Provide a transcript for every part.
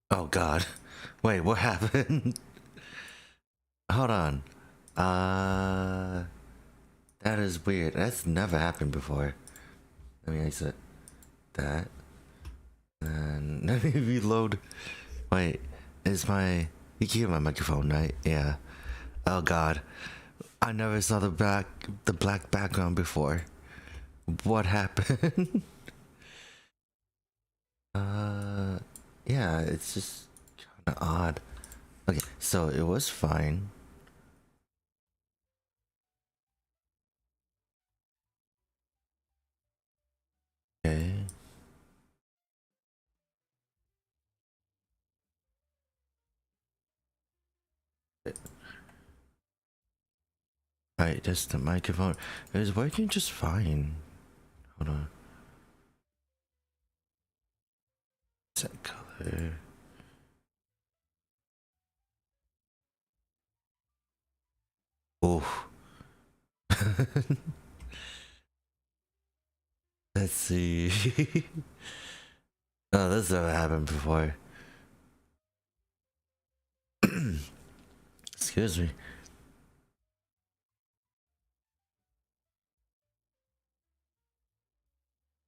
Oh god. Wait, what happened? Hold on. Uh, that is weird. That's never happened before. Let me exit that. And let me reload. Wait, is my... You can hear my microphone, right? Yeah. Oh god. I never saw the black background before. What happened? uh, yeah, it's just kind of odd. Okay, so it was fine. Okay. Alright, just the microphone. It was working just fine. Hold on. Set color. Oh. Let's see. Oh, this never happened before. Excuse me.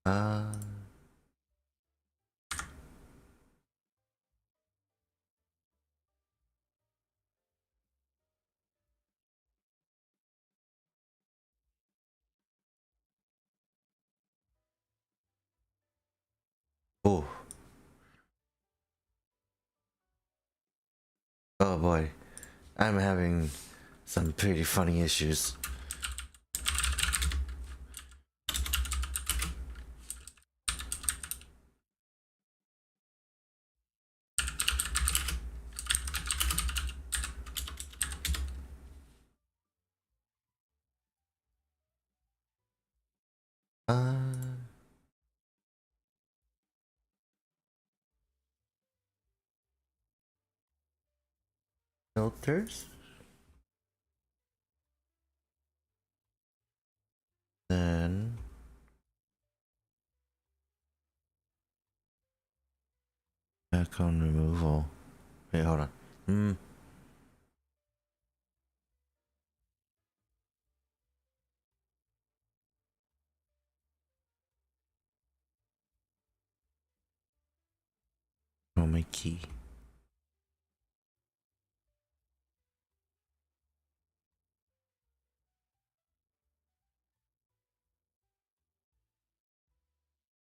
Uh. Oh. Oh boy. I'm having some pretty funny issues. Uh. Filters. Then. Background removal. Wait, hold on. Oh, my key.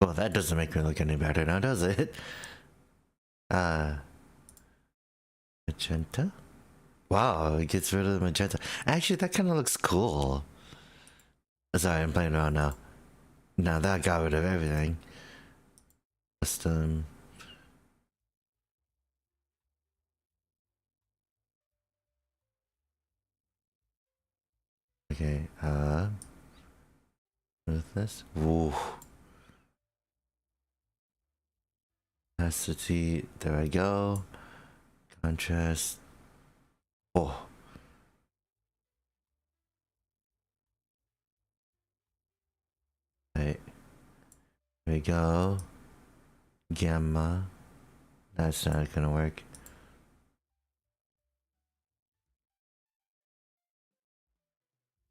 Well, that doesn't make me look any better now, does it? Uh. Magenta? Wow, it gets rid of the magenta. Actually, that kind of looks cool. Sorry, I'm playing around now. Now that got rid of everything. Custom. Okay, with this. Ooh. Opacity. There I go. Contrast. Oh. Right. There we go. Gamma. That's not gonna work.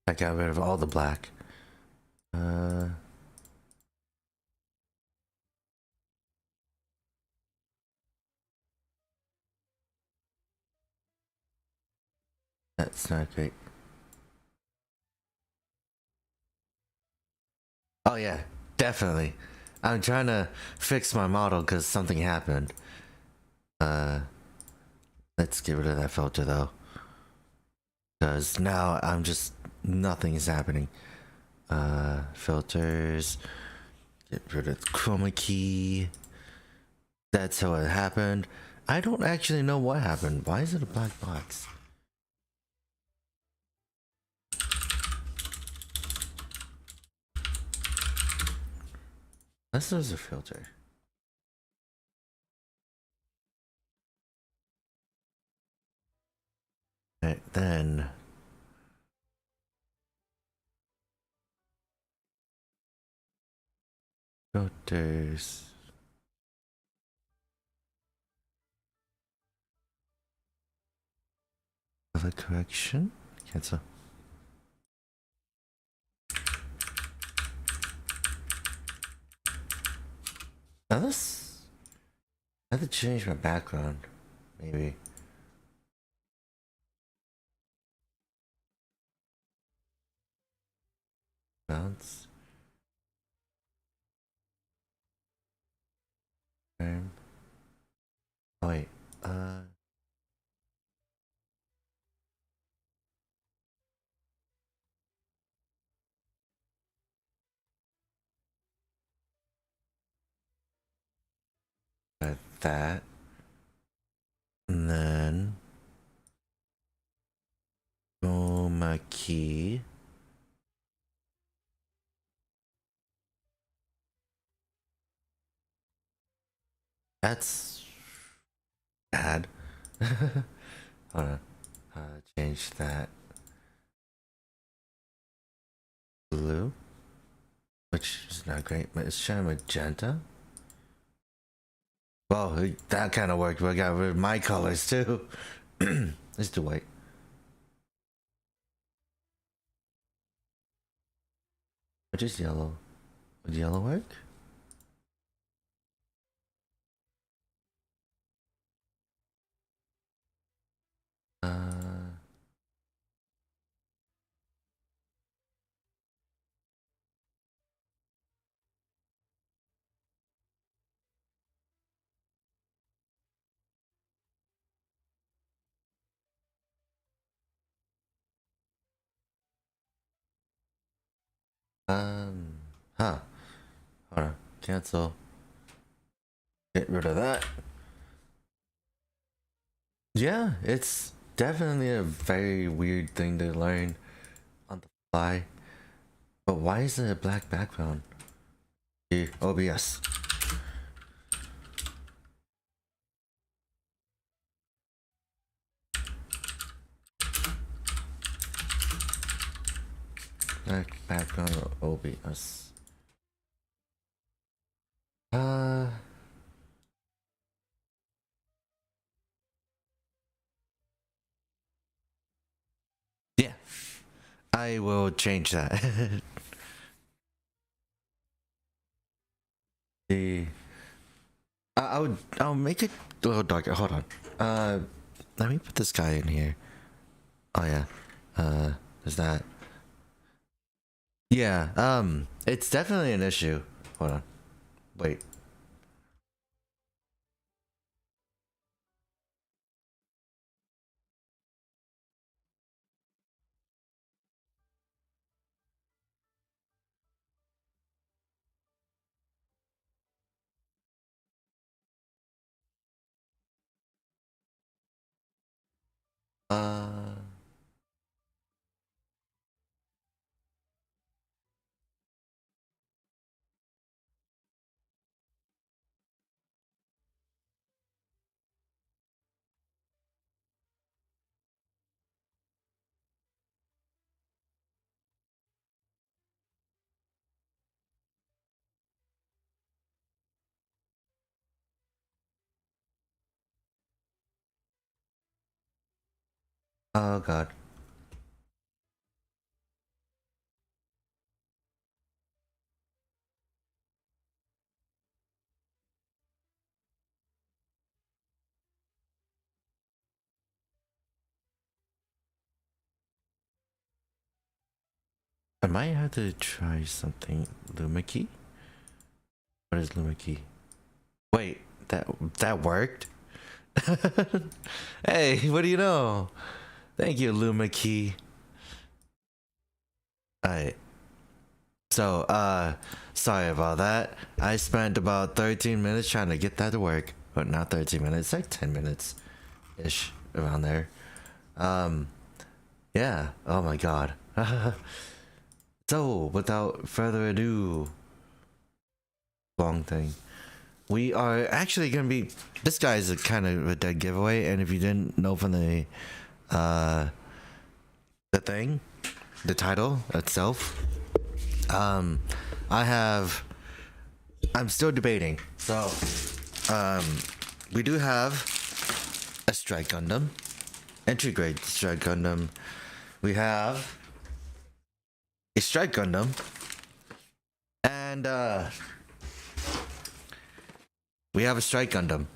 I got rid of all the black. That's not great. Oh yeah, definitely. I'm trying to fix my model because something happened. Uh, let's get rid of that filter though. Because now I'm just, nothing is happening. Filters. Get rid of the chroma key. That's how it happened. I don't actually know what happened. Why is it a black box? This is a filter. Right, then filters. Color correction. Cancel. Now this, I have to change my background, maybe. Bounce. Turn. Oh wait, like that. And then go my key. That's bad. Hold on. Change that blue, which is not great, but it's showing magenta. Well, that kind of worked. We got rid of my colors too. Let's do white. Or just yellow. Would yellow work? Huh. Hold on. Cancel. Get rid of that. Yeah, it's definitely a very weird thing to learn on the fly. But why is it a black background? Here, OBS. Black background or OBS. Yeah. I will change that. I'll make it a little darker. Hold on. Let me put this guy in here. Oh yeah. Is that? Yeah. It's definitely an issue. Hold on. Wait. Uh. Oh god. I might have to try something. Luma key? What is Luma key? Wait, that worked? Hey, what do you know? Thank you, Luma key. Alright. So, sorry about that. I spent about 13 minutes trying to get that to work. But not 13 minutes, like 10 minutes-ish, around there. Yeah, oh my god. So, without further ado, long thing. We are actually gonna be. This guy is a kind of a dead giveaway, and if you didn't know from the thing, the title itself, I'm still debating. So, we do have a Strike Gundam, entry grade Strike Gundam. We have a Strike Gundam, and we have a Strike Gundam.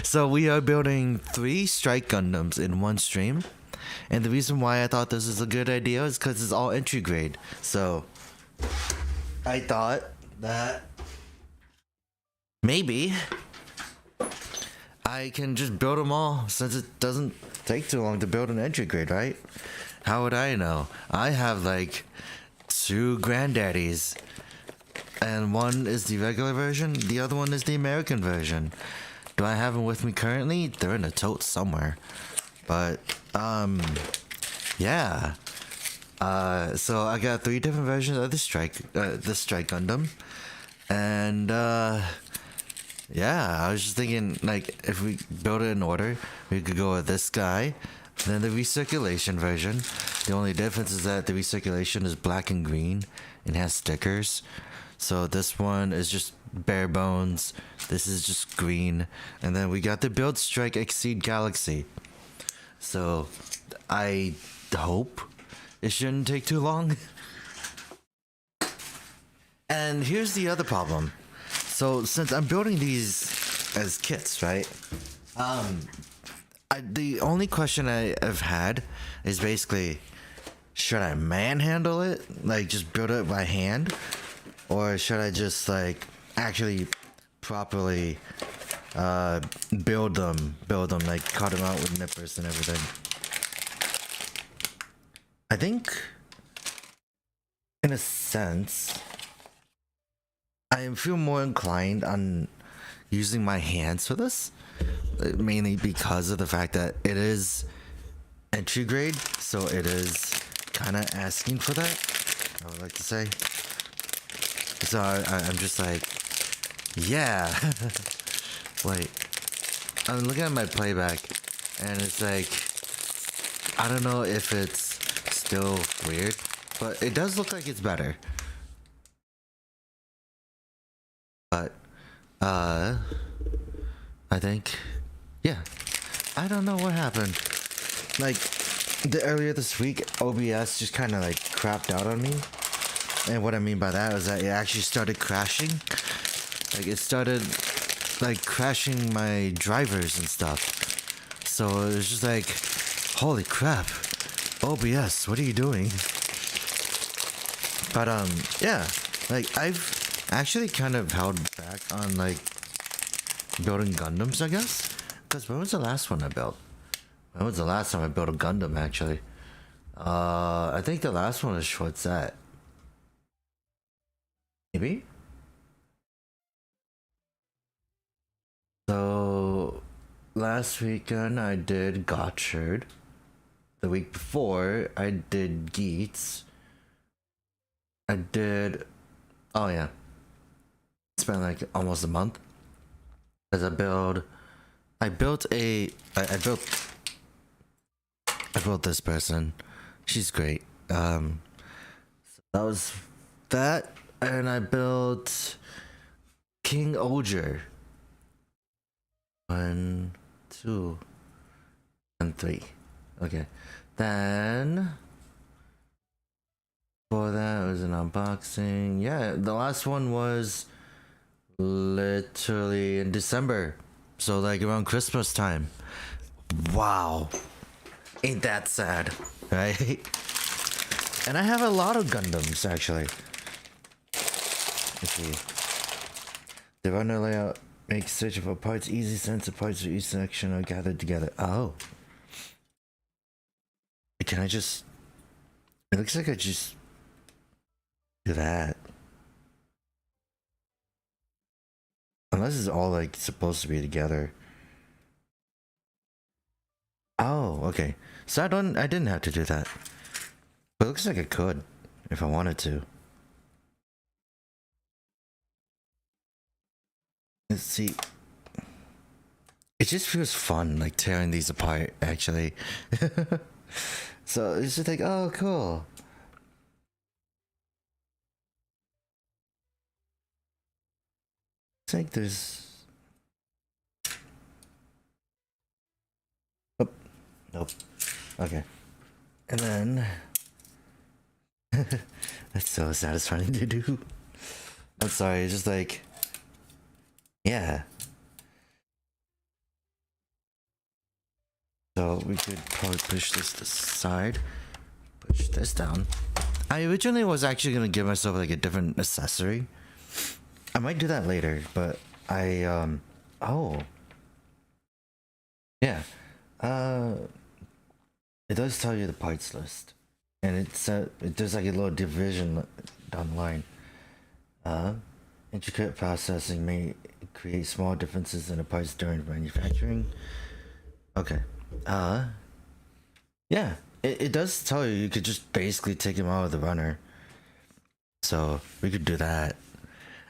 So we are building 3 Strike Gundams in one stream, and the reason why I thought this is a good idea is because it's all entry grade. So I thought that maybe I can just build them all, since it doesn't take too long to build an entry grade, right? How would I know? I have like 2 granddaddies, and one is the regular version, the other one is the American version. Do I have them with me currently? They're in a tote somewhere. But yeah. So I got 3 different versions of the Strike Gundam, and yeah, I was just thinking, like, if we build it in order, we could go with this guy, then the recirculation version. The only difference is that the recirculation is black and green and has stickers. So this one is just bare bones. This is just green. And then we got the Build Strike Exceed Galaxy. So I hope it shouldn't take too long. And here's the other problem. So since I'm building these as kits, right? The only question I've had is basically, should I manhandle it? Like, just build it by hand? Or should I just, like, actually properly build them, like, cut them out with nippers and everything? I think, in a sense, I feel more inclined on using my hands for this, mainly because of the fact that it is entry grade, so it is kind of asking for that, I would like to say. So I'm just like, yeah. Wait, I'm looking at my playback, and it's like, I don't know if it's still weird, but it does look like it's better. But I think, yeah, I don't know what happened. Like, earlier this week, OBS just kind of like crapped out on me. And what I mean by that is that it actually started crashing. Like, it started like crashing my drivers and stuff. So it was just like, holy crap, OBS, what are you doing? But yeah, like, I've actually kind of held back on like building Gundams, I guess. Because when was the last one I built? When was the last time I built a Gundam, actually? I think the last one is Schwarzette. Maybe? So, last weekend I did Gotchard. The week before, I did Geets. I did... Oh, yeah. Spent like almost a month. As I built this person. She's great. So that was that, and I built King Oger. 1, 2, and 3. Okay. Then for that, it was an unboxing. Yeah, the last one was literally in December. So like around Christmas time. Wow. Ain't that sad, right? And I have a lot of Gundams, actually. Let's see. The runner layout makes searching for parts easy since the parts for each section are gathered together. Oh. Can I just... It looks like I just... do that. Unless it's all like supposed to be together. Oh, okay. So I didn't have to do that. But it looks like I could if I wanted to. Let's see. It just feels fun, like tearing these apart, actually. So it's just like, oh, cool. It's like there's... Oh, Nope. Okay. And then that's so satisfying to do. I'm sorry, it's just like, yeah. So we could probably push this aside, push this down. I originally was actually gonna give myself like a different accessory. I might do that later, but I oh yeah, it does tell you the parts list, and there's like a little division down the line. Intricate processing may create small differences in the parts during manufacturing. Okay. Yeah, it does tell you could just basically take him out of the runner. So we could do that.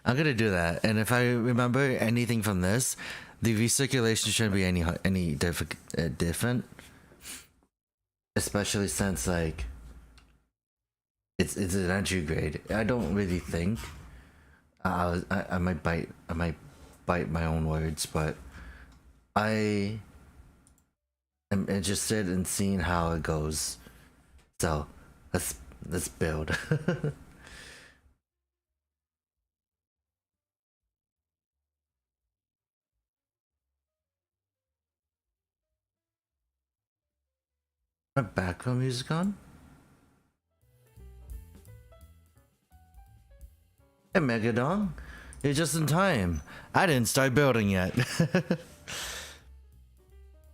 I'm gonna do that, and if I remember anything from this, the recirculation shouldn't be any different, especially since like it's an entry grade. I don't really think I might bite my own words, but I am interested in seeing how it goes. So let's build. My background music on? Hey Megadong, you're just in time. I didn't start building yet.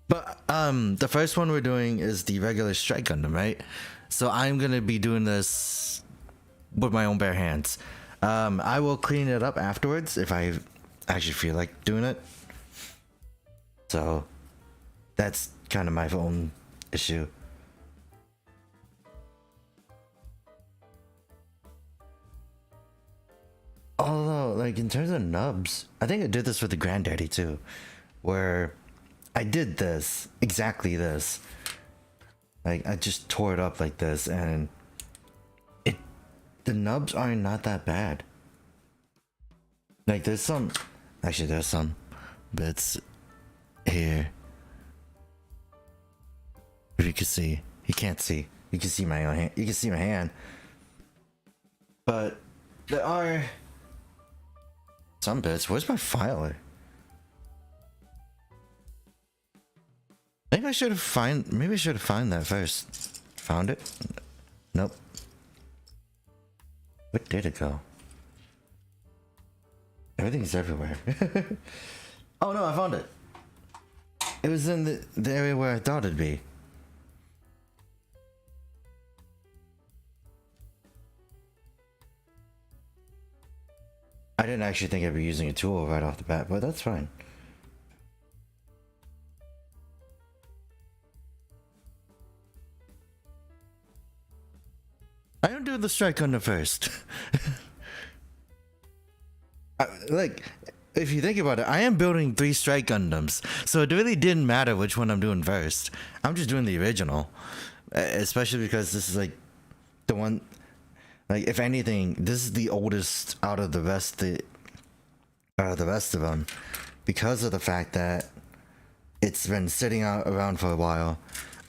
But the first one we're doing is the regular Strike Gundam, right? So I'm gonna be doing this with my own bare hands. I will clean it up afterwards if I actually feel like doing it. So that's kind of my own issue. Although, like, in terms of nubs, I think I did this with the Granddaddy too, where I did this, exactly this. Like, I just tore it up like this, and the nubs are not that bad. Like, there's some bits here. If you can see, you can't see. You can see my own hand. You can see my hand. But there are some bits. Where's my filer? Maybe I should have found that first. Found it? Nope. Where did it go? Everything's everywhere. Oh no, I found it. It was in the area where I thought it'd be. I didn't actually think I'd be using a tool right off the bat, but that's fine. I don't do the Strike Gundam first. Like, if you think about it, I am building 3 Strike Gundams, so it really didn't matter which one I'm doing first. I'm just doing the original, especially because this is like the one. Like, if anything, this is the oldest out of the rest of them, because of the fact that it's been sitting out around for a while.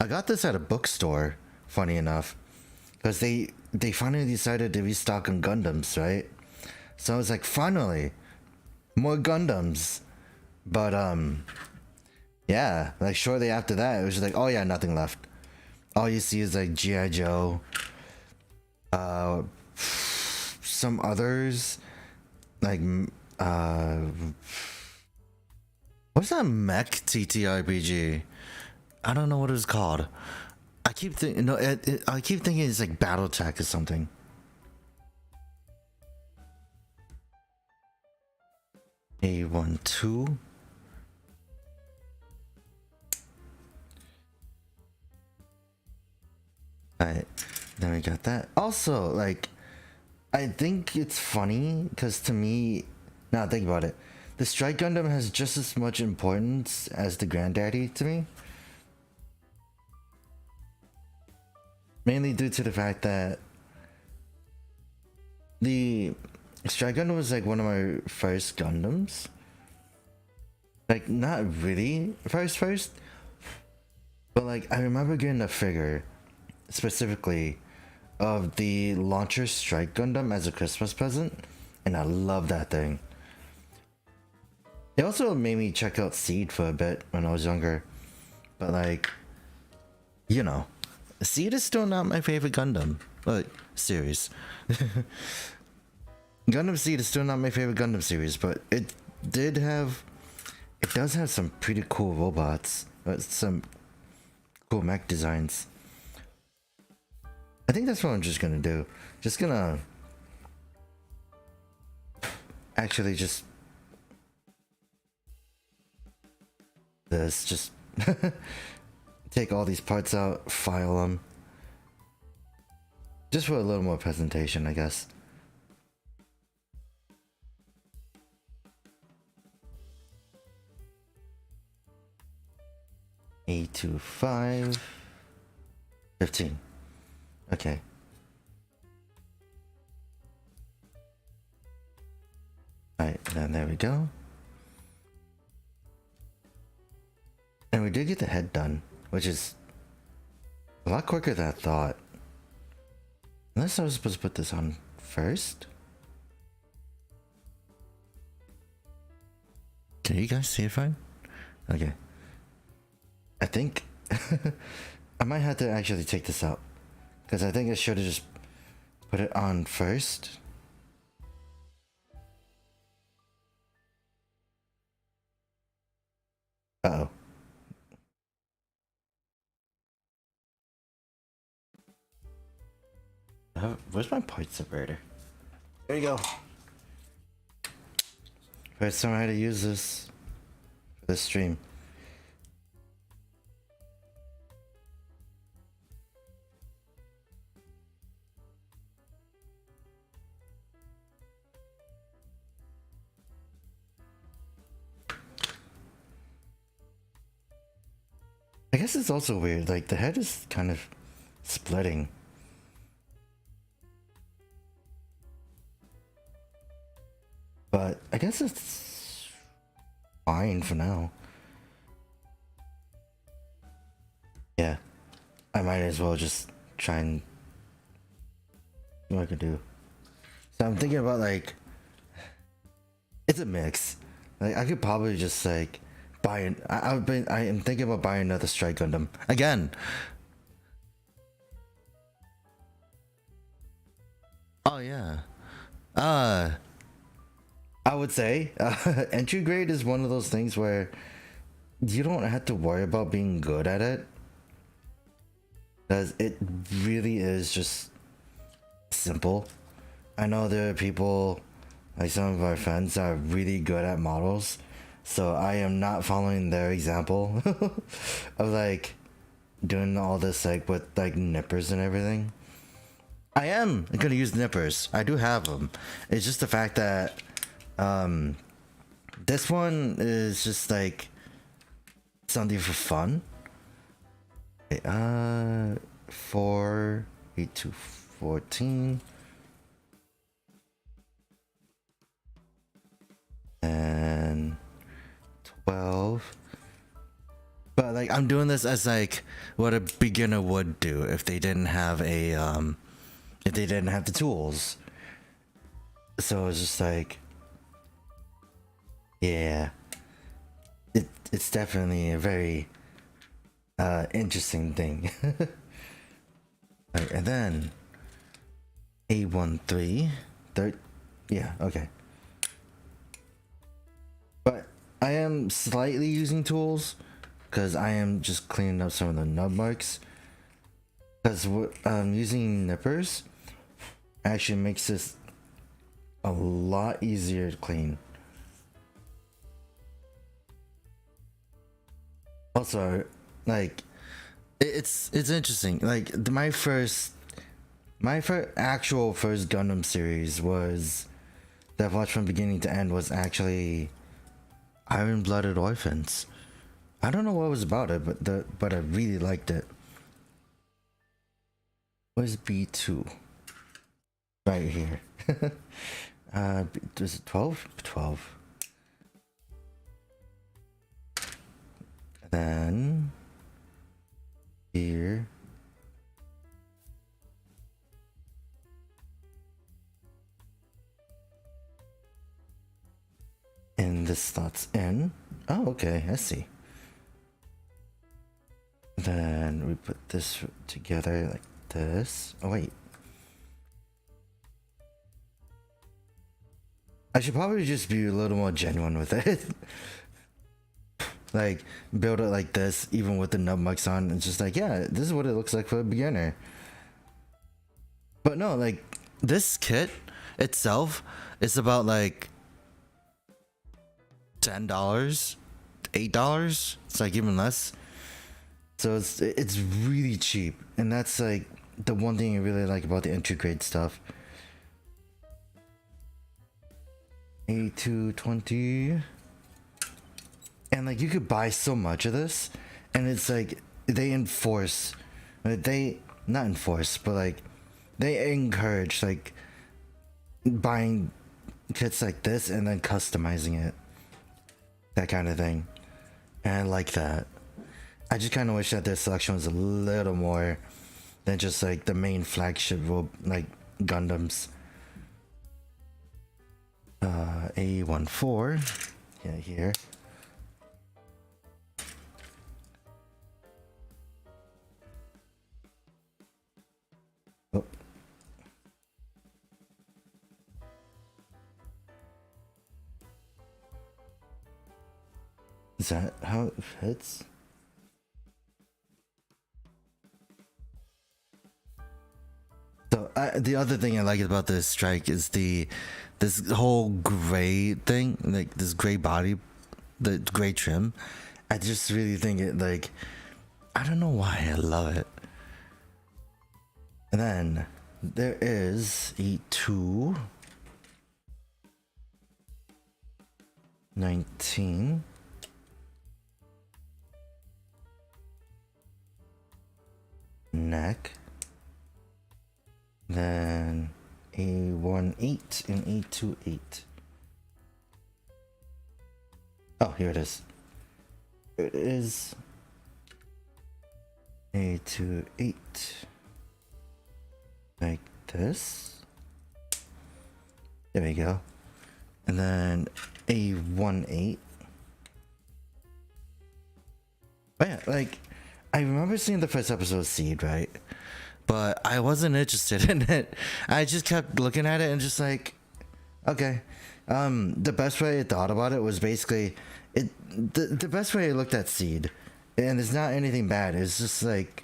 I got this at a bookstore, funny enough, because they finally decided to restock on Gundams, right? So I was like, finally, more Gundams. But yeah, like shortly after that, it was just like, oh yeah, nothing left. All you see is like G.I. Joe. Some others, like what's that mech TTRPG? I don't know what it's called. I keep thinking it's like BattleTech or something. A12. Alright, then we got that. Also, like, I think it's funny because to me, now think about it, the Strike Gundam has just as much importance as the Granddaddy to me. Mainly due to the fact that the Strike Gundam was like one of my first Gundams. Like, not really first, But like, I remember getting a figure specifically of the launcher Strike Gundam as a Christmas present, and I love that thing. It also made me check out Seed for a bit when I was younger, but like, you know, Seed is still not my favorite Gundam, like, series. Gundam Seed is still not my favorite Gundam series, but it does have some pretty cool robots, some cool mech designs. I think that's what I'm just gonna do. Just gonna actually just take all these parts out, file them, just for a little more presentation, I guess. A25 15. Okay. Alright, then there we go. And we did get the head done, which is a lot quicker than I thought. Unless I was supposed to put this on first. Can you guys see it fine? Okay. I think I might have to actually take this out, because I think I should have just put it on first. Uh-oh. Where's my part separator? There you go. First time I had to use this for this stream. I guess it's also weird, like the head is kind of splitting. But I guess it's fine for now. Yeah, I might as well just try and see what I could do. So I'm thinking about, like, it's a mix. Like I could probably just like buy an. I am thinking about buying another Strike Gundam again. Oh yeah. I would say entry grade is one of those things where you don't have to worry about being good at it, because it really is just simple. I know there are people, like some of our friends, that are really good at models, so I am not following their example of like doing all this like with like nippers and everything. I am gonna use nippers. I do have them. It's just the fact that this one is just like something for fun. Okay, 4, 8 to 14, and 12. But like I'm doing this as like what a beginner would do if they didn't have a if they didn't have the tools. So it's just like, yeah, it's definitely a very interesting thing. Right, and then A13, yeah, okay. But I am slightly using tools because I am just cleaning up some of the nub marks, because using nippers actually makes this a lot easier to clean. Also, like it's interesting. Like my first actual first Gundam series was that I've watched from beginning to end was actually Iron Blooded Orphans. I don't know what was about it, but I really liked it. Where's B2? Right here. Was it 12? 12. Then here. And this slots in. Oh, okay, I see. Then we put this together like this. Oh, wait. I should probably just be a little more genuine with it. Like, build it like this, even with the nubmucks on. It's just like, yeah, this is what it looks like for a beginner. But no, like, this kit itself is about like $10, $8. It's like even less. So it's really cheap, and that's like the one thing I really like about the entry grade stuff. A220, and like you could buy so much of this, and it's like they enforce, they not enforce, but like they encourage like buying kits like this and then customizing it, that kind of thing, and I like that. I just kind of wish that their selection was a little more than just like the main flagship like Gundams. A14, yeah, here. Oh. Is that how it fits? So the other thing I like about this strike is this whole gray thing, like this gray body, the gray trim. I just really think it, like, I don't know why I love it. And then there is a 219 neck. Then A18 and A28. Oh, here it is. It is A28. Like this. There we go. And then A18. Oh yeah, like, I remember seeing the first episode of Seed, right? But I wasn't interested in it. I just kept looking at it and just like, okay. The best way I thought about it was basically the best way I looked at Seed, and it's not anything bad. It's just like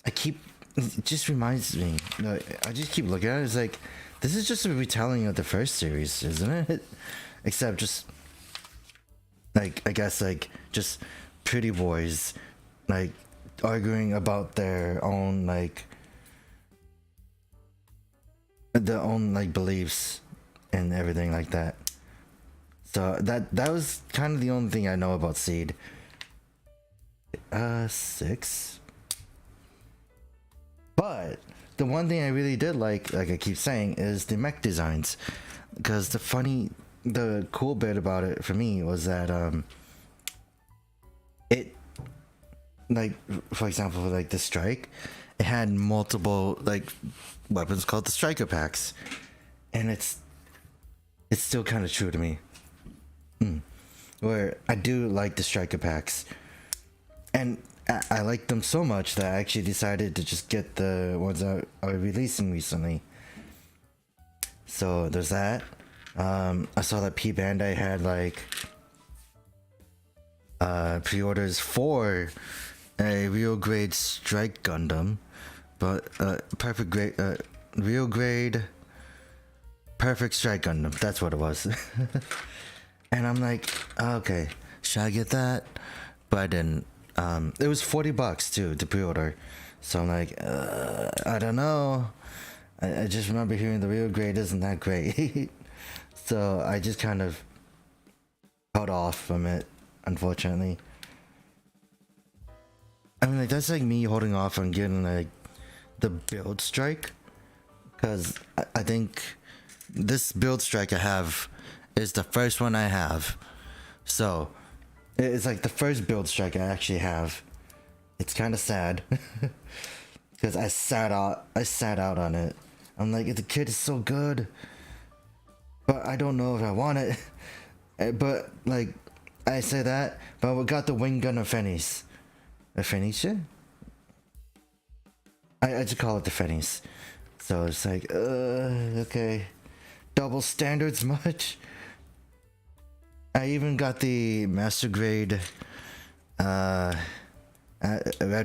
it just reminds me. I just keep looking at it. It's like, this is just a retelling of the first series, isn't it? Except just like, I guess like just pretty boys like arguing about their own like beliefs and everything like that. So that was kind of the only thing I know about Seed. 6. But the one thing I really did like I keep saying, is the mech designs, because the cool bit about it for me was that it, like, for example, like the Strike, it had multiple like weapons called the striker packs, and it's still kind of true to me. Where I do like the striker packs, and I like them so much that I actually decided to just get the ones that are releasing recently. So there's that. I saw that P Bandai had like pre-orders for a real grade Strike Gundam, but perfect grade, real grade perfect Strike Gundam. That's what it was. And I'm like, okay, should I get that? But I didn't. It was $40 too to pre-order, so I'm like, I don't know. I just remember hearing the real grade isn't that great. So I just kind of held off from it, unfortunately. I mean, like, that's like me holding off on getting like the build strike, because I think this build strike I have is the first one I have. So it's like the first build strike I actually have. It's kind of sad because I sat out on it. I'm like, the kit is so good, but I don't know if I want it. But like, I say that, but we got the wing gunner Fennies. The Fennies? I just call it the Fennies. So it's like, okay. Double standards much? I even got the master grade red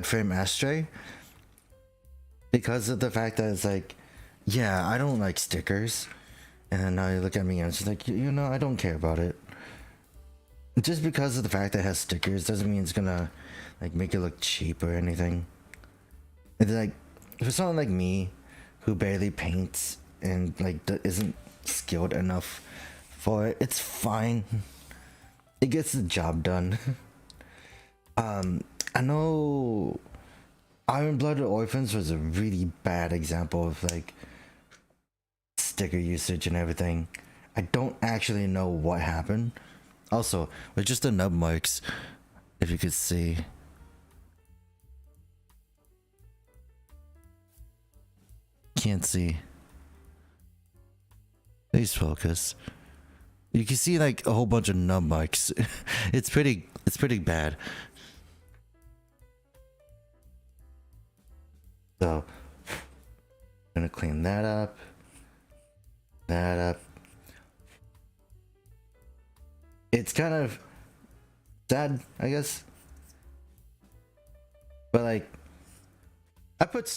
frame ashtray because of the fact that it's like, yeah, I don't like stickers. And then now you look at me and it's just like, you know, I don't care about it. Just because of the fact that it has stickers doesn't mean it's gonna like make it look cheap or anything. It's like, for someone like me who barely paints and like isn't skilled enough for it, it's fine. It gets the job done. I know Iron Blooded Orphans was a really bad example of like sticker usage and everything. I don't actually know what happened. Also, with just the nub marks, if you could see. Can't see. Please focus. You can see like a whole bunch of nub marks. It's pretty bad. So, I'm gonna clean that up. It's kind of sad, I guess. But like, I put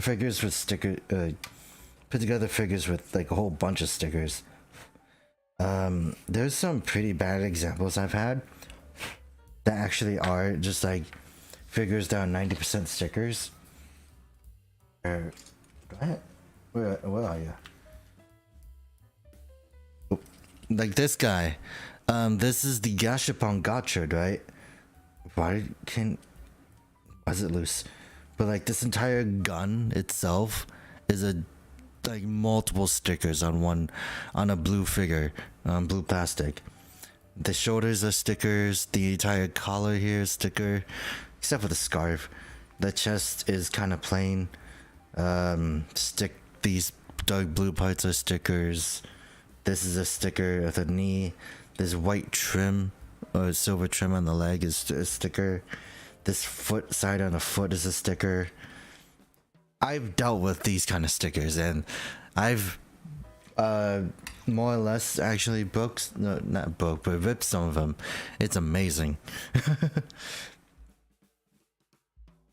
figures with sticker, put together figures with like a whole bunch of stickers. There's some pretty bad examples I've had that actually are just like figures that are 90% stickers. Where are you? Oh, like this guy. This is the Gashapon Gotchard, right? Why is it loose? But like this entire gun itself is a like multiple stickers on a blue figure, blue plastic. The shoulders are stickers, the entire collar here is sticker, except for the scarf. The chest is kind of plain. These dark blue parts are stickers. This is a sticker at the knee. This white trim or silver trim on the leg is a sticker. This foot side on the foot is a sticker. I've dealt with these kind of stickers and I've more or less actually but ripped some of them. It's amazing.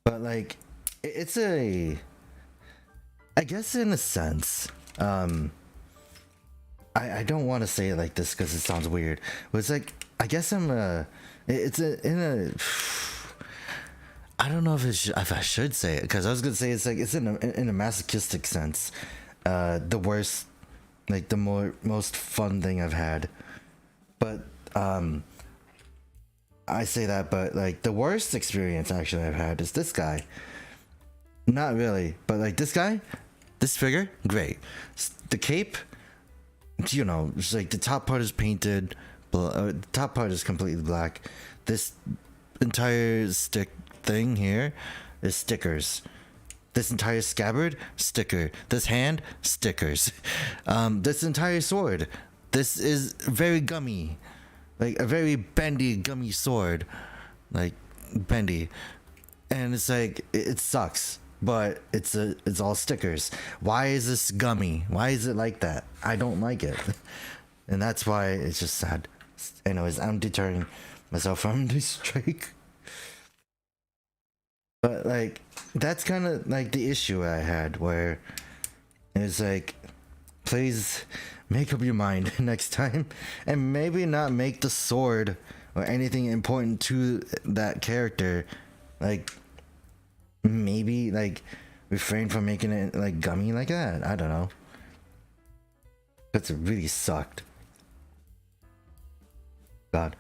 But like, it's I guess in a sense, I don't want to say it like this because it sounds weird, but it's like, I guess I don't know if I should say it, because I was gonna say it's like it's in a masochistic sense, the worst, like the most fun thing I've had, but I say that, but like the worst experience actually I've had is this guy. Not really, but like this guy, this figure, great. The cape, you know, it's like the top part is painted, the top part is completely black. This entire stick thing here is stickers. This entire scabbard, sticker. This hand, stickers. This entire sword, this is very gummy, like a very bendy gummy sword, like bendy, and it's like it sucks, but it's all stickers. Why is this gummy? Why is it like that? I don't like it, and that's why it's just sad. Anyways, I'm deterring myself from this strike. But like, that's kind of like the issue I had, where it's like, please make up your mind next time and maybe not make the sword or anything important to that character, like maybe like refrain from making it like gummy like that. I don't know, because it really sucked. God.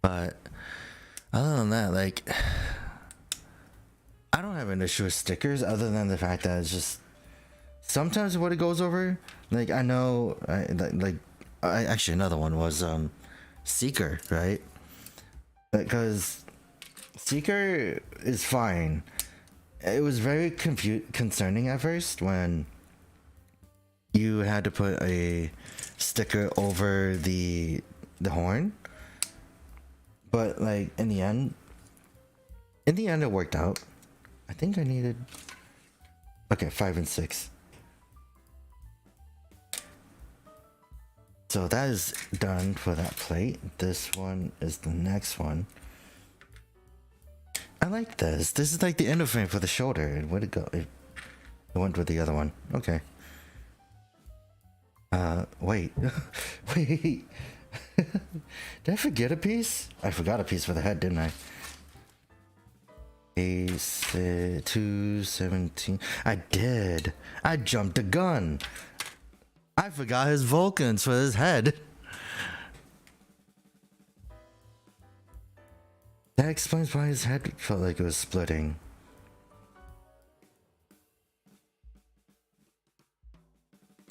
But other than that, like, I don't have an issue with stickers other than the fact that it's just sometimes what it goes over. Like, I know, actually another one was Seeker, right? because Seeker is fine. It was very concerning at first when you had to put a sticker over the horn, but like in the end it worked out. I think I needed, okay, 5 and 6. So that is done for that plate. This one is the next one. I like this. This is like the end frame for the shoulder. Where'd it go? It went with the other one. Okay. Wait. Wait. Did I forget a piece? I forgot a piece for the head, didn't I? A217. I did. I jumped the gun. I forgot his Vulcans for his head. That explains why his head felt like it was splitting.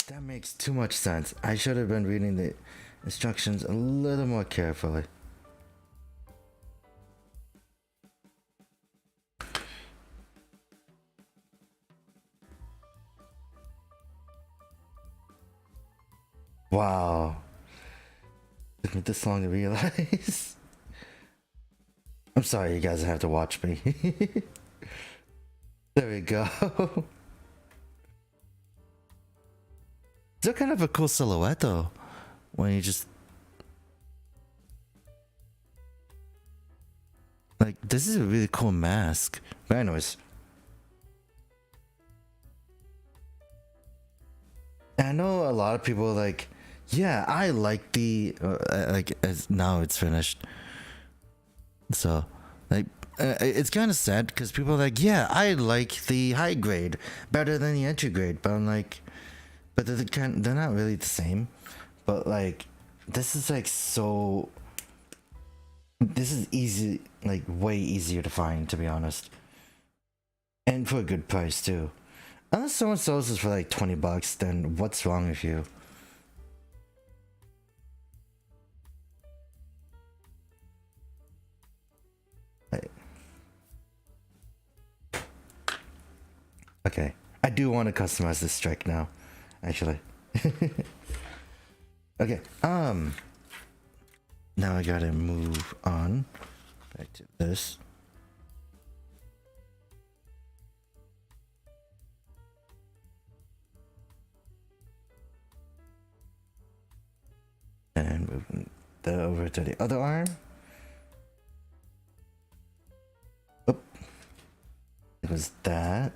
That makes too much sense. I should have been reading the instructions a little more carefully. Wow. Took me this long to realize. I'm sorry you guys have to watch me. There we go. Still kind of a cool silhouette though. When you just... like, this is a really cool mask. But anyways. I know a lot of people like, yeah, I like the, like, as now it's finished. So, like, it's kind of sad because people are like, yeah, I like the high grade better than the entry grade. But I'm like, but they're not really the same. But like, this is like so, this is easy, like way easier to find, to be honest. And for a good price too. Unless someone sells this for like $20, then what's wrong with you? Okay, I do want to customize this strike now, actually. Okay, now I gotta move on back to this. And moving that over to the other arm. Oop. It was that.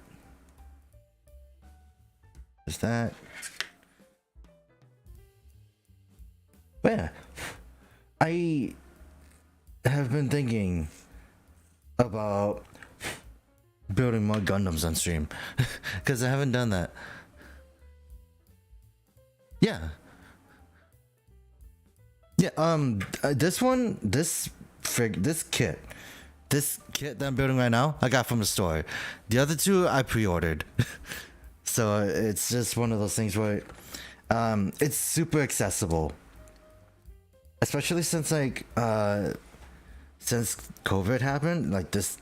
Is that? But yeah, I have been thinking about building more Gundams on stream because I haven't done that. Yeah. Yeah, this kit that I'm building right now, I got from the store. The other two I pre-ordered. So it's just one of those things where it's super accessible. Especially since like since COVID happened, like this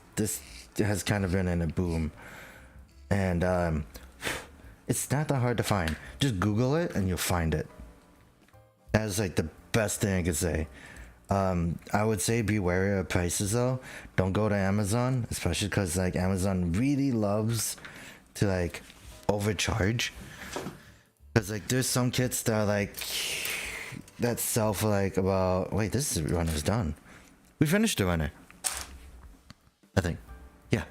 has kind of been in a boom. And it's not that hard to find. Just Google it and you'll find it. That's like the best thing I could say. I would say be wary of prices though. Don't go to Amazon, especially because like Amazon really loves to like overcharge. Because like there's some kits that are like that sell for like about, wait, this runner's done. We finished the runner, I think. Yeah.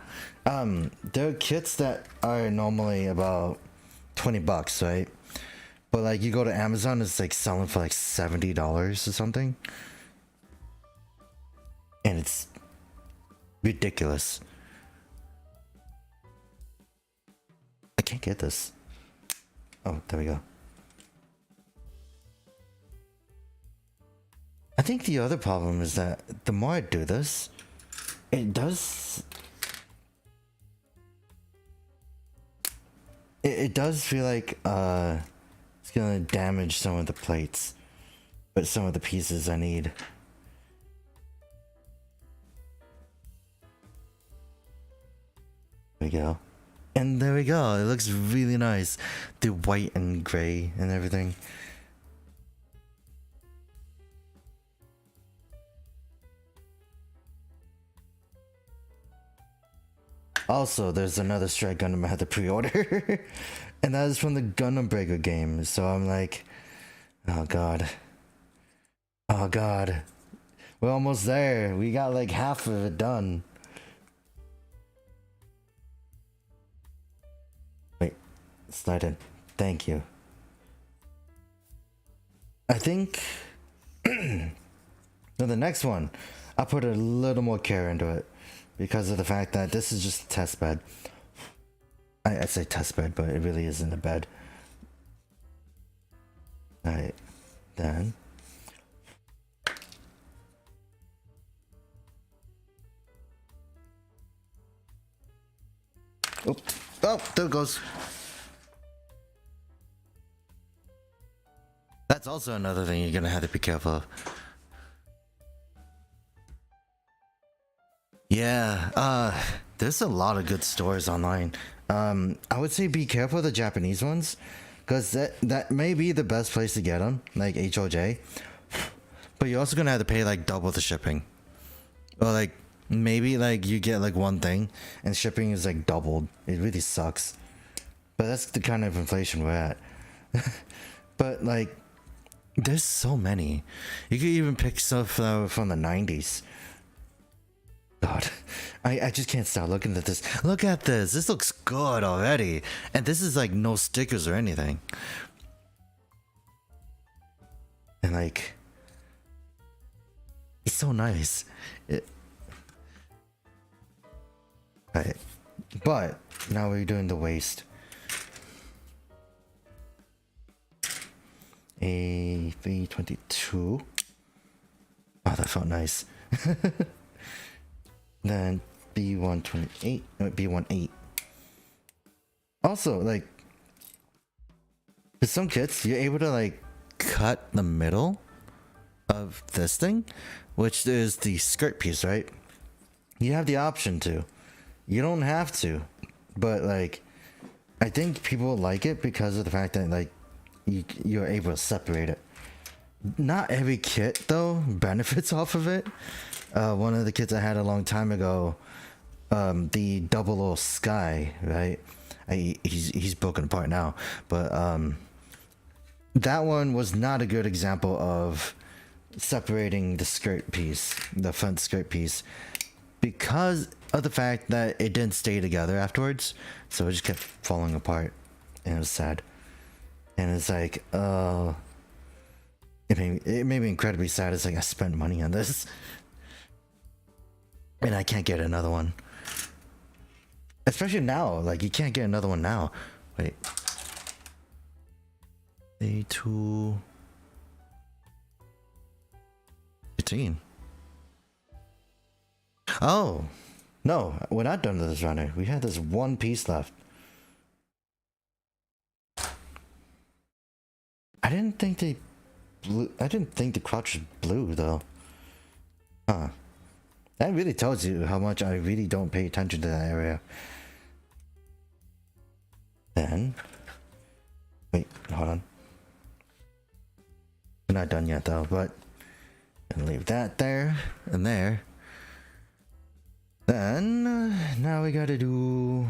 There are kits that are normally about $20, right? But like you go to Amazon, it's like selling for like $70 or something. And it's ridiculous. I can't get this. Oh, there we go. I think the other problem is that the more I do this, it does feel like it's gonna damage some of the plates, but some of the pieces I need. There we go. And there we go. It looks really nice. The white and gray and everything. Also, there's another Strike Gundam I had to pre-order. And that is from the Gundam Breaker game. So I'm like, oh god. Oh god. We're almost there. We got like half of it done. Wait, slide in. Thank you. I think no, the next one, I put a little more care into it because of the fact that this is just a test bed. I say test bed, but it really isn't a bed. Alright, then. Oh, oh, there it goes. That's also another thing you're gonna have to be careful of. Yeah, there's a lot of good stores online. I would say be careful of the Japanese ones, because that may be the best place to get them, like HOJ. But you're also gonna have to pay like double the shipping, or like maybe like you get like one thing and shipping is like doubled. It really sucks. But that's the kind of inflation we're at. But like, there's so many. You could even pick stuff from the 90s. God, I just can't stop looking at this. Look at this. This looks good already. And this is like no stickers or anything. And like, it's so nice. Right. But now we're doing the waist. A B22. Oh, that felt nice. Then B128, no, B18. Also, like, with some kits, you're able to like cut the middle of this thing, which is the skirt piece, right? You have the option to. You don't have to, but like, I think people like it because of the fact that like you're able to separate it. Not every kit though benefits off of it. One of the kits I had a long time ago, the 00 Sky, right? He's broken apart now, but that one was not a good example of separating the skirt piece, the front skirt piece, because of the fact that it didn't stay together afterwards. So it just kept falling apart, and it was sad. And it's like, it made me incredibly sad. It's like I spent money on this, and I can't get another one. Especially now, like you can't get another one now. Wait, A2 15. Oh no, we're not done with this runner. We had this one piece left. I didn't think they blue. I didn't think the crotch was blue though. Huh. That really tells you how much I really don't pay attention to that area. Then, wait, hold on. We're not done yet though, but I'm gonna leave that there and there. Then, now we gotta do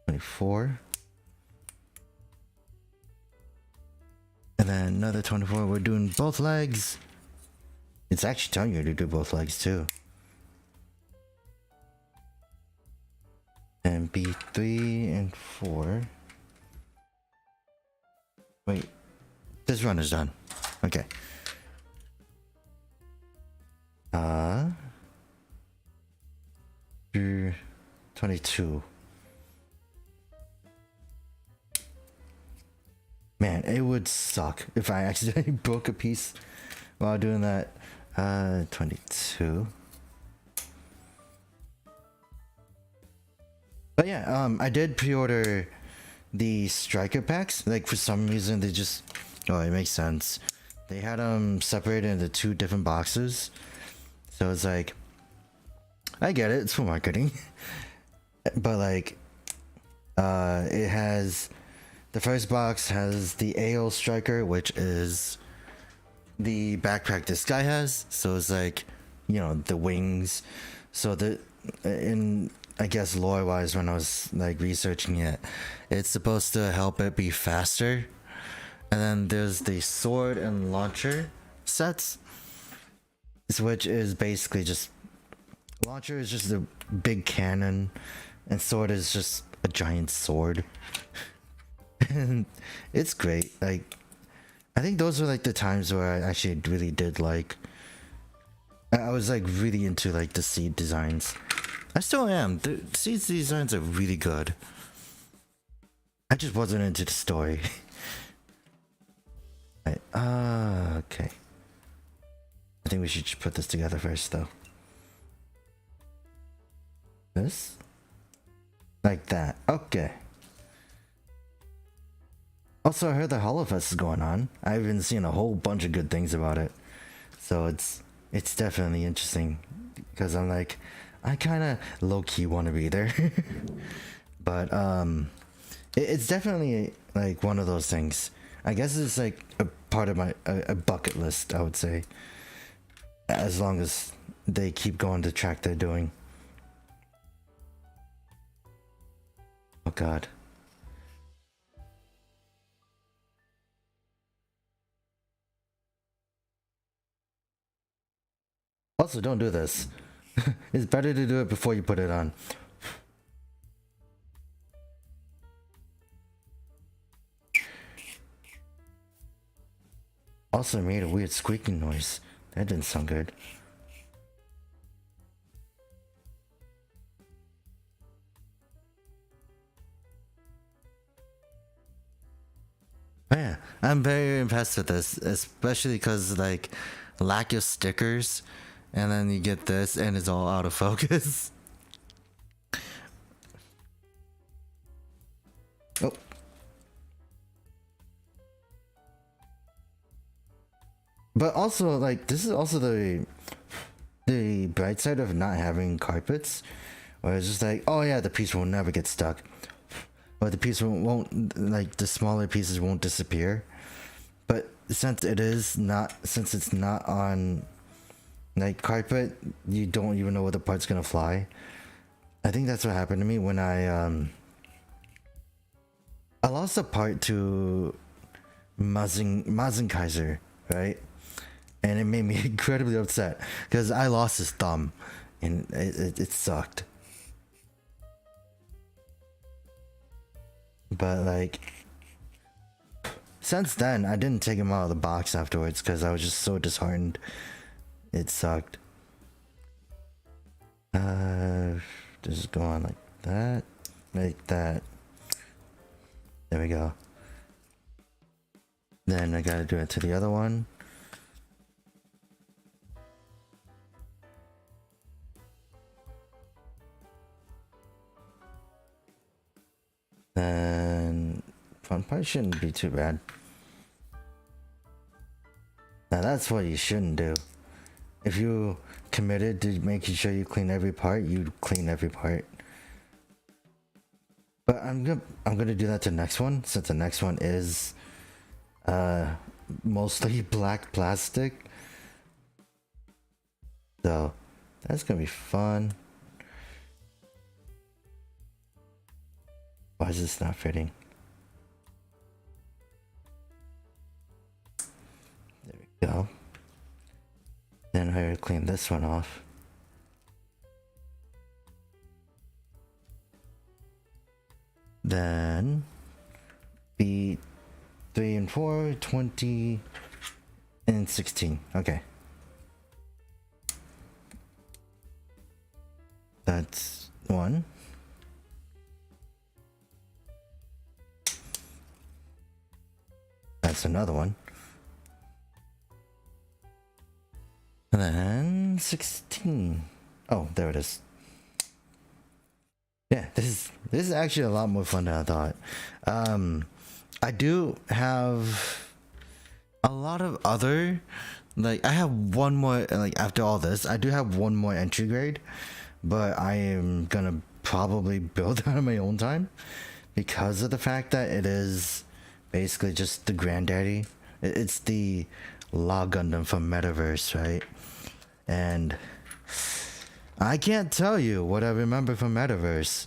24. And then another 24, we're doing both legs. It's actually telling you to do both legs too. And B3 and 4. Wait, this run is done. Okay. 22. Man, it would suck if I accidentally broke a piece while doing that. 22. But yeah, I did pre-order the striker packs. Like for some reason they just, oh, it makes sense. They had them separated into 2 different boxes. So it's like, I get it, it's for marketing. but like, it has the first box has the AO striker, which is the backpack this guy has. So it's like, you know, the wings. So the in I guess lore wise, when I was like researching it, it's supposed to help it be faster. And then there's the sword and launcher sets, which is basically just launcher is just a big cannon, and sword is just a giant sword. And it's great. Like, I think those were like the times where I actually really did like. I was like really into like the seed designs. I still am. The seed designs are really good. I just wasn't into the story. Right. Okay. I think we should just put this together first, though. This? Like that. Okay. Also, I heard the Holofest is going on. I've been seeing a whole bunch of good things about it. So it's definitely interesting. Because I'm like, I kind of low-key want to be there. But, it's definitely like one of those things. I guess it's like a part of my a bucket list, I would say. As long as they keep going the track they're doing. Oh god. Also, don't do this. It's better to do it before you put it on. Also made a weird squeaking noise. That didn't sound good. Oh yeah, I'm very impressed with this, especially because like lack of stickers, and then you get this and it's all out of focus. Oh. But also, like, this is also the bright side of not having carpets, where it's just like, oh yeah, the piece will never get stuck, or the piece won't like the smaller pieces won't disappear. But since it's not on like carpet, you don't even know where the part's gonna fly. I think that's what happened to me when I lost a part to Mazen Kaiser, right? And it made me incredibly upset because I lost his thumb, and it sucked. But like, since then, I didn't take him out of the box afterwards because I was just so disheartened. It sucked. Just go on like that, like that. There we go. Then I gotta do it to the other one. Then front part shouldn't be too bad. Now that's what you shouldn't do. If you committed to making sure you clean every part, you clean every part. But I'm gonna do that to the next one, since the next one is mostly black plastic. So that's gonna be fun. Why is this not fitting? There we go. Then I gotta clean this one off. Then B 3 and 4, 20 and 16. Okay. That's one. That's another one. And then 16. Oh, there it is. Yeah, this is actually a lot more fun than I thought. I do have a lot of other, like, I have one more, like, after all this, I do have one more entry grade, but I am gonna probably build out of my own time because of the fact that it is basically just the granddaddy. It's the Law Gundam from Metaverse, right? And I can't tell you what I remember from Metaverse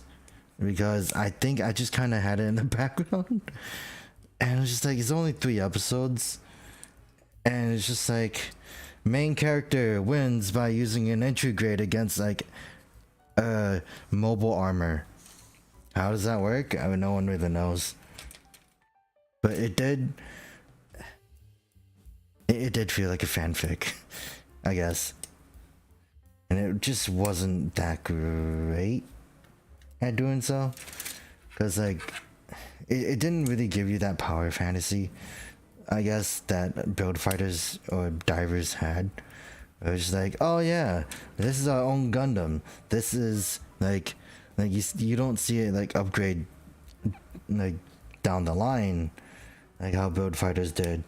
because I think I just kind of had it in the background. And it's just like, it's only 3 episodes. And it's just like, main character wins by using an entry grade against like mobile armor. How does that work? I mean, no one really knows. But it did feel like a fanfic, I guess. And it just wasn't that great at doing so. Because like, it didn't really give you that power fantasy, I guess, that build fighters or divers had. It was just like, oh yeah, this is our own Gundam. This is like you don't see it like upgrade like down the line like how build fighters did.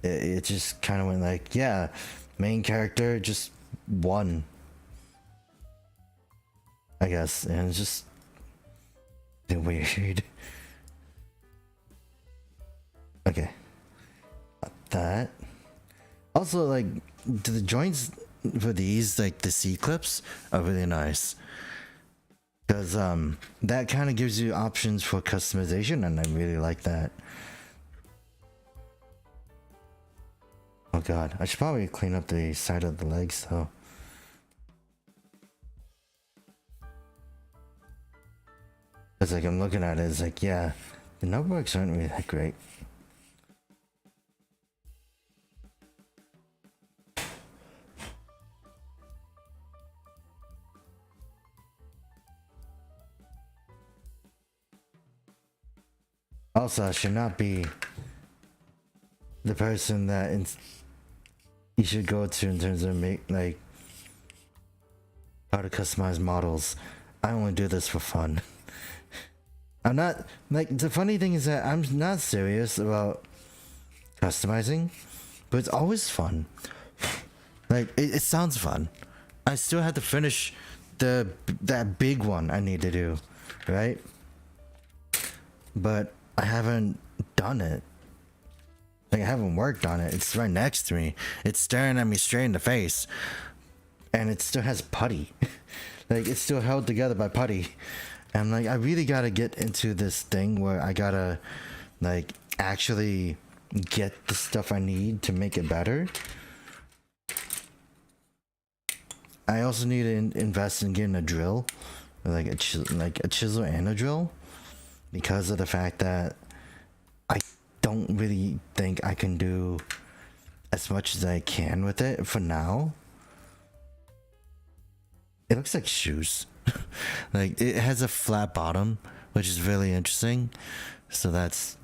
It just kind of went like, yeah, main character just won, I guess. And it's just weird. Okay, that also, like, the joints for these, like the C clips, are really nice because that kind of gives you options for customization, and I really like that. Oh god, I should probably clean up the side of the legs though. It's like, I'm looking at it, it's like, yeah, the notebooks aren't really that great. Also, I should not be the person that you should go to in terms of like how to customize models. I only do this for fun. I'm not, like, the funny thing is that I'm not serious about customizing, but it's always fun. Like, it sounds fun. I still have to finish that big one I need to do, right? But I haven't done it. Like, I haven't worked on it. It's right next to me. It's staring at me straight in the face. And it still has putty. Like, it's still held together by putty. And like, I really gotta get into this thing where I gotta like actually get the stuff I need to make it better. I also need to invest in getting a drill, like a chisel and a drill, because of the fact that I don't really think I can do as much as I can with it for now. It looks like shoes. Like, it has a flat bottom, which is really interesting. So that's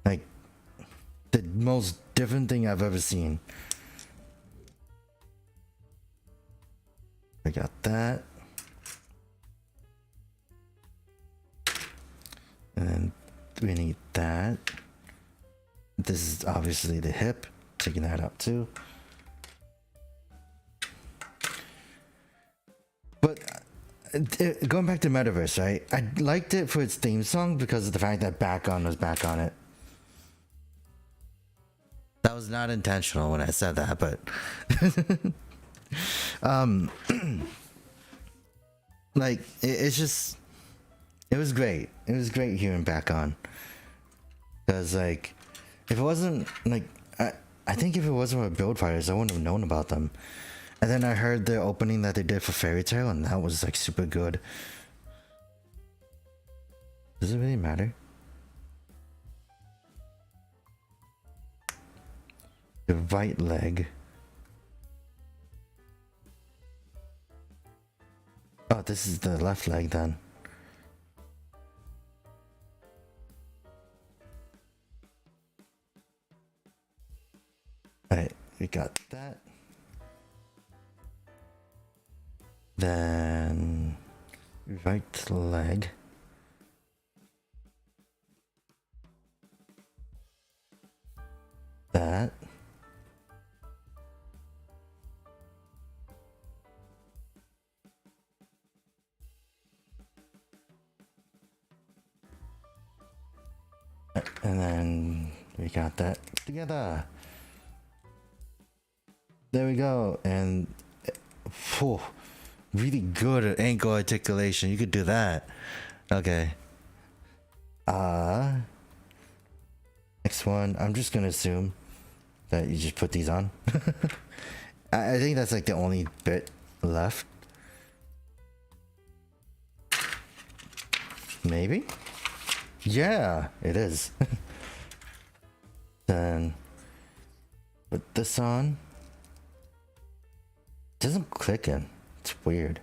like the most different thing I've ever seen. I got that. And then we need that. This is obviously the hip. Taking that out too. But going back to Metaverse, right? I liked it for its theme song because of the fact that Back On was back on it. That was not intentional when I said that, but like, it's just, it was great. It was great hearing Back On, because like, if it wasn't like, I think if it wasn't for Build Fighters, I wouldn't have known about them. And then I heard the opening that they did for Fairy Tail, and that was like super good. Does it really matter? The right leg. Oh, this is the left leg then. Alright, we got that. Then right leg. That. And then we got that together. There we go. And whew, really good at ankle articulation. You could do that. Okay. Next one. I'm just gonna assume that you just put these on. I think that's like the only bit left. Maybe? Yeah, it is. Then put this on. It doesn't click in. It's weird.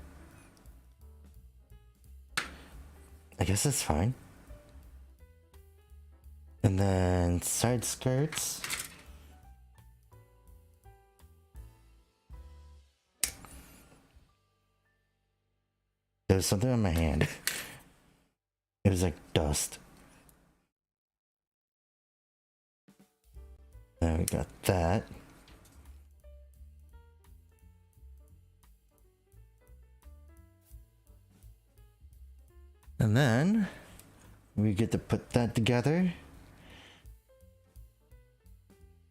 I guess that's fine. And then side skirts. There was something on my hand. It was like dust. Then we got that. And then we get to put that together.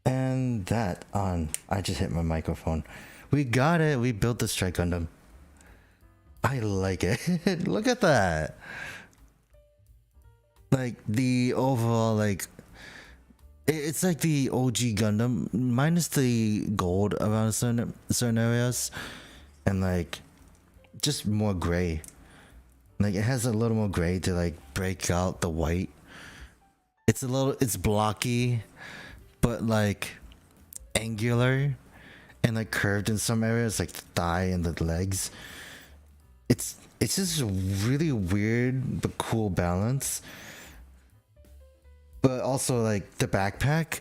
And that on. I just hit my microphone. We got it. We built the Strike Gundam. I like it. Look at that. Like the overall, like it's like the OG Gundam minus the gold around certain areas, and like just more gray. Like it has a little more gray to like break out the white. It's blocky, but like angular and like curved in some areas, like the thigh and the legs. It's just a really weird but cool balance. But also like the backpack,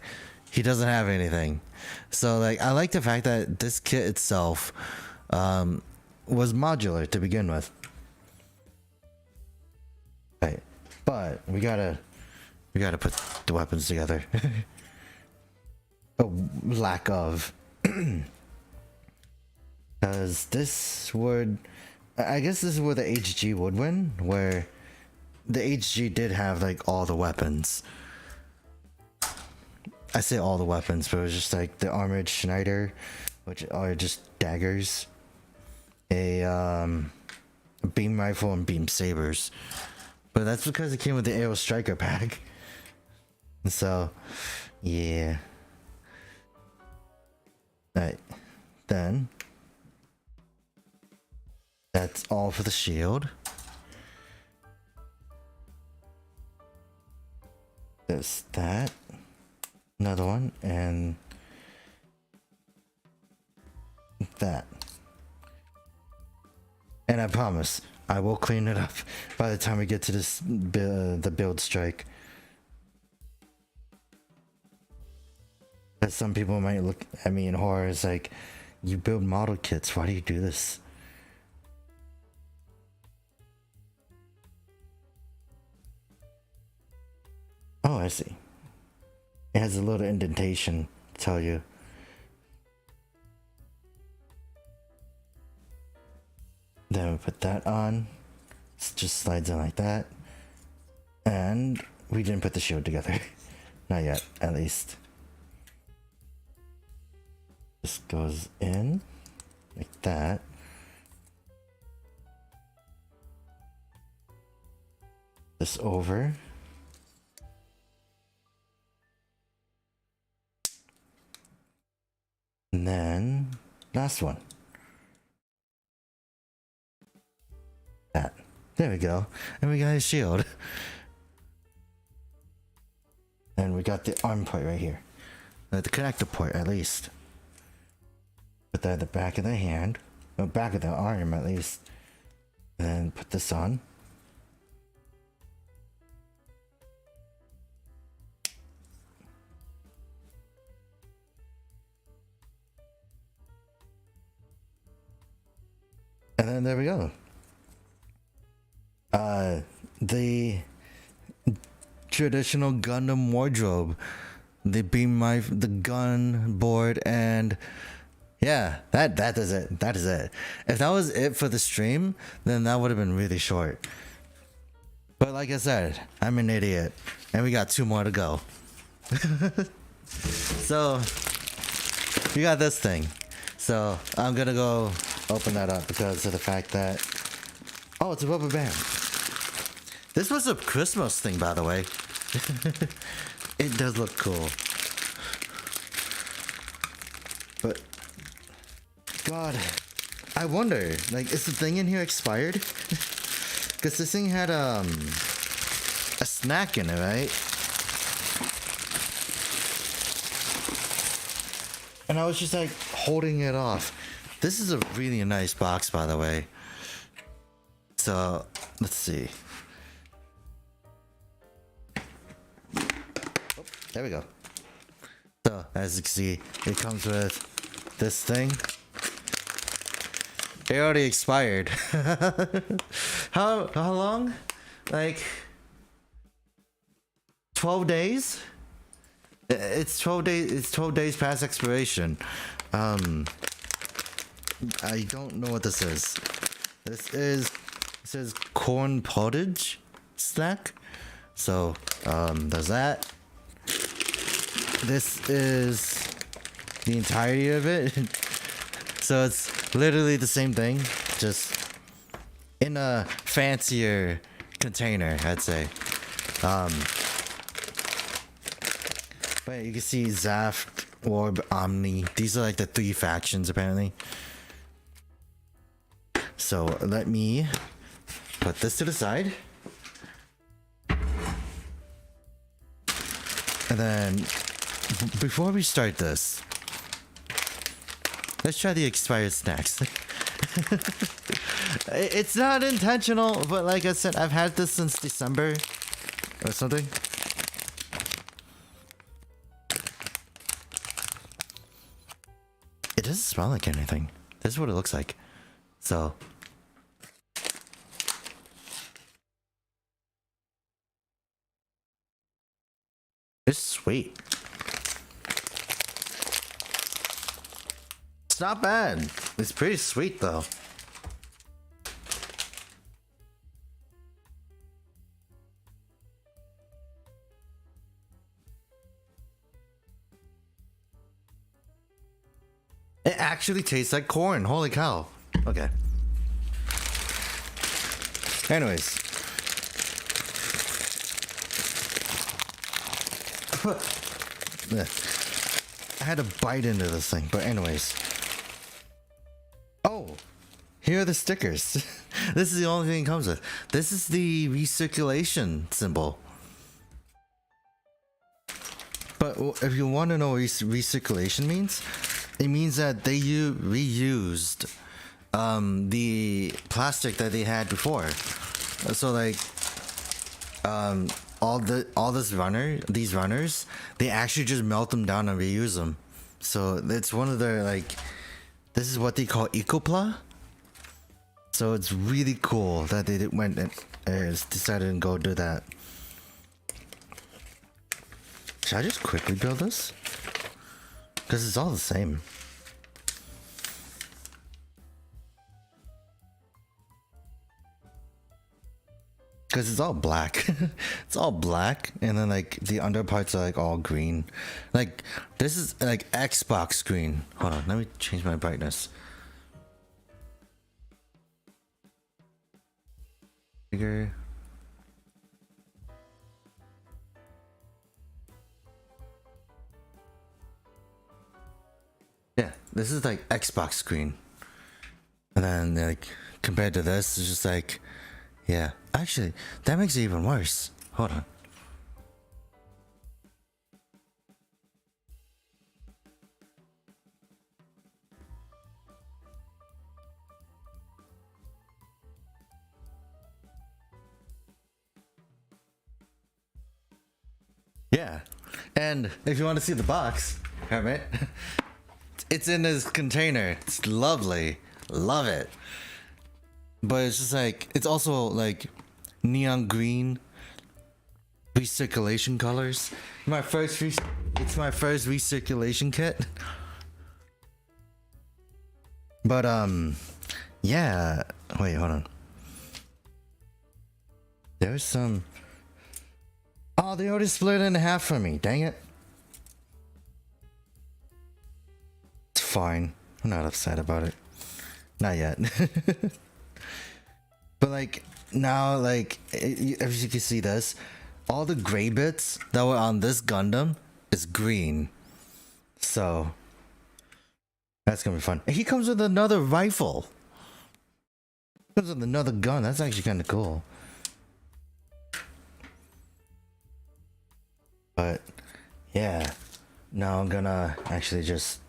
he doesn't have anything. So like I like the fact that this kit itself was modular to begin with. Right. But we gotta put the weapons together. Oh, lack of. Because this would, I guess this is where the HG would win, where the HG did have like all the weapons. I say all the weapons, but it was just like the armored Schneider, which are just daggers, a beam rifle and beam sabers. But that's because it came with the Aero Striker pack. So, yeah. Alright, then that's all for the shield. There's that. Another one, and that. And I promise, I will clean it up by the time we get to this the build strike. But some people might look at me in horror as like, you build model kits, why do you do this? Oh, I see. It has a little indentation to tell you. Then we put that on. It just slides in like that. And we didn't put the shield together. Not yet, at least. This goes in like that. This over. And then last one. That. There we go. And we got his shield. And we got the arm port right here. The connector port, at least. Put that at the back of the hand. No, back of the arm, at least. And then put this on. And then there we go. The traditional Gundam wardrobe, the beam rifle, the gun board, and yeah, that is it. That is it. If that was it for the stream, then that would have been really short. But like I said, I'm an idiot, and we got 2 more to go. So we got this thing. So I'm gonna go open that up because of the fact that, oh, it's a rubber band. This was a Christmas thing, by the way. It does look cool. But God, I wonder, like, is the thing in here expired? Because this thing had a snack in it, right? And I was just like holding it off. This is a really nice box, by the way. So let's see. Oh, there we go. So as you can see, it comes with this thing. It already expired. How long? Like 12 days? It's 12 days. It's 12 days past expiration. I don't know what this is. It says corn pottage snack. So there's that. This is the entirety of it. So it's literally the same thing, just in a fancier container, I'd say. But you can see Zaft, Orb, Omni. These are like the 3 factions, apparently. So let me put this to the side. And then, before we start this, let's try the expired snacks. It's not intentional, but like I said, I've had this since December or something. It doesn't smell like anything. This is what it looks like. So it's sweet. It's not bad. It's pretty sweet though. It actually tastes like corn. Holy cow. Okay. Anyways. I had to bite into this thing, but anyways. Oh, here are the stickers. This is the only thing it comes with. This is the recirculation symbol. But if you want to know what recirculation means, it means that they reused the plastic that they had before. So like these runners, they actually just melt them down and reuse them. So it's one of their, like, this is what they call Ecopla. So it's really cool that they went and decided to go do that. Should I just quickly build this? Because it's all the same. Because it's all black. It's all black, and then like the under parts are like all green. Like this is like Xbox screen. Hold on, let me change my brightness. Bigger. Yeah, this is like Xbox screen. And then like compared to this, it's just like, yeah. Actually, that makes it even worse. Hold on. Yeah. And if you want to see the box, Hermit, it's in this container. It's lovely. Love it. But it's just like, it's also like neon green recirculation colors. It's my first recirculation kit. But yeah, wait, hold on. There's some. Oh, they already split it in half for me. Dang it. It's fine. I'm not upset about it. Not yet. But like now, like as you can see this, all the gray bits that were on this Gundam is green. So that's gonna be fun. And he comes with another rifle. He comes with another gun. That's actually kind of cool. But yeah, now I'm gonna actually just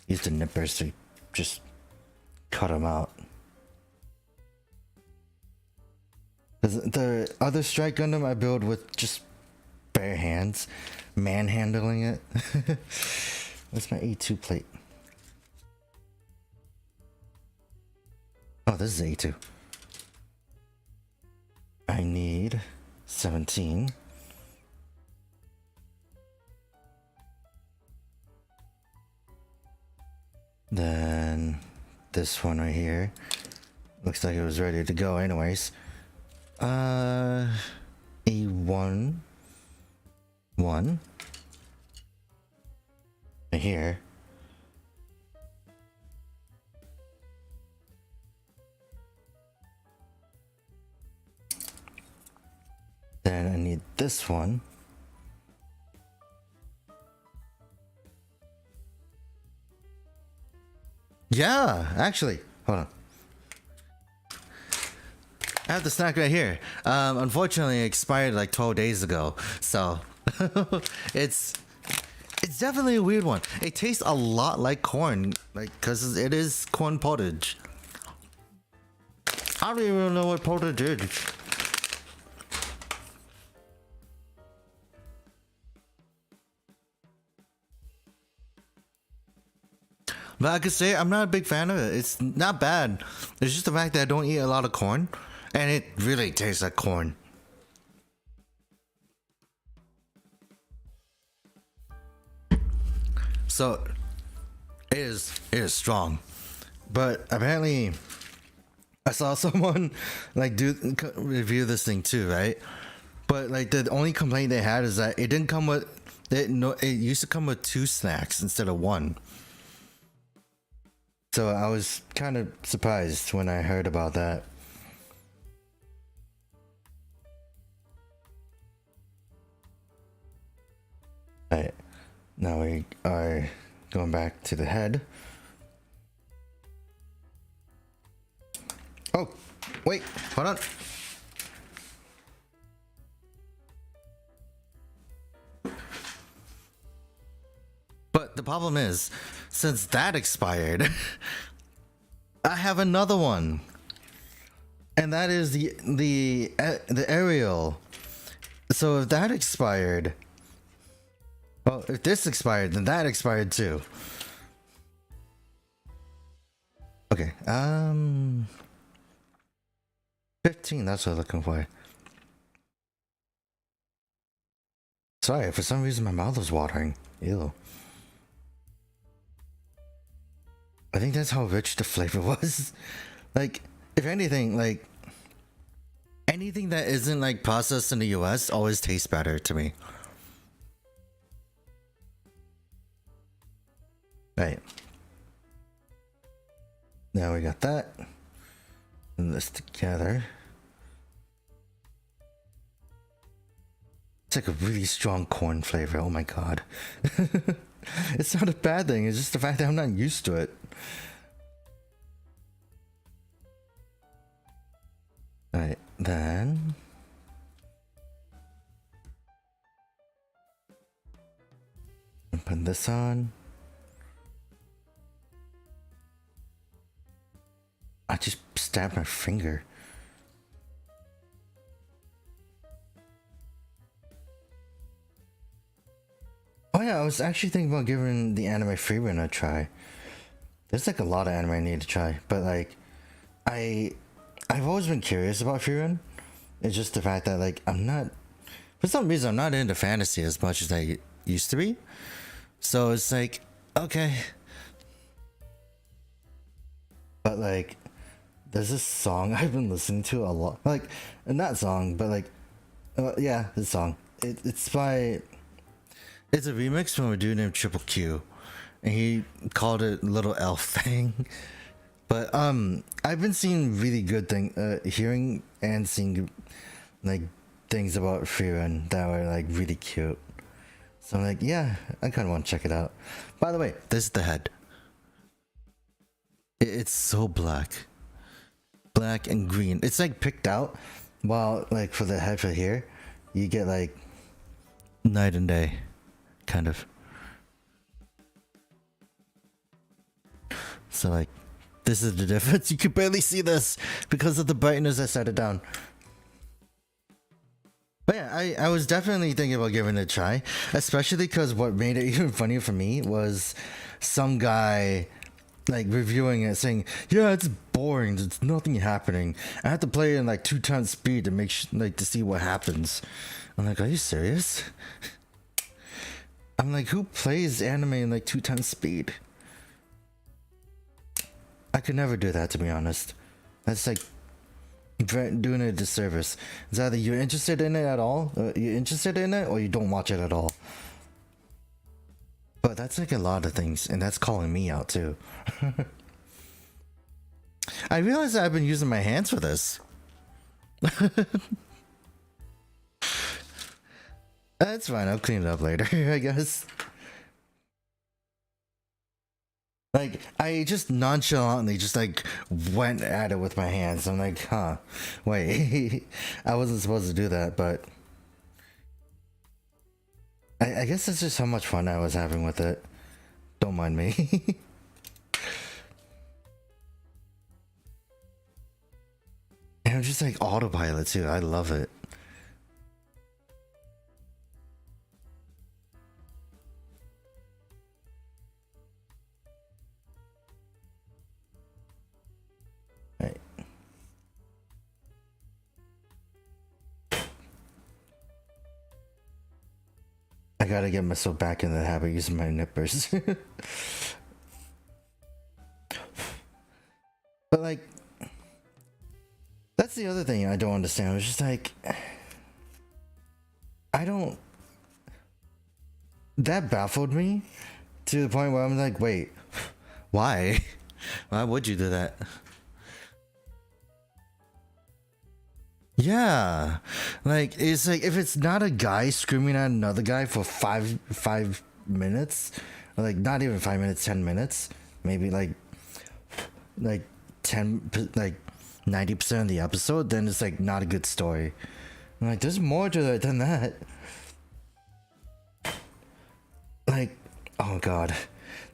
use the nippers to just cut them out. The other Strike Gundam I build with just bare hands, manhandling it. What's my A2 plate? Oh, this is A2. I need 17. Then this one right here. Looks like it was ready to go anyways. A1 1 right here. Then I need this one. Yeah, actually, hold on. I have the snack right here. Unfortunately, it expired like 12 days ago, so it's definitely a weird one. It tastes a lot like corn, like because it is corn pottage. I don't even know what pottage is. But I could say I'm not a big fan of it. It's not bad. It's just the fact that I don't eat a lot of corn. And it really tastes like corn. So it is strong. But apparently I saw someone like review this thing too, right? But like the only complaint they had is that it didn't come with it used to come with 2 snacks instead of 1. So I was kind of surprised when I heard about that. Alright, now we are going back to the head. Oh, wait, hold on. But the problem is, since that expired, I have another one, and that is the aerial. So if that expired, well, if this expired, then that expired too. Okay, 15. That's what I'm looking for. Sorry, for some reason my mouth was watering. Ew. I think that's how rich the flavor was. Like, if anything, like anything that isn't like processed in the US always tastes better to me. Right. Now we got that. And this together. It's like a really strong corn flavor. Oh my god. It's not a bad thing. It's just the fact that I'm not used to it. Alright, then put this on. I just stabbed my finger. Oh yeah, I was actually thinking about giving the anime free run a try. There's like a lot of anime I need to try, but like I've always been curious about free run. It's just the fact that like I'm not, for some reason I'm not into fantasy as much as I used to be. So it's like, okay. But like there's this song I've been listening to a lot. Like, not song, but like, yeah, this song. It's by. It's a remix from a dude named Triple Q, and he called it Little Elf Thing. But I've been seeing really good hearing and seeing like things about Freerun that were like really cute. So I'm like, yeah, I kind of want to check it out. By the way, this is the head. It's so black and green. It's like picked out, while like for the head for here, you get like night and day, kind of. So like, this is the difference. You can barely see this because of the brightness I set it down. But yeah, I was definitely thinking about giving it a try, especially because what made it even funnier for me was some guy like reviewing it saying, yeah, it's boring, there's nothing happening, I have to play it in like 2 times speed to make like to see what happens. I'm like, are you serious? I'm like, who plays anime in like 2 times speed? I could never do that, to be honest. That's like doing a disservice. It's either you're interested in it at all, you're interested in it, or you don't watch it at all. But that's like a lot of things, and that's calling me out too. I realize that I've been using my hands for this. That's fine, I'll clean it up later, I guess. Like, I just nonchalantly just like went at it with my hands. I'm like, huh, wait, I wasn't supposed to do that, but I guess that's just how much fun I was having with it. Don't mind me. And I'm just like autopilot too. I love it. Right. I gotta get myself back in the habit of using my nippers. But like, that's the other thing I don't understand. It's just like, that baffled me to the point where I'm like, wait, why? Why would you do that? Yeah, like, it's like, if it's not a guy screaming at another guy for five minutes, or like not even 5 minutes, 10 minutes, maybe like 10, like 90% of the episode, then it's like not a good story. I'm like, there's more to it than that. Like, oh god,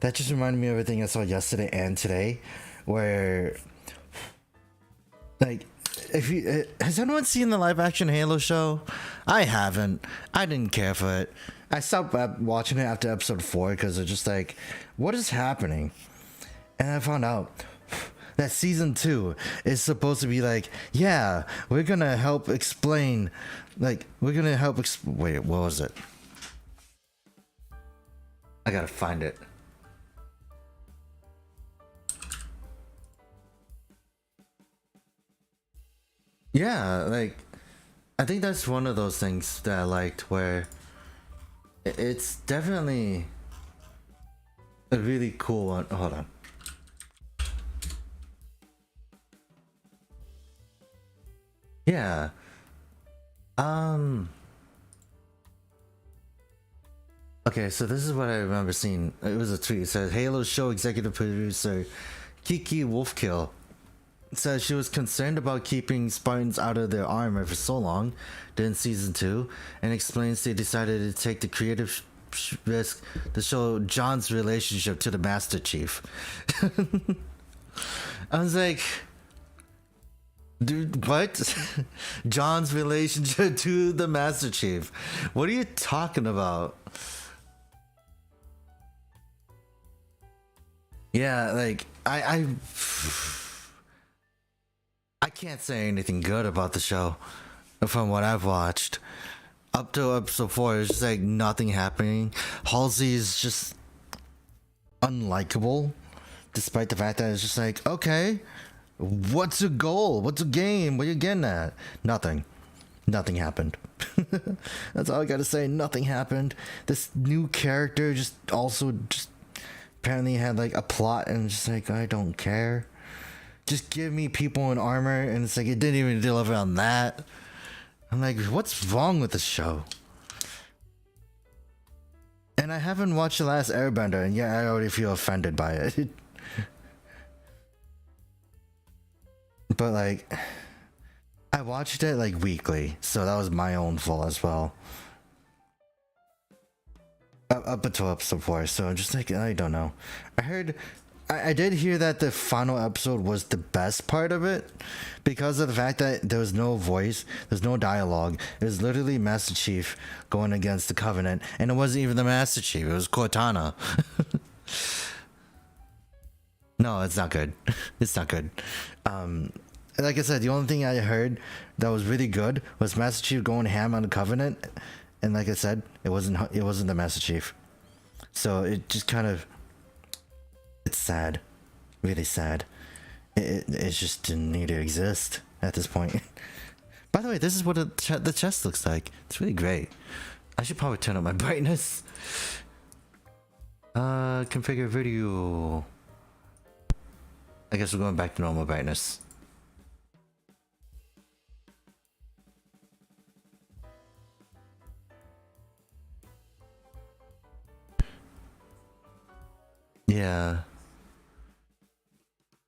that just reminded me of everything I saw yesterday and today, where like, if you has anyone seen the live action Halo show? I haven't. I didn't care for it. I stopped watching it after episode 4 because it's just like, what is happening? And I found out that season 2 is supposed to be like, yeah, we're gonna help explain, like, wait, what was it? I gotta find it. Yeah, like, I think that's one of those things that I liked, where it's definitely a really cool one. Hold on. Yeah. Okay, so this is what I remember seeing. It was a tweet. It said, Halo show executive producer Kiki Wolfkill says she was concerned about keeping Spartans out of their armor for so long during season 2, and explains they decided to take the creative risk to show John's relationship to the Master Chief. I was like, dude, what? John's relationship to the Master Chief? What are you talking about? Yeah, like, I can't say anything good about the show from what I've watched. Up to episode 4, it's just like nothing happening. Halsey is just unlikable, despite the fact that it's just like, okay, What's a goal? What's a game? What are you getting at? Nothing. Nothing happened. That's all I gotta say. Nothing happened. This new character just apparently had like a plot, and just like, I don't care. Just give me people in armor, and it's like it didn't even deliver on that. I'm like, what's wrong with this show? And I haven't watched The Last Airbender, and yet I already feel offended by it. But like, I watched it like weekly, so that was my own fault as well. Up until episode 4, so I'm just like, I don't know. I did hear that the final episode was the best part of it because of the fact that there was no voice, there's no dialogue. It was literally Master Chief going against the Covenant, and it wasn't even the Master Chief, it was Cortana. No, it's not good. It's not good. Like I said, the only thing I heard that was really good was Master Chief going ham on the Covenant, and like I said, it wasn't the Master Chief. So it just kind of, it's sad, really sad. It just didn't need to exist at this point. By the way, this is what the chest looks like. It's really great. I should probably turn up my brightness. Configure video. I guess we're going back to normal brightness. Yeah.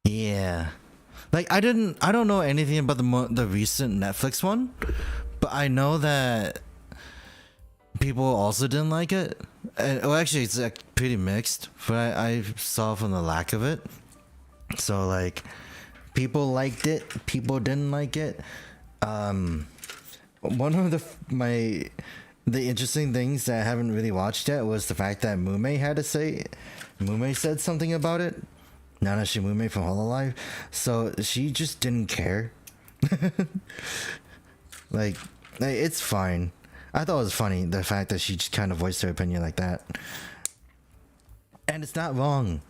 Yeah. Like I don't know anything about the recent Netflix one, but I know that people also didn't like it. And, well, actually, it's like pretty mixed, but I saw from the lack of it. So like, people liked it, people didn't like it. One of the interesting things that I haven't really watched yet was the fact that Mume had to say. Mume said something about it. Nanashi Mume from Hololive. So she just didn't care. like, it's fine. I thought it was funny, the fact that she just kind of voiced her opinion like that. And it's not wrong.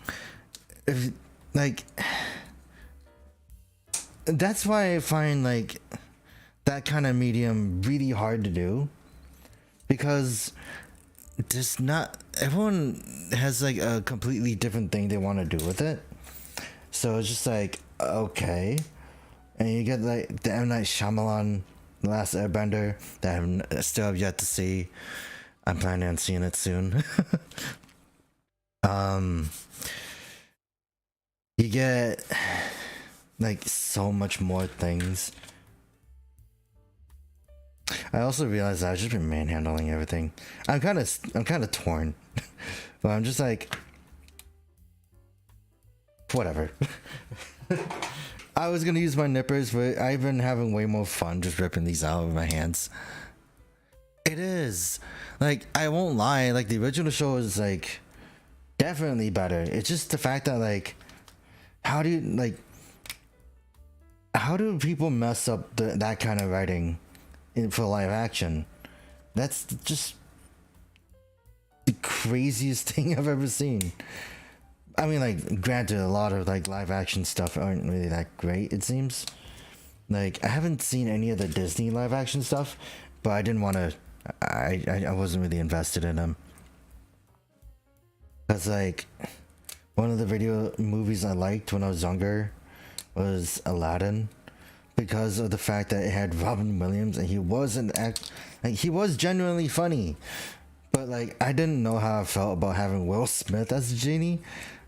That's why I find like that kind of medium really hard to do, because there's not, everyone has like a completely different thing they want to do with it. So it's just like, okay. And you get like the M. Night Shyamalan The Last Airbender that I still have yet to see. I'm planning on seeing it soon. You get like so much more things. I also realized I've just been manhandling everything. I'm kind of torn, but I'm just like, whatever. I was gonna use my nippers, but I've been having way more fun just ripping these out of my hands. It is, like, I won't lie, like the original show is like definitely better. It's just the fact that like, how do people mess up that kind of writing for live action? That's just the craziest thing I've ever seen. I mean, like, granted, a lot of like live action stuff aren't really that great, it seems. Like, I haven't seen any of the Disney live action stuff, but I didn't want to, I wasn't really invested in them. Because like, one of the video movies I liked when I was younger was Aladdin, because of the fact that it had Robin Williams, and he was he was genuinely funny. But like, I didn't know how I felt about having Will Smith as a genie.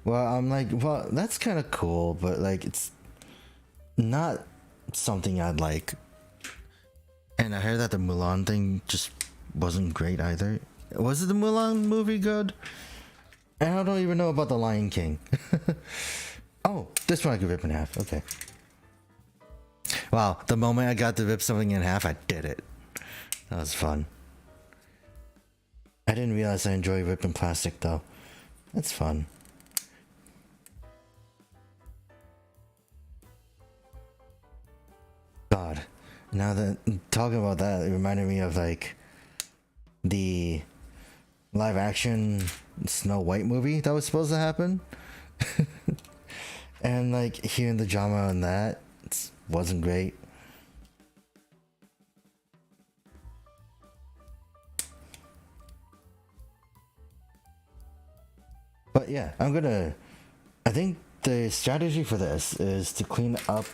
Well, I'm like, well, that's kind of cool, but like, it's not something I'd like. And I heard that the Mulan thing just wasn't great either. Was it the Mulan movie good? And I don't even know about the Lion King. Oh, this one I could rip in half. Okay. Wow, the moment I got to rip something in half, I did it. That was fun. I didn't realize I enjoy ripping plastic though. That's fun. God, now that talking about that, it reminded me of like the live action Snow White movie that was supposed to happen. and like hearing the drama on that wasn't great. But yeah, I think the strategy for this is to clean up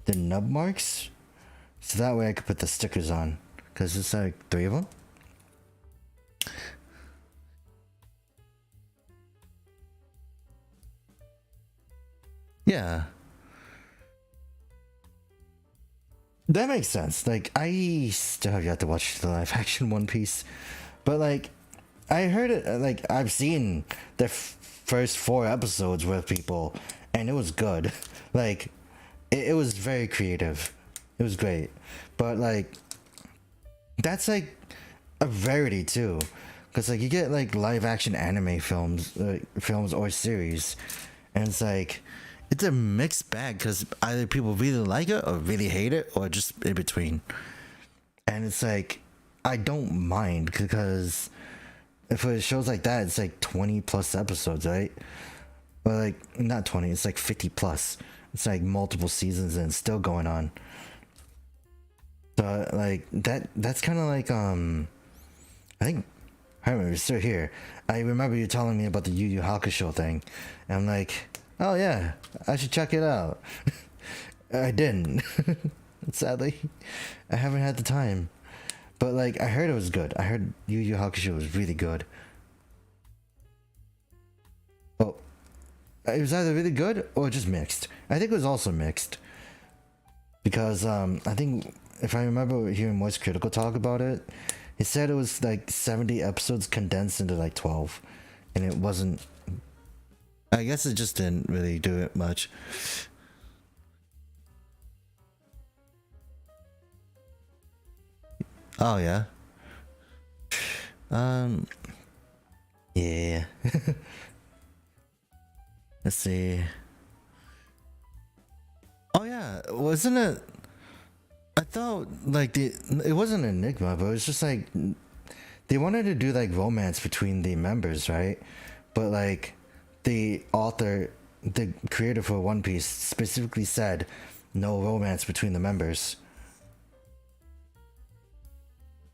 the nub marks, so that way I could put the stickers on, because it's like 3 of them. Yeah, that makes sense. Like, I still have yet to watch the live action One Piece, but like, I heard it. Like, I've seen the first 4 episodes with people, and it was good. Like, it was very creative. It was great, but like, that's like a rarity too, because like you get like live action anime films or series, and it's like it's a mixed bag because either people really like it or really hate it or just in between. And it's like I don't mind because if it shows like that, it's like 20 plus episodes, right? Or like not 20, it's like 50 plus. It's like multiple seasons and it's still going on. So like that's kind of like I think I remember you're still here. I remember you telling me about the Yu Yu Hakusho thing, and I'm like, oh yeah, I should check it out. I didn't. Sadly, I haven't had the time. But like I heard it was good. I heard Yu Yu Hakusho was really good. Well, it was either really good or just mixed. I think it was also mixed because I think if I remember hearing Moist Critical talk about it, he said it was like 70 episodes condensed into like 12, and it wasn't. I guess it just didn't really do it much. Oh yeah. Um. Yeah. Let's see. Oh yeah, wasn't it? I thought like it wasn't an enigma, but it was just like they wanted to do like romance between the members, right? But like the author, the creator for One Piece specifically said no romance between the members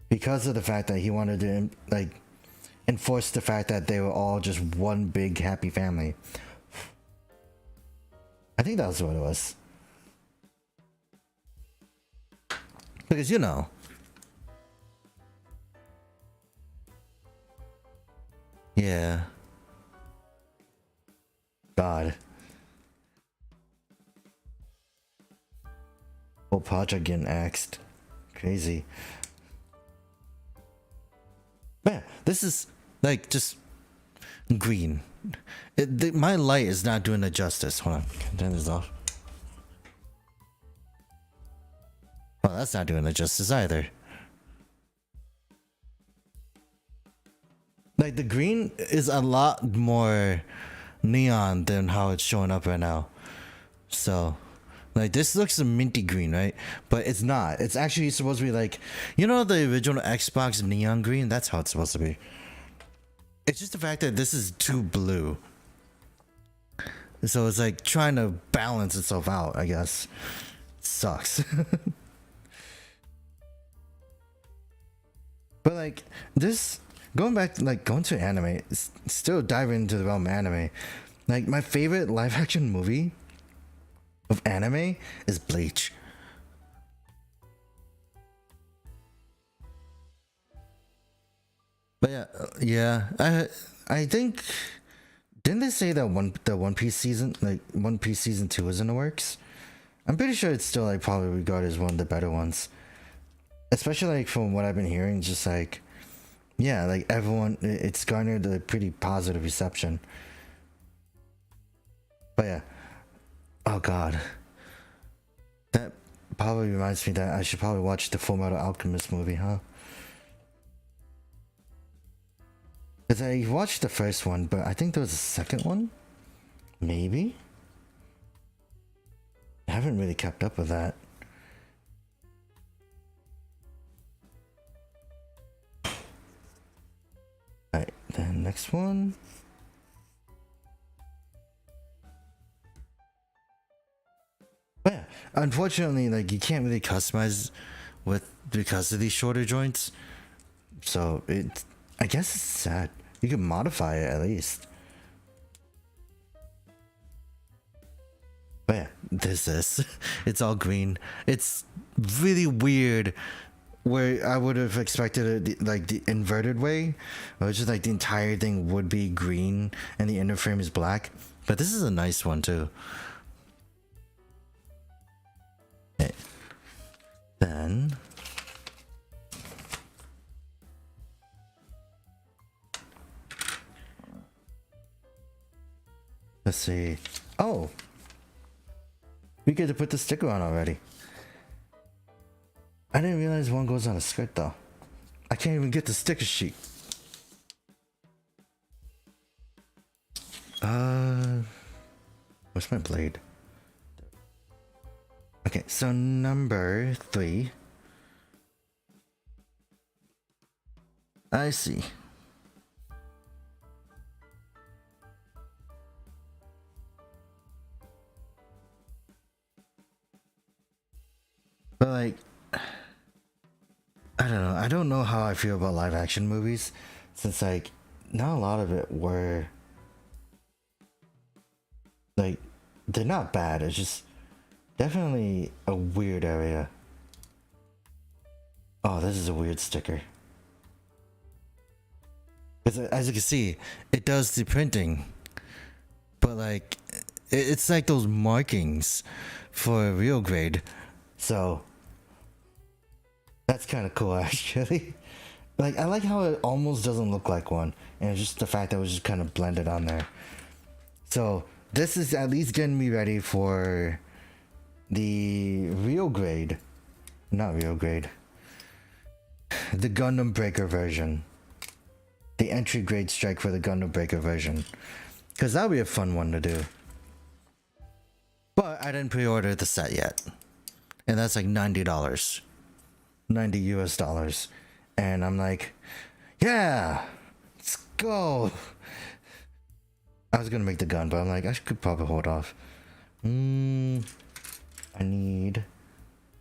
because of the fact that he wanted to like enforce the fact that they were all just one big happy family. I think that was what it was. Because you know. Yeah. God. Whole project getting axed. Crazy. Man, this is like just green. My light is not doing it justice. Hold on. Turn this off. Oh, that's not doing it justice either. Like the green is a lot more neon than how it's showing up right now. So, like this looks a minty green, right? But it's not. It's actually supposed to be like, you know, the original Xbox neon green. That's how it's supposed to be. It's just the fact that this is too blue. So it's like trying to balance itself out, I guess. It sucks. But like this, going back, like going to anime, still diving into the realm of anime. Like my favorite live action movie of anime is Bleach. But I think didn't they say that the One Piece season, like One Piece season 2 is in the works? I'm pretty sure it's still like probably regarded as one of the better ones. Especially like from what I've been hearing, just like yeah, like everyone, it's garnered a pretty positive reception. But yeah, oh god, that probably reminds me that I should probably watch the Full Metal Alchemist movie, huh? Because I watched the first one, but I think there was a second one, maybe. I haven't really kept up with that. Alright, then next one. unfortunately, like you can't really customize with because of these shorter joints. So I guess it's sad. You can modify it at least. But yeah, this is it's all green. It's really weird. Where I would have expected it like the inverted way, which is like the entire thing would be green and the inner frame is black. But this is a nice one too. Okay. Then let's see. Oh, we get to put the sticker on already. I didn't realize one goes on a skirt though. I can't even get the sticker sheet. Where's my blade? Okay, so number 3. I see. But like, I don't know. I don't know how I feel about live action movies, since like not a lot of it were like they're not bad. It's just definitely a weird area. Oh, this is a weird sticker. Because as you can see, it does the printing, but like it's like those markings for real grade. So that's kind of cool actually. Like I like how it almost doesn't look like one, and it's just the fact that it was just kind of blended on there. So this is at least getting me ready for the real grade, not real grade, the Gundam Breaker version, the entry grade strike for the Gundam Breaker version, because that'll be a fun one to do. But I didn't pre-order the set yet, and that's like $90. 90 US dollars, and I'm like, yeah, let's go. I was gonna make the gun, but I'm like, I could probably hold off. I need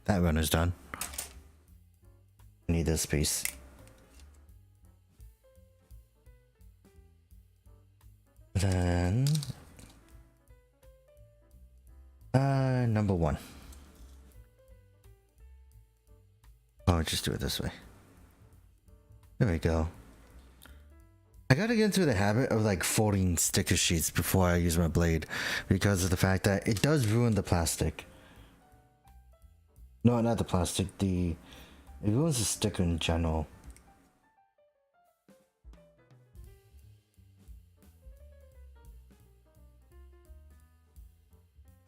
that runner's done. I need this piece. Then number 1. Oh, just do it this way. There we go. I gotta get into the habit of like folding sticker sheets before I use my blade, because of the fact that it does ruin the plastic. No, not the plastic, it ruins the sticker in general.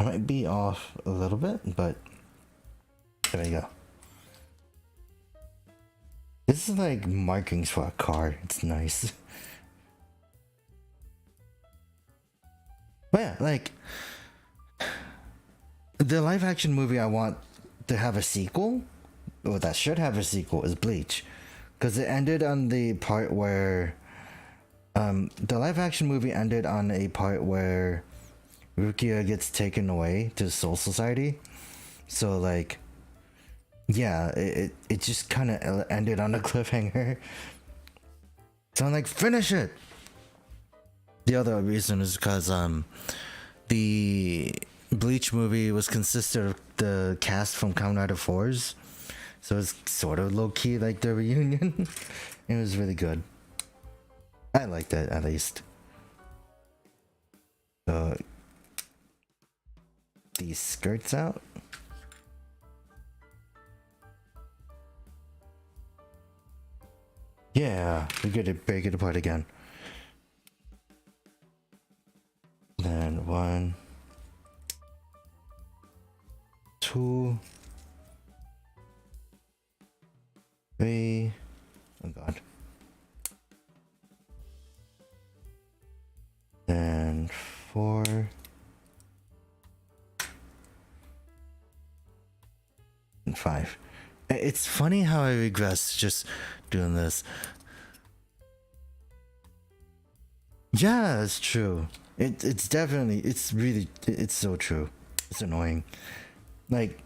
I might be off a little bit, but there we go. This is like markings for a car. It's nice. But yeah, like the live action movie I want to have a sequel, or that should have a sequel, is Bleach, because it ended on the part where the live action movie ended on a part where Rukia gets taken away to Soul Society. So like, yeah, it just kind of ended on a cliffhanger. So I'm like, finish it. The other reason is because the Bleach movie was consisted of the cast from Kamen Rider 4s, so it's sort of low key like the reunion. It was really good. I liked it at least. So these skirts out. Yeah, we get to break it apart again. Then 1, 2, 3. Oh god. Then 4. And 5. It's funny how I regress just doing this. Yeah, it's true. It's definitely, it's really, it's so true. It's annoying. Like,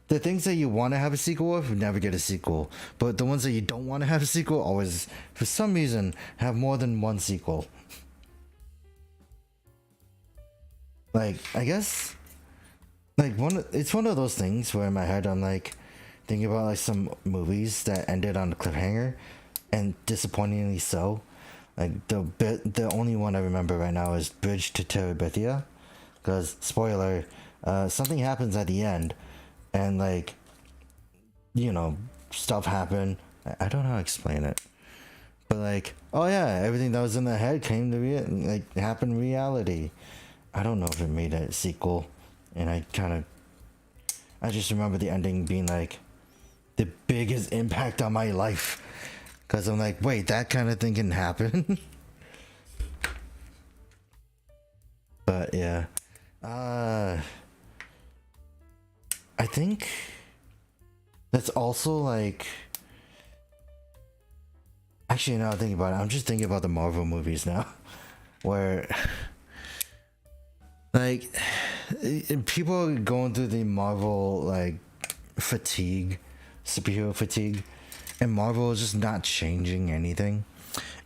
the things that you want to have a sequel of never get a sequel, but the ones that you don't want to have a sequel always, for some reason, have more than one sequel. Like, I guess, like it's one of those things where in my head I'm like thinking about like some movies that ended on a cliffhanger, and disappointingly so. Like the only one I remember right now is Bridge to Terabithia, because spoiler, something happens at the end, and like, you know, stuff happened. I don't know how to explain it, but like, oh yeah, everything that was in the head came to like happened in reality. I don't know if it made a sequel, and I just remember the ending being like the biggest impact on my life, because I'm like, wait, that kind of thing can happen. But yeah, I think that's also like, actually now I think about it, I'm just thinking about the Marvel movies now, where like people are going through the Marvel like fatigue, superhero fatigue, and Marvel is just not changing anything,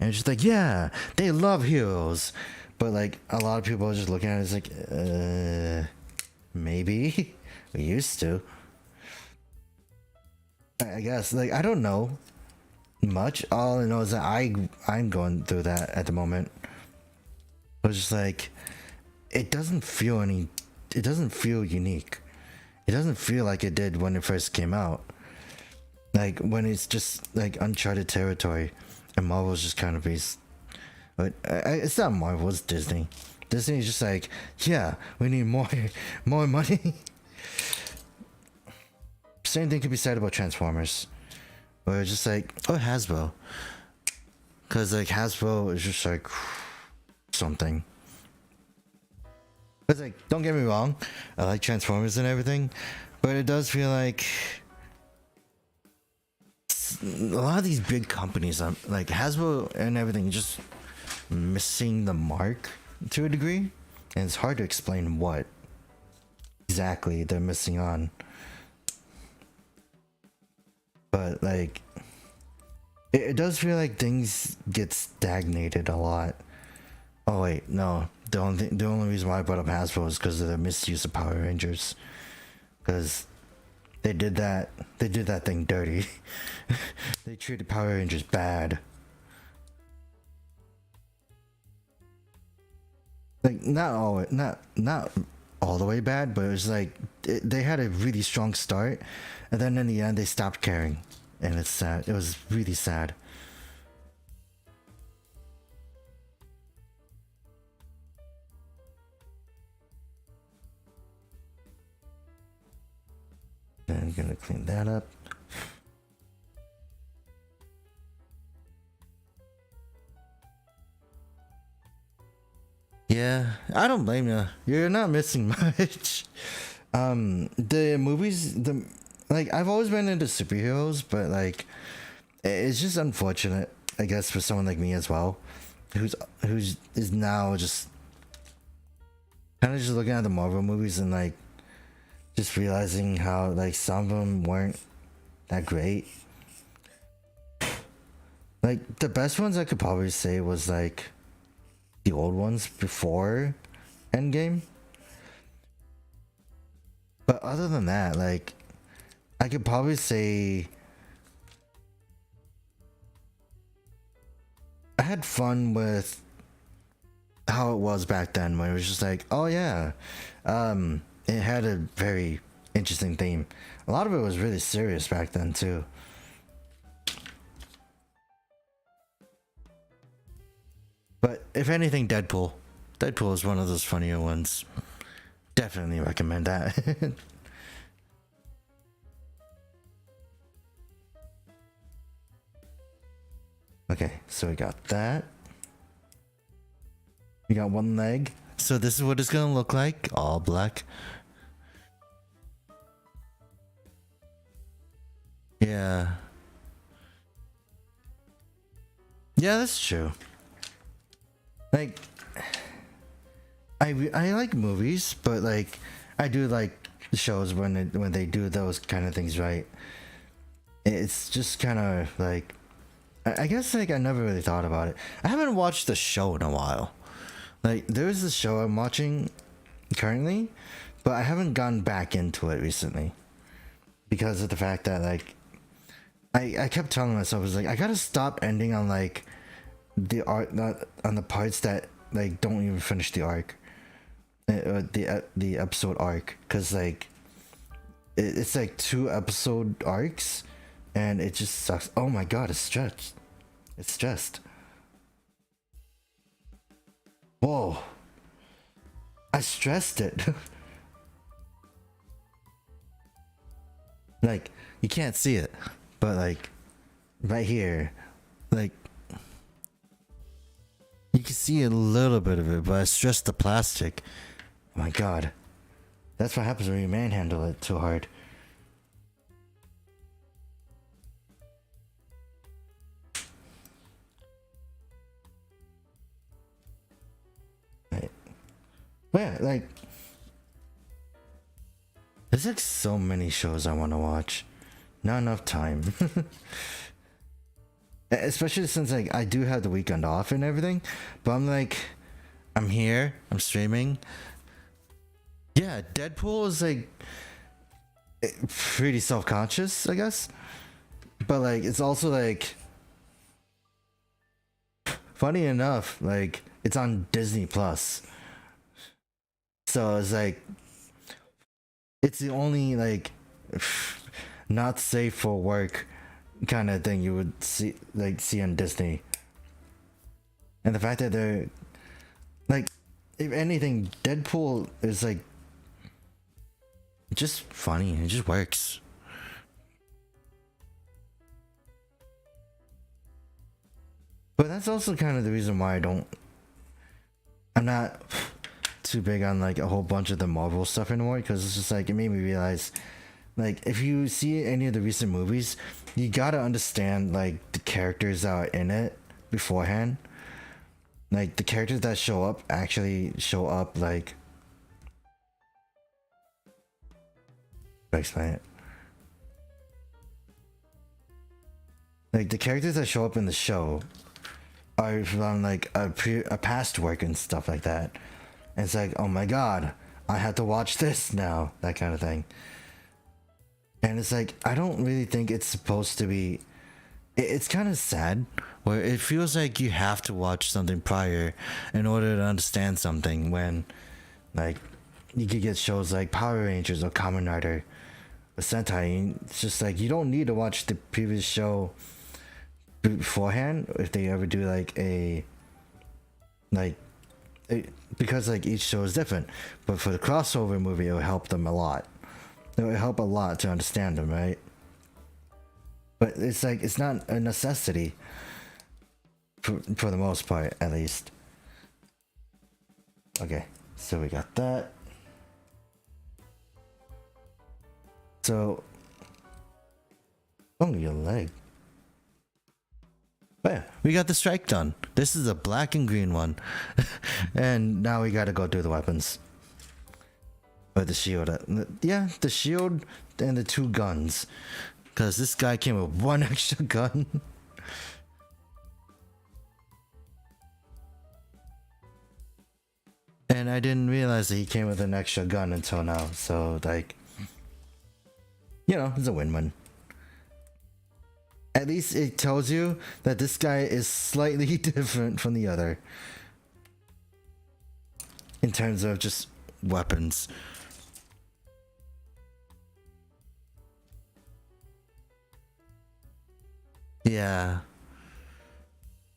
and it's just like, yeah, they love heroes, but like a lot of people are just looking at it as like, maybe we used to. I guess, like, I don't know much. All I know is that I'm going through that at the moment. It's just like, it doesn't feel unique. It doesn't feel like it did when it first came out. Like when it's just like uncharted territory, and Marvel's just kind of but it's not Marvel, it's Disney. Disney's just like, yeah, we need more money. Same thing could be said about Transformers, where it's just like, oh, Hasbro, because like Hasbro is just like something. It's like, don't get me wrong, I like Transformers and everything, but it does feel like a lot of these big companies, like Hasbro and everything, just missing the mark to a degree, and it's hard to explain what exactly they're missing on. But like, it does feel like things get stagnated a lot. Oh wait, no. The only reason why I brought up Hasbro is because of the misuse of Power Rangers. Because they did that thing dirty. They treated Power Rangers bad. Like not all the way bad, but it was like they had a really strong start, and then in the end they stopped caring, and it's sad. It was really sad. And I'm gonna clean that up. Yeah, I don't blame you. You're not missing much. The movies, like, I've always been into superheroes, but like, it's just unfortunate, I guess, for someone like me as well, who's is now just kind of just looking at the Marvel movies and like just realizing how like some of them weren't that great. Like the best ones I could probably say was like the old ones before Endgame. But other than that, like, I could probably say I had fun with how it was back then, when it was just like, oh yeah, it had a very interesting theme. A lot of it was really serious back then too. But if anything, Deadpool is one of those funnier ones. Definitely recommend that. Okay, so we got that. We got one leg. So this is what it's gonna look like, all black. Yeah. Yeah, that's true. Like, I like movies, but like, I do like shows when they do those kind of things right. It's just kind of like, I guess like I never really thought about it. I haven't watched the show in a while. Like there's this show I'm watching currently, but I haven't gone back into it recently because of the fact that like I kept telling myself, I was like, I gotta stop ending on like the arc, not on the parts that like don't even finish the arc, the episode arc, because like it's like 2 episode arcs and it just sucks. Oh my god, it's stressed. Whoa, I stressed it. Like you can't see it, but like right here, like you can see a little bit of it, but I stressed the plastic. Oh my god, that's what happens when you manhandle it too hard. Right. But yeah, like there's like so many shows I want to watch, not enough time. Especially since like I do have the weekend off and everything, but I'm like, I'm here, I'm streaming. Yeah, Deadpool is like pretty self-conscious, I guess, but like it's also like funny enough, like it's on Disney Plus, so it's like it's the only like not safe for work kind of thing you would see on Disney. And the fact that they're like, if anything, Deadpool is like just funny. It just works. But that's also kind of the reason why I'm not too big on like a whole bunch of the Marvel stuff anymore, because it's just like it made me realize, like, if you see any of the recent movies, you gotta understand like the characters that are in it beforehand. Like the characters that show up actually show up like, how do I explain it? Like the characters that show up in the show are from like a past work and stuff like that. And it's like, oh my god, I have to watch this now, that kind of thing. And it's like, I don't really think it's supposed to be. It's kind of sad where it feels like you have to watch something prior in order to understand something, when like you could get shows like Power Rangers or Kamen Rider or Sentai. It's just like you don't need to watch the previous show beforehand if they ever do like a like because like each show is different. But for the crossover movie, it will help them a lot. It would help a lot to understand them, right? But it's like, it's not a necessity for the most part, at least. Okay, so we got that. So, oh, your leg. But yeah, we got the strike done. This is a black and green one. And now we gotta go do the weapons. Or the shield. Yeah, the shield and the 2 guns. Because this guy came with 1 extra gun. And I didn't realize that he came with an extra gun until now. So, like, you know, it's a win-win. At least it tells you that this guy is slightly different from the other. In terms of just weapons. Yeah.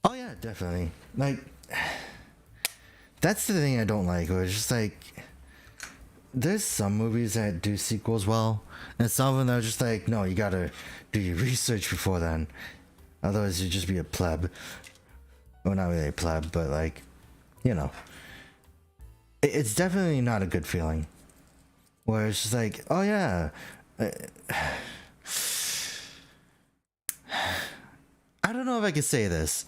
Oh yeah, definitely. Like, that's the thing I don't like. Where it's just like, there's some movies that do sequels well, and some of them that are just like, no, you gotta do your research before then, otherwise you'd just be a pleb. Well, not really a pleb, but like, you know, it's definitely not a good feeling. Where it's just like, oh yeah, I don't know if I could say this,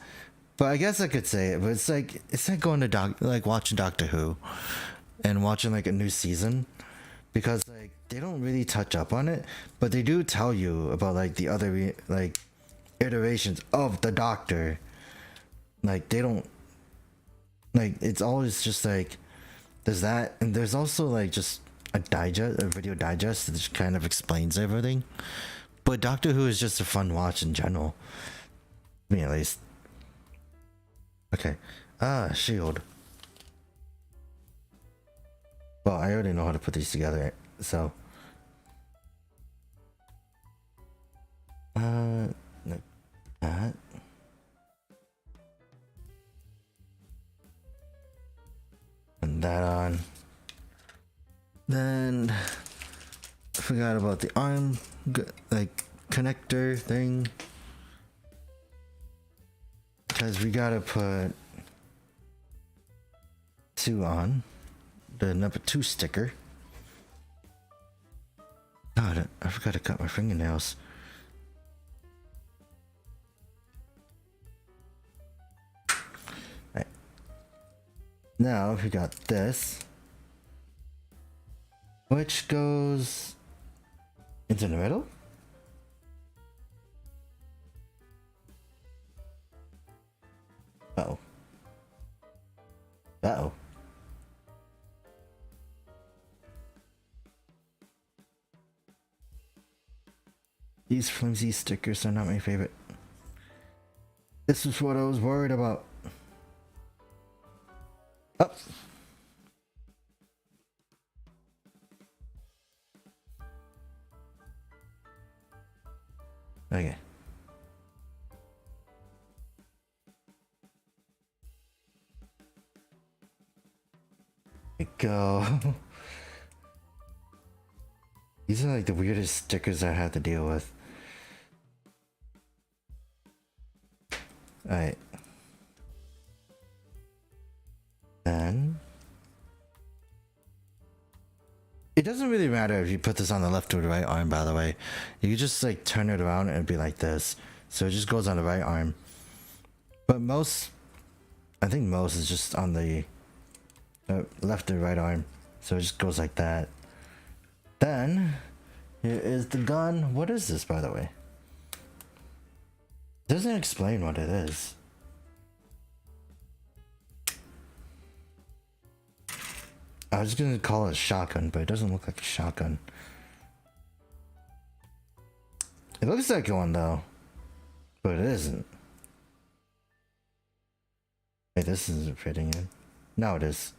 but I guess I could say it. But it's like going to watching Doctor Who and watching like a new season, because like they don't really touch up on it, but they do tell you about like the other like iterations of the Doctor. Like they don't, like it's always just like there's that, and there's also like just a video digest that just kind of explains everything. But Doctor Who is just a fun watch in general, me at least. Okay, shield. Well, I already know how to put these together, so like that. And that on. Then I forgot about the arm like connector thing, because we gotta put 2 on the number 2 sticker. God, I forgot to cut my fingernails. Right. Now we got this, which goes into the middle. Uh-oh. Uh-oh. These flimsy stickers are not my favorite. This is what I was worried about. Oh. Okay. There we go. These are like the weirdest stickers I have to deal with. Alright. Then it doesn't really matter if you put this on the left or the right arm, by the way. You can just like turn it around and it'd be like this. So it just goes on the right arm. But I think most is just on the left or right arm. So it just goes like that. Then here is the gun. What is this, by the way? It doesn't explain what it is. I was gonna call it a shotgun, but it doesn't look like a shotgun. It looks like one though, but it isn't. Wait, this isn't fitting in. No, it is.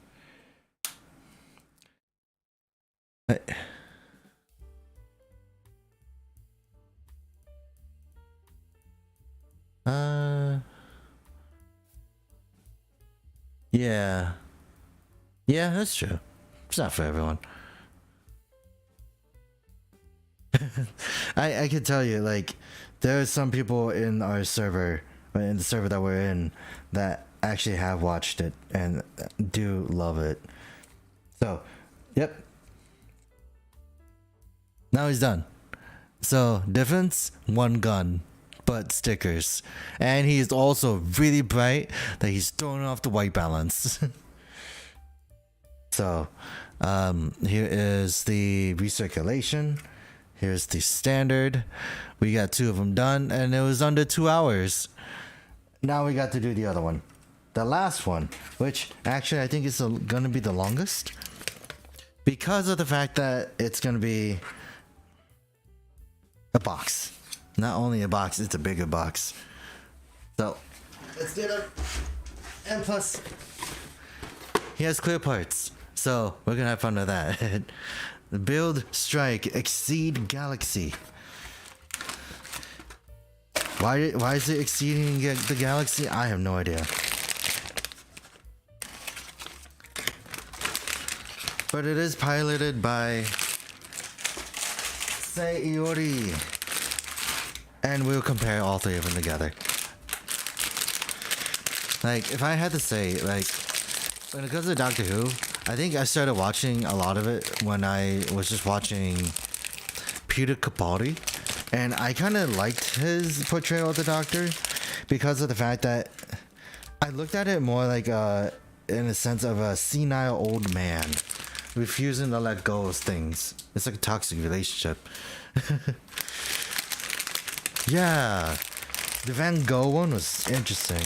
Yeah. Yeah, that's true. It's not for everyone. I can tell you, like, there are some people in our server, in the server that we're in, that actually have watched it and do love it. So, yep. Now he's done. So, difference, 1 gun, but stickers. And he's also really bright that he's throwing off the white balance. So, here is the recirculation. Here's the standard. We got 2 of them done, and it was under 2 hours. Now we got to do the other one. The last one, which actually I think is gonna be the longest, because of the fact that it's gonna be a box. Not only a box, it's a bigger box. So, let's do it. And plus, he has clear parts. So, we're gonna have fun with that. Build, strike, exceed galaxy. Why is it exceeding the galaxy? I have no idea. But it is piloted by Sayori. And we'll compare all 3 of them together. Like, if I had to say, like, when it comes to Doctor Who, I think I started watching a lot of it when I was just watching Peter Capaldi. And I kind of liked his portrayal of the Doctor because of the fact that I looked at it more like in a sense of a senile old man refusing to let go of things. It's like a toxic relationship. Yeah, the Van Gogh one was interesting.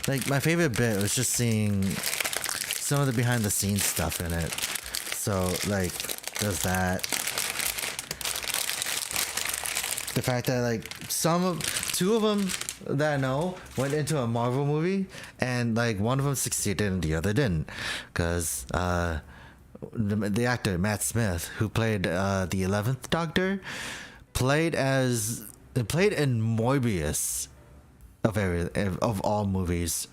Like, my favorite bit was just seeing some of the behind the scenes stuff in it. So, like, there's that. The fact that, like, two of them that I know went into a Marvel movie, and, like, one of them succeeded and the other didn't. Because, the actor, Matt Smith, who played, the 11th Doctor, played in Morbius of all movies.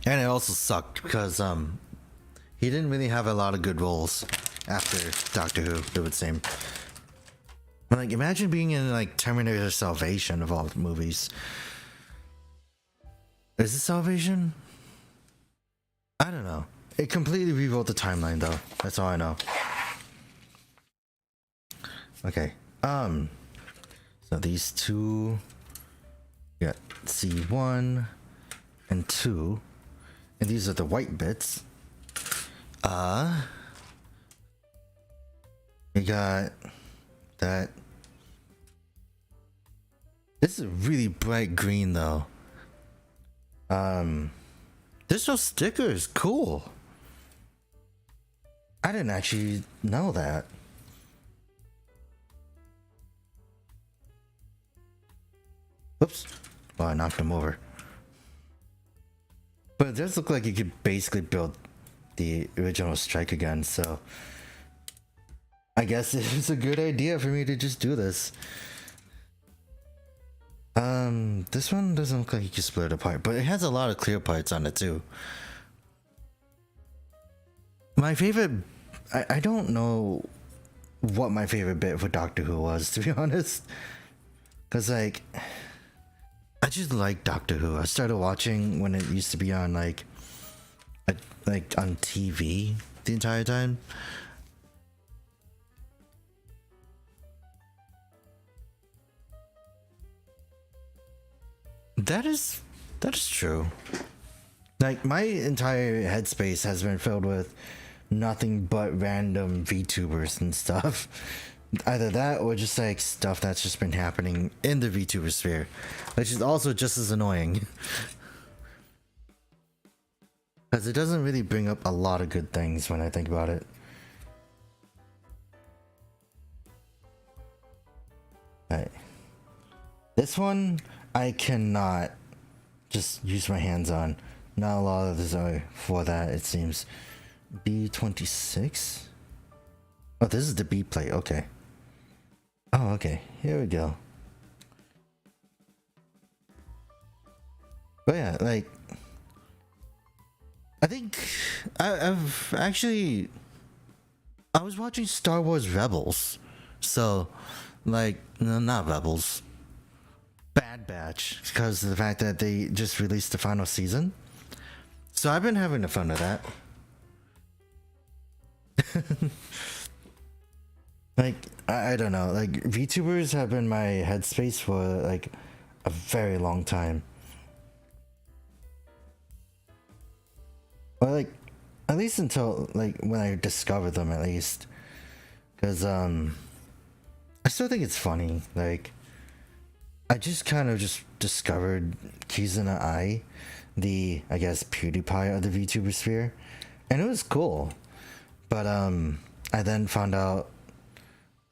And it also sucked because he didn't really have a lot of good roles after Doctor Who, it would seem. But, like, imagine being in, like, Terminator Salvation of all movies. Is it Salvation? I don't know. It completely rewrote the timeline, though. That's all I know. Okay. So these two, yeah, C1 and 2, and these are the white bits. We got that. This is really bright green, though. There's no stickers. Cool. I didn't actually know that. Whoops. Well, I knocked him over. But it does look like you could basically build the original Strike again, so I guess it's a good idea for me to just do this. This one doesn't look like you can split it apart, but it has a lot of clear parts on it too. My favorite, I don't know what my favorite bit for Doctor Who was, to be honest. Cause, like, I just like Doctor Who. I started watching when it used to be on, like on TV the entire time. That is true. Like, my entire headspace has been filled with nothing but random VTubers and stuff. Either that or just, like, stuff that's just been happening in the VTuber sphere, which is also just as annoying. Because it doesn't really bring up a lot of good things when I think about it. Alright. This one, I cannot just use my hands on. Not a lot of this are for that, it seems. B26? Oh, this is the B plate, okay. Oh, okay, here we go. But yeah, like, I think I've actually, I was watching Star Wars Rebels, so, like, no, not Rebels, Bad Batch, because of the fact that they just released the final season. So I've been having the fun of that. Like, I don't know, like, VTubers have been my headspace for, like, a very long time. Or, like, at least until, like, when I discovered them, at least. Because, I still think it's funny. Like, I just kind of just discovered Kizuna Ai, the, I guess, PewDiePie of the VTuber sphere. And it was cool. But, I then found out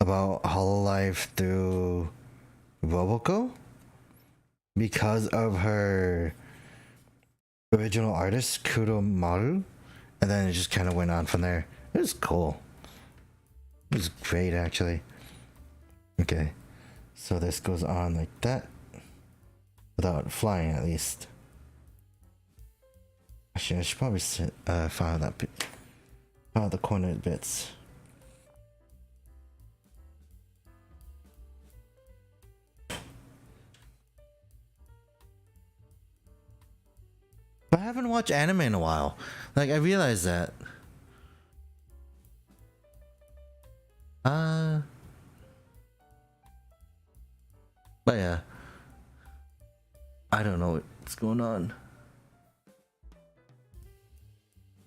about Hololive through Roboco because of her original artist, Kuromaru, and then it just kind of went on from there. It was cool. It was great, actually. Okay, so this goes on like that, without flying at least. Actually, I should probably file that bit, file the cornered bits. But I haven't watched anime in a while. Like, I realized that. But yeah. I don't know. What's going on?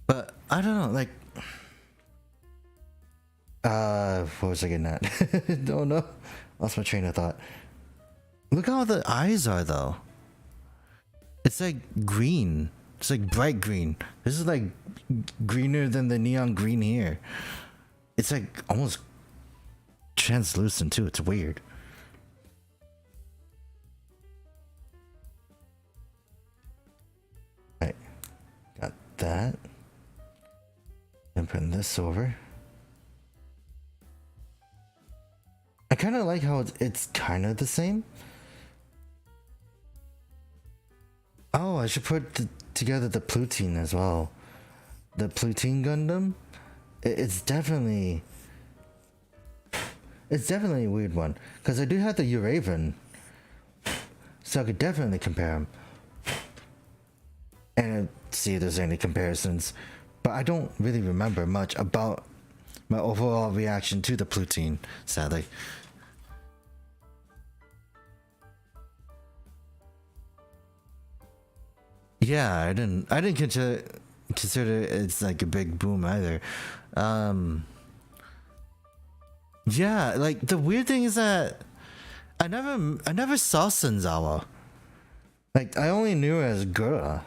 But I don't know, like, what was I getting at? Don't know. Lost my train of thought. Look how the eyes are though. It's like green. It's like bright green. This is like greener than the neon green here. It's like almost translucent too. It's weird. Right. Got that. And putting this over. I kind of like how it's kind of the same. Oh, I should put together the Plutine as well. The Plutine Gundam. It's definitely a weird one. Because I do have the Uraven. So I could definitely compare them. And see if there's any comparisons. But I don't really remember much about my overall reaction to the Plutine, sadly. Yeah, I didn't consider it's like a big boom either. Yeah, like the weird thing is that I never saw Senzawa. Like I only knew her as Gura,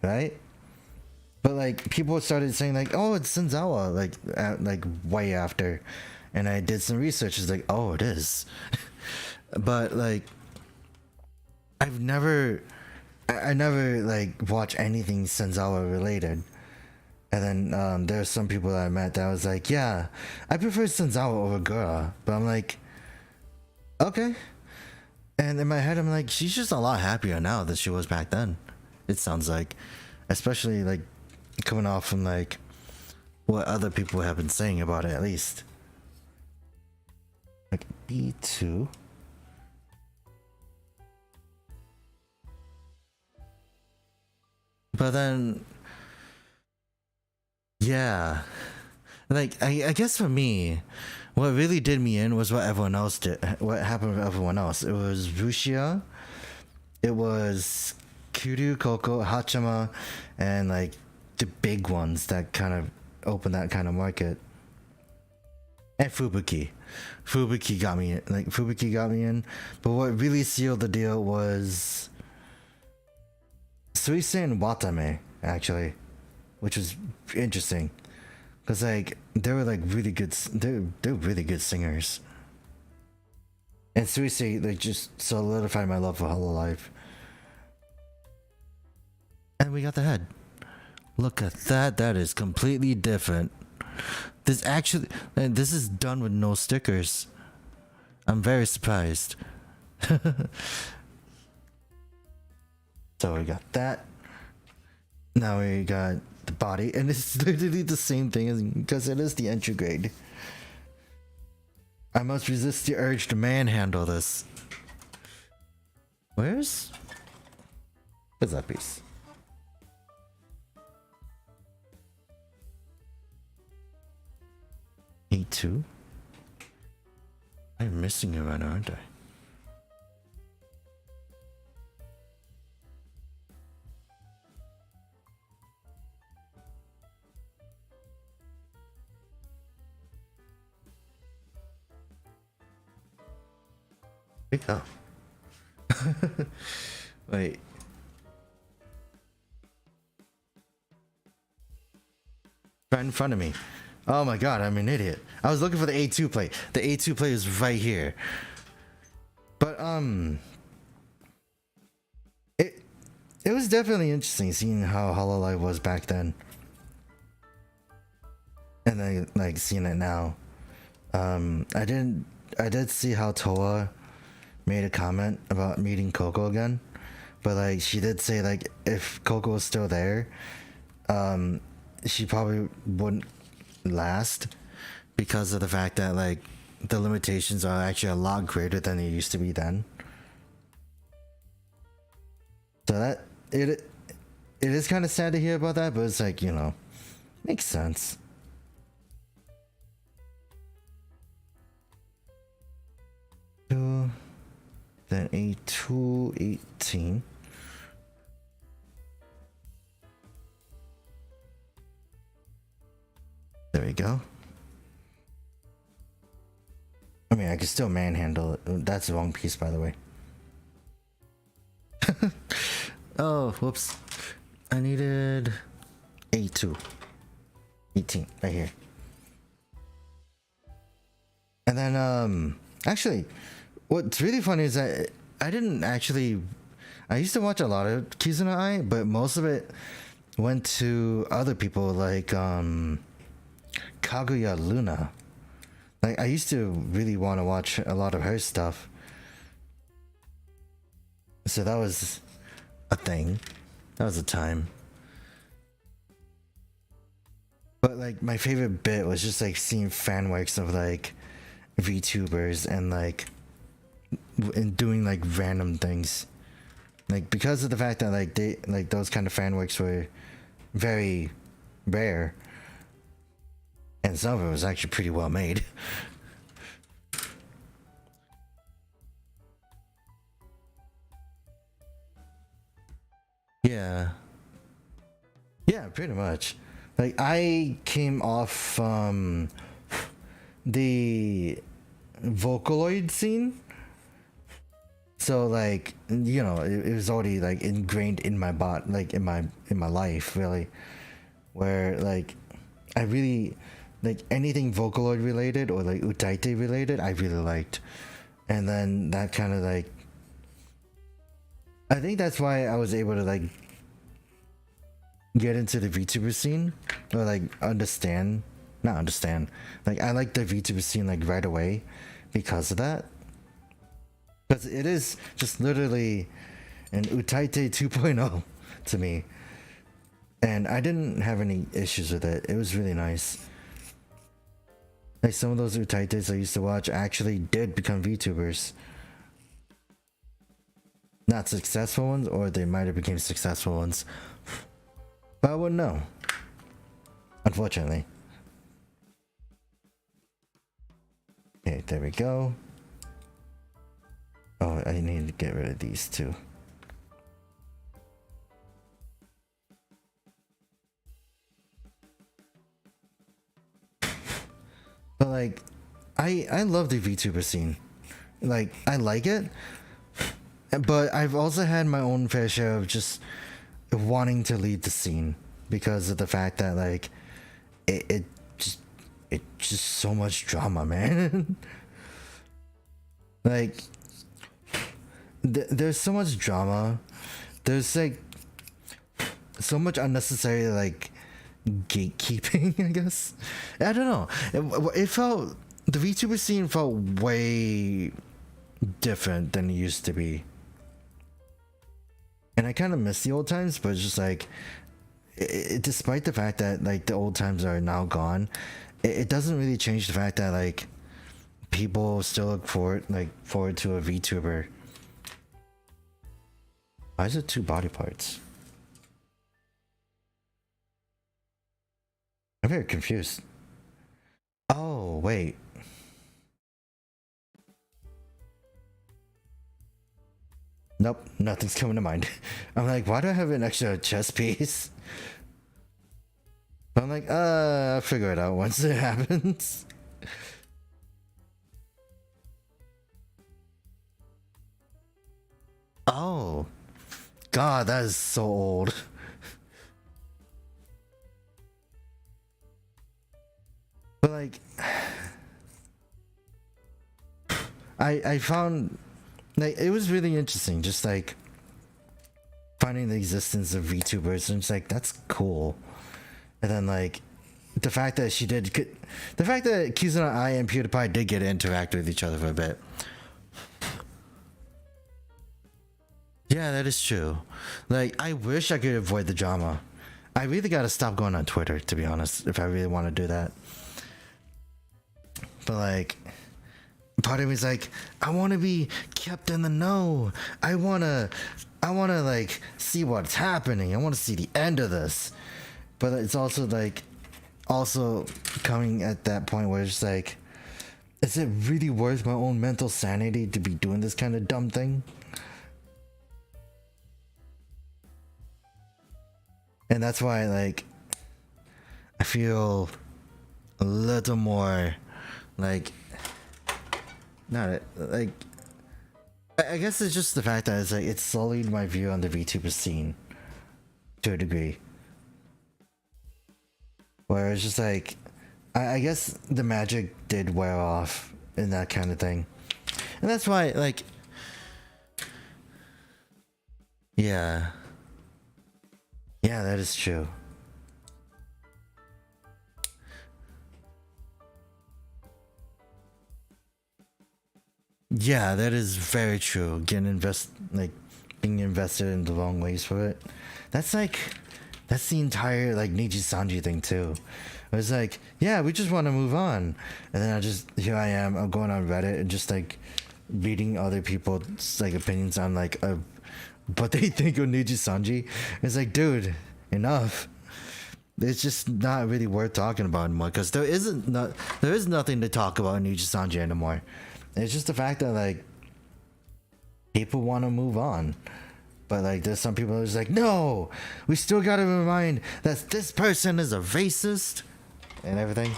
right? But like people started saying like, oh, it's Senzawa, like way after, and I did some research. It's like, oh, it is. But like I never like watched anything Senzawa related. And then there's some people that I met that was like, yeah, I prefer Senzawa over Gura. But I'm like, okay. And in my head I'm like, she's just a lot happier now than she was back then. It sounds like, especially like coming off from like what other people have been saying about it, at least. Like B2. But then, yeah, like I guess for me, what really did me in was what everyone else did. What happened with everyone else? It was Rushia, it was Kiryu, Koko, Hachima, and like the big ones that kind of opened that kind of market. And Fubuki. Fubuki got me in. Like Fubuki got me in. But what really sealed the deal was Suisei and Watame, actually, which was interesting, cause like they were like really good. They're really good singers. And Suisei like just solidified my love for Hololive. And we got the head. Look at that. That is completely different. This actually, and this is done with no stickers. I'm very surprised. So we got that. Now we got the body, and it's literally the same thing because it is the entry grade. I must resist the urge to manhandle this. Where's that piece? E2? I'm missing it right now, aren't I? Oh. Wait. Right in front of me. Oh my god, I'm an idiot. I was looking for the A2 plate. The A2 plate is right here. But it was definitely interesting seeing how Hololive was back then. And then like seeing it now. I did see how Toa made a comment about meeting Coco again, but like she did say like if Coco was still there, she probably wouldn't last because of the fact that like the limitations are actually a lot greater than they used to be then. So that it is kind of sad to hear about that, but it's like, you know, makes sense. Then A218. There we go. I mean, I can still manhandle it. That's the wrong piece, by the way. Oh, whoops. I needed A2. 18, right here. And then, actually, what's really funny is that I didn't actually... I used to watch a lot of Kizuna Ai, but most of it went to other people like, Kaguya Luna. Like, I used to really want to watch a lot of her stuff. So that was a thing. That was a time. But like, my favorite bit was just like seeing fan works of like VTubers and like and doing like random things. Like, because of the fact that like they like those kind of fan works were very rare. And some of it was actually pretty well made. Yeah. Yeah, pretty much. Like, I came off the Vocaloid scene. So like, you know, it was already like ingrained in my like in my life, really. Where like I really like anything Vocaloid related or like Utaite related, I really liked. And then that kind of like, I think that's why I was able to like get into the VTuber scene, or like not understand. Like, I like the VTuber scene like right away because of that. Because it is just literally an Utaite 2.0 to me. And I didn't have any issues with it. It was really nice. Like, some of those Utaites I used to watch actually did become VTubers. Not successful ones, or they might have become successful ones. But I wouldn't know. Unfortunately. Okay, there we go. Oh, I need to get rid of these two. But like, I love the VTuber scene. Like, I like it. But I've also had my own fair share of just wanting to lead the scene because of the fact that like it just so much drama, man. Like, there's so much drama. There's like so much unnecessary like gatekeeping, I guess. I don't know. It felt, the VTuber scene felt way different than it used to be. And I kind of miss the old times, but it's just like, despite the fact that like the old times are now gone, it doesn't really change the fact that like people still look forward to a VTuber. Why is it two body parts? I'm very confused. Oh, wait. Nope, nothing's coming to mind. I'm like, why do I have an extra chest piece? But I'm like, I'll figure it out once it happens. Oh. God, that is so old. But like, I found like it was really interesting, just like finding the existence of VTubers, and it's like, that's cool. And then like the fact that the fact that Kizuna Ai and PewDiePie did get to interact with each other for a bit. Yeah, that is true. Like, I wish I could avoid the drama. I really gotta stop going on Twitter, to be honest, if I really want to do that. But like, part of me is like, I want to be kept in the know. I wanna like see what's happening. I want to see the end of this. But it's also like, coming at that point where it's like, is it really worth my own mental sanity to be doing this kind of dumb thing? And that's why, like, I feel a little more, like, not like. I guess it's just the fact that it's like it sullied my view on the VTuber scene to a degree. Where it's just like, I guess the magic did wear off in that kind of thing. And that's why, like, yeah. Yeah, that is true. Yeah, that is very true. Like, being invested in the wrong ways for it. That's like, that's the entire, like, Niji Sanji thing, too. It was like, yeah, we just want to move on. And then here I am, I'm going on Reddit and just, like, reading other people's, like, opinions on, like, what they think of Niji Sanji. It's like, dude, enough. It's just not really worth talking about anymore, because there is nothing to talk about in Niji Sanji anymore. It's just the fact that, like, people want to move on. But, like, there's some people who's like, no, we still gotta remind that this person is a racist and everything.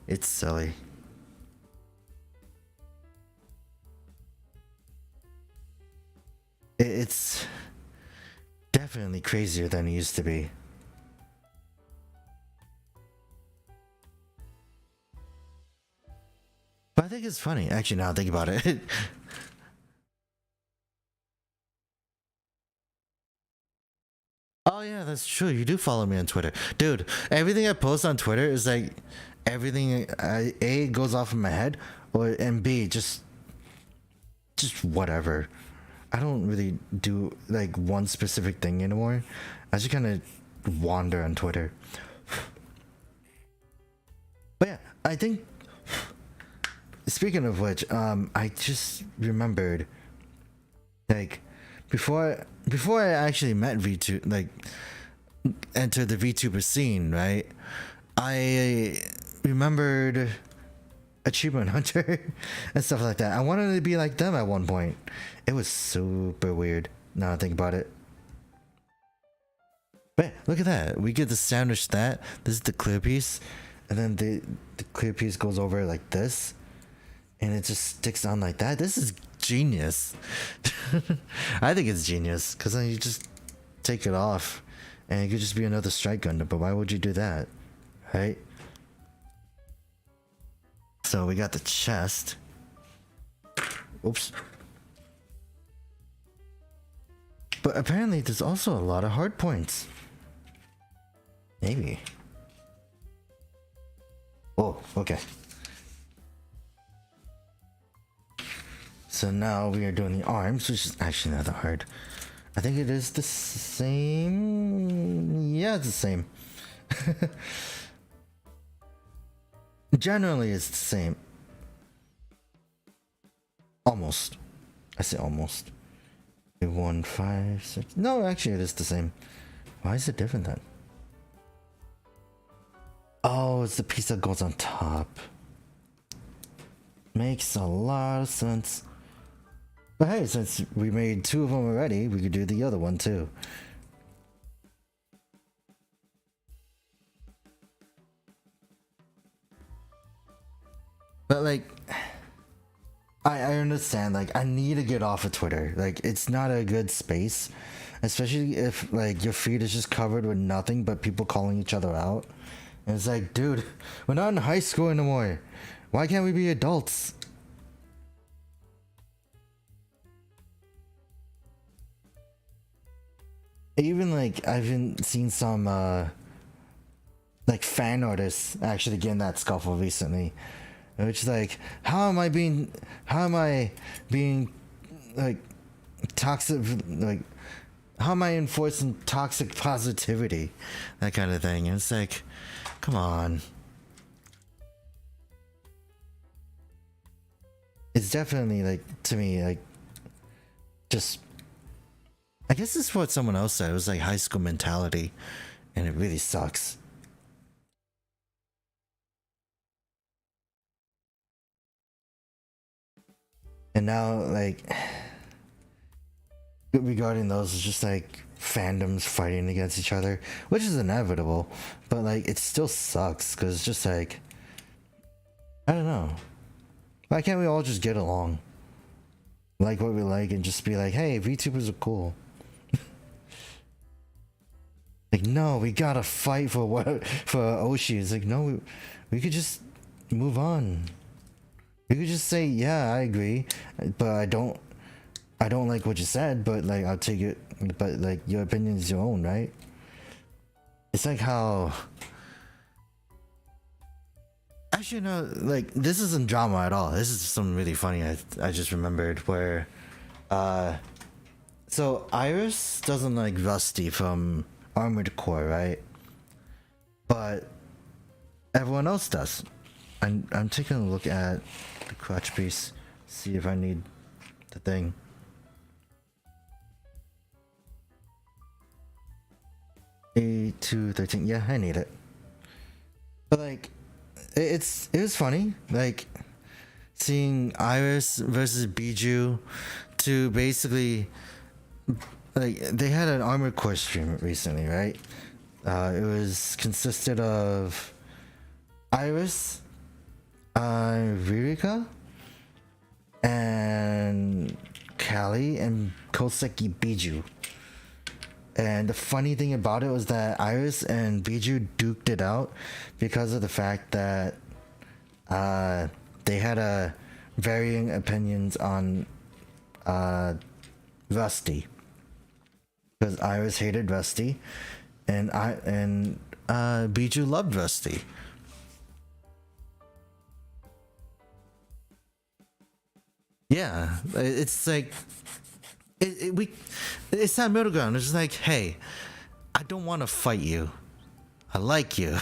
It's silly. It's definitely crazier than it used to be. But I think it's funny. Actually, now I think about it. Oh yeah, that's true. You do follow me on Twitter. Dude, everything I post on Twitter is like everything A goes off in my head, and B just whatever. I don't really do like one specific thing anymore. I just kind of wander on Twitter. But yeah, I think, speaking of which, I just remembered, like, before I actually met VTuber, like, entered the VTuber scene, right? I remembered Achievement Hunter and stuff like that. I wanted to be like them at one point. It was super weird. Now I think about it. But look at that. We get to sandwich that. This is the clear piece, and then the clear piece goes over like this, and it just sticks on like that. This is genius. I think it's genius, because then you just take it off and it could just be another Strike Gundam. But why would you do that, right? So we got the chest. Oops. But apparently there's also a lot of hard points. Maybe. Oh, okay. So now we are doing the arms, which is actually not that hard. I think it is the same. Yeah, it's the same. Generally, it's the same. Almost. I say almost. 1, 5, 6. No, actually, it is the same. Why is it different then? Oh, it's the piece that goes on top. Makes a lot of sense. But hey, since we made 2 of them already, we could do the other one too. But like, I understand, like, I need to get off of Twitter. Like, it's not a good space, especially if, like, your feed is just covered with nothing but people calling each other out. And it's like, dude, we're not in high school anymore. Why can't we be adults? Even, like, I've even seen some, like, fan artists actually get in that scuffle recently. Which, like, how am I being, like, toxic, like, how am I enforcing toxic positivity? That kind of thing. And it's like, come on. It's definitely, like, to me, like, just, I guess it's what someone else said. It was like high school mentality. And it really sucks. And now, like, regarding those, it's just like fandoms fighting against each other, which is inevitable, but like it still sucks because it's just like, I don't know. Why can't we all just get along? Like what we like and just be like, hey, VTubers are cool. Like, no, we gotta fight for what for Oshi. It's like, no, we could just move on. We could just say, yeah, I agree, but I don't like what you said, but like I'll take it, but like your opinion is your own, right? It's like how actually no, like this isn't drama at all. This is something really funny I just remembered where so Iris doesn't like Rusty from Armored Core, right? But everyone else does. I'm taking a look at the crotch piece, see if I need the thing. A213, yeah, I need it. But like, it was funny, like seeing Iris versus Biju to basically like they had an Armored Core stream recently, right? It was consisted of Iris, Ririka, and Callie and Koseki Biju. And the funny thing about it was that Iris and Biju duked it out because of the fact that they had varying opinions on Rusty. Because Iris hated Rusty, and Biju loved Rusty. Yeah, it's like it's that middle ground. It's just like, hey, I don't want to fight you. I like you.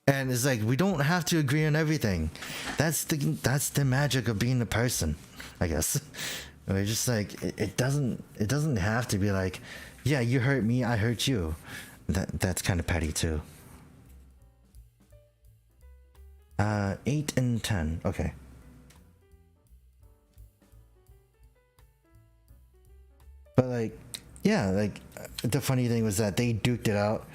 And it's like we don't have to agree on everything. That's the magic of being a person, I guess. We're just like it doesn't have to be like, yeah, you hurt me, I hurt you. That's kind of petty too. 8 and 10. Okay. But like, yeah, like the funny thing was that they duked it out,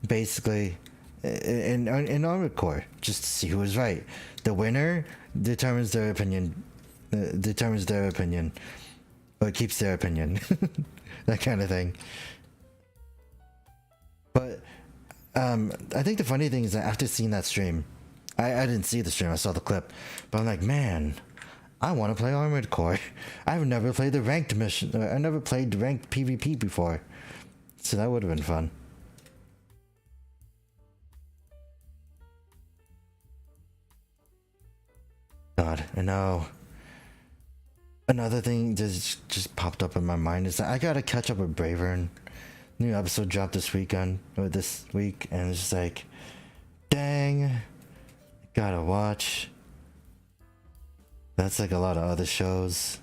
basically, in Armored Core, just to see who was right. The winner determines their opinion, or keeps their opinion, that kind of thing. But I think the funny thing is that after seeing that stream, I didn't see the stream, I saw the clip, but I'm like, man, I want to play Armored Core. I've never played the ranked mission. I never played ranked PvP before, so that would have been fun. God, I know. Another thing just popped up in my mind is that I gotta catch up with Bravern. New episode dropped this week, and it's just like, dang, gotta watch. That's like a lot of other shows.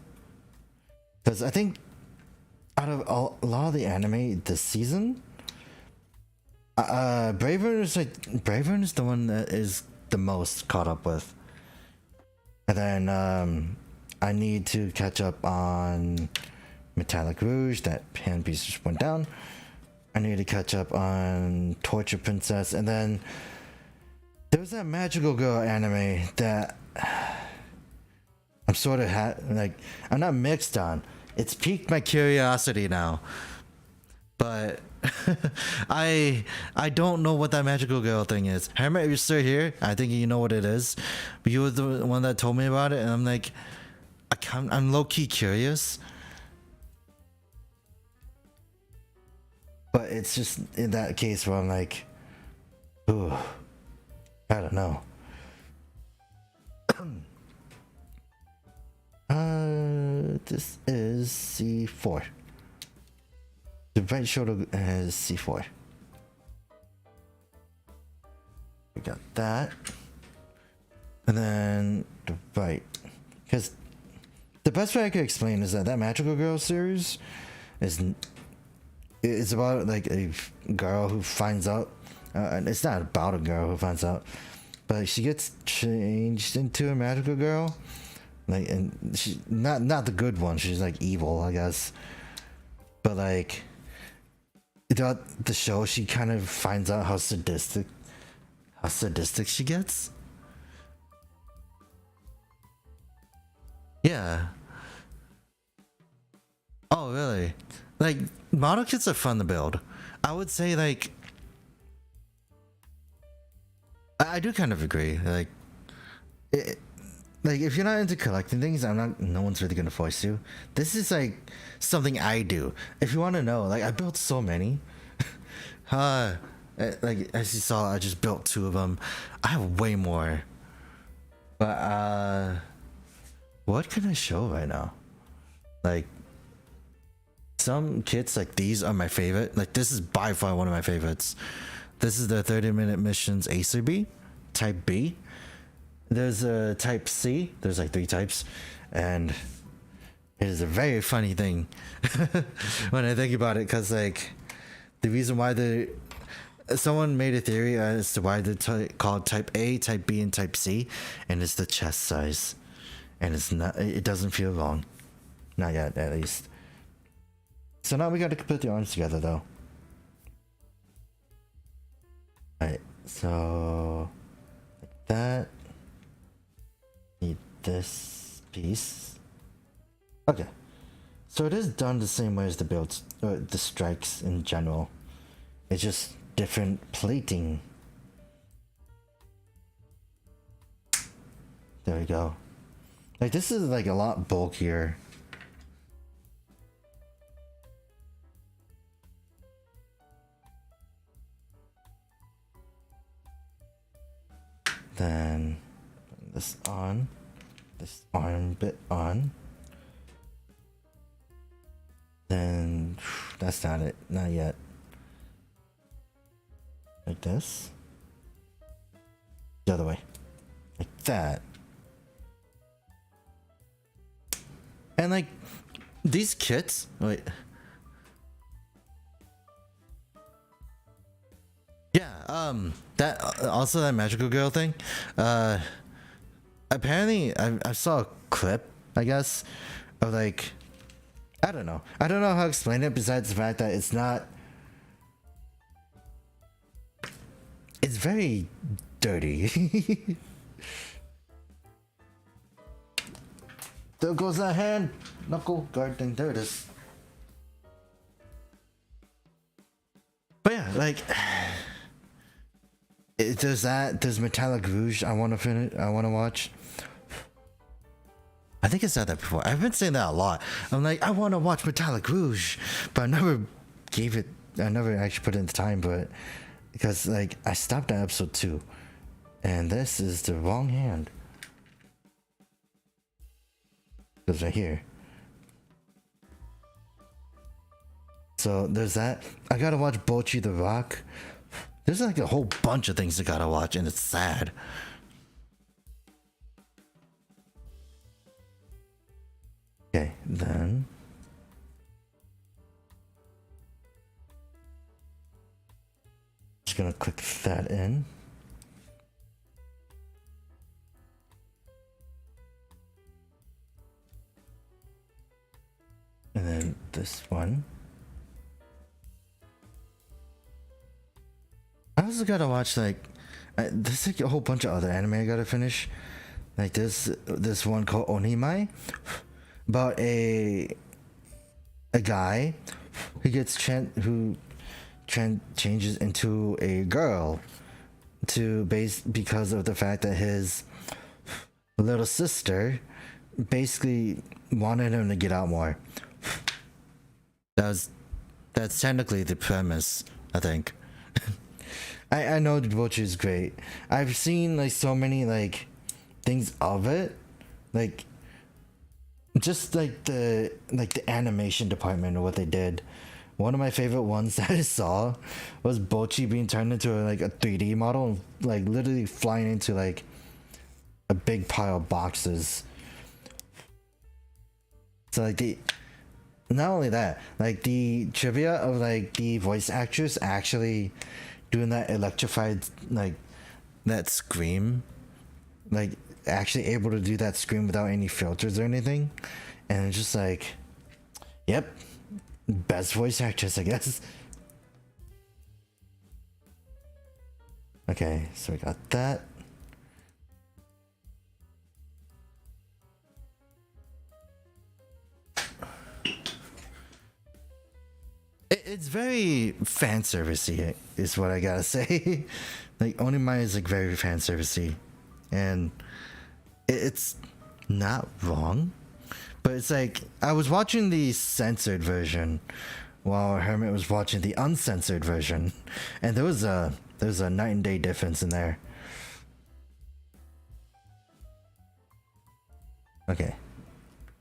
Because I think out of a lot of the anime this season, Bravern is the one that is the most caught up with. And then I need to catch up on Metallic Rouge, that hand piece just went down. I need to catch up on Torture Princess, and then there was that Magical Girl anime that I'm sort of I'm not mixed on. It's piqued my curiosity now, but I don't know what that Magical Girl thing is. Hermit, you're still here. I think you know what it is, but you were the one that told me about it, and I'm like, I'm low key curious, but it's just in that case where I'm like, ooh, I don't know. This is C4. The right shoulder has C4. We got that. And then the right. Because the best way I could explain is that Magical Girl series it's about like a girl who finds out, and it's not about a girl who finds out, but she gets changed into a magical girl. Like, and she's not the good one. She's like evil, I guess. But like throughout the show, she kind of finds out how sadistic she gets. Yeah. Oh, really? Like, model kits are fun to build. I would say, like, I do kind of agree. Like, it, like if you're not into collecting things, I'm not. No one's really gonna force you. This is like something I do. If you want to know, like I built so many. Like as you saw, I just built 2 of them. I have way more. But what can I show right now? Like some kits like these are my favorite. Like this is by far one of my favorites. This is the 30-minute missions Acer B, Type B. There's a Type C. There's like 3 types, and it is a very funny thing when I think about it, because like the reason why someone made a theory as to why they're called Type A, Type B, and Type C, and it's the chest size, and it's not. It doesn't feel wrong, not yet at least. So now we got to put the arms together though. Alright, so like that. Need this piece. Okay, so it is done the same way as the builds, or the strikes in general. It's just different plating. There we go. Like this is like a lot bulkier. Then this on, this arm bit on. Then that's not it, not yet. Like this. The other way. Like that. And like these kits, wait. Yeah, that also that magical girl thing. Apparently I saw a clip, I guess, of like I don't know how to explain it besides the fact that it's not. It's very dirty. There goes that hand. Knuckle guard thing. There it is. But yeah, like there's that. There's Metallic Rouge. I want to finish. I want to watch. I think I said that before. I've been saying that a lot. I'm like, I want to watch Metallic Rouge, but I never gave it. I never actually put it in the time, but because like I stopped at episode 2, and this is the wrong hand. It's right here. So there's that. I gotta watch Bocchi the Rock. There's like a whole bunch of things I gotta watch, and it's sad. Okay, then just gonna click that in. And then this one. I also gotta watch like there's like a whole bunch of other anime I gotta finish. Like this one called Onimai, about a guy who gets changes into a girl because of the fact that his little sister basically wanted him to get out more. That's technically the premise, I think. I know the Butcher is great. I've seen like so many like things of it, like just like the animation department or what they did. One of my favorite ones that I saw was Bocchi being turned into like a 3D model and like literally flying into like a big pile of boxes. So like not only that, like the trivia of like the voice actress actually doing that electrified like that scream, like actually able to do that scream without any filters or anything, and it's just like, yep, best voice actress, I guess. Okay, so we got that. It's very fan servicey, is what I gotta say. Like Onimai is like very fan servicey, and it's not wrong, but it's like I was watching the censored version while Hermit was watching the uncensored version, and there was a night and day difference in there. Okay,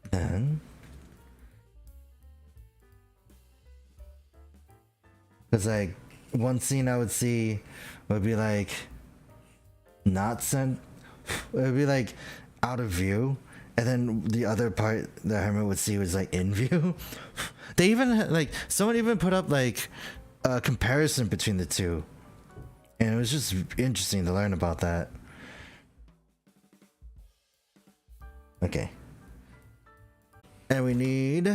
then because like one scene I would see would be like not sent, it would be like out of view, and then the other part that Hermit would see was like in view. They even like someone even put up like a comparison between the two, and it was just interesting to learn about that. Okay, and we need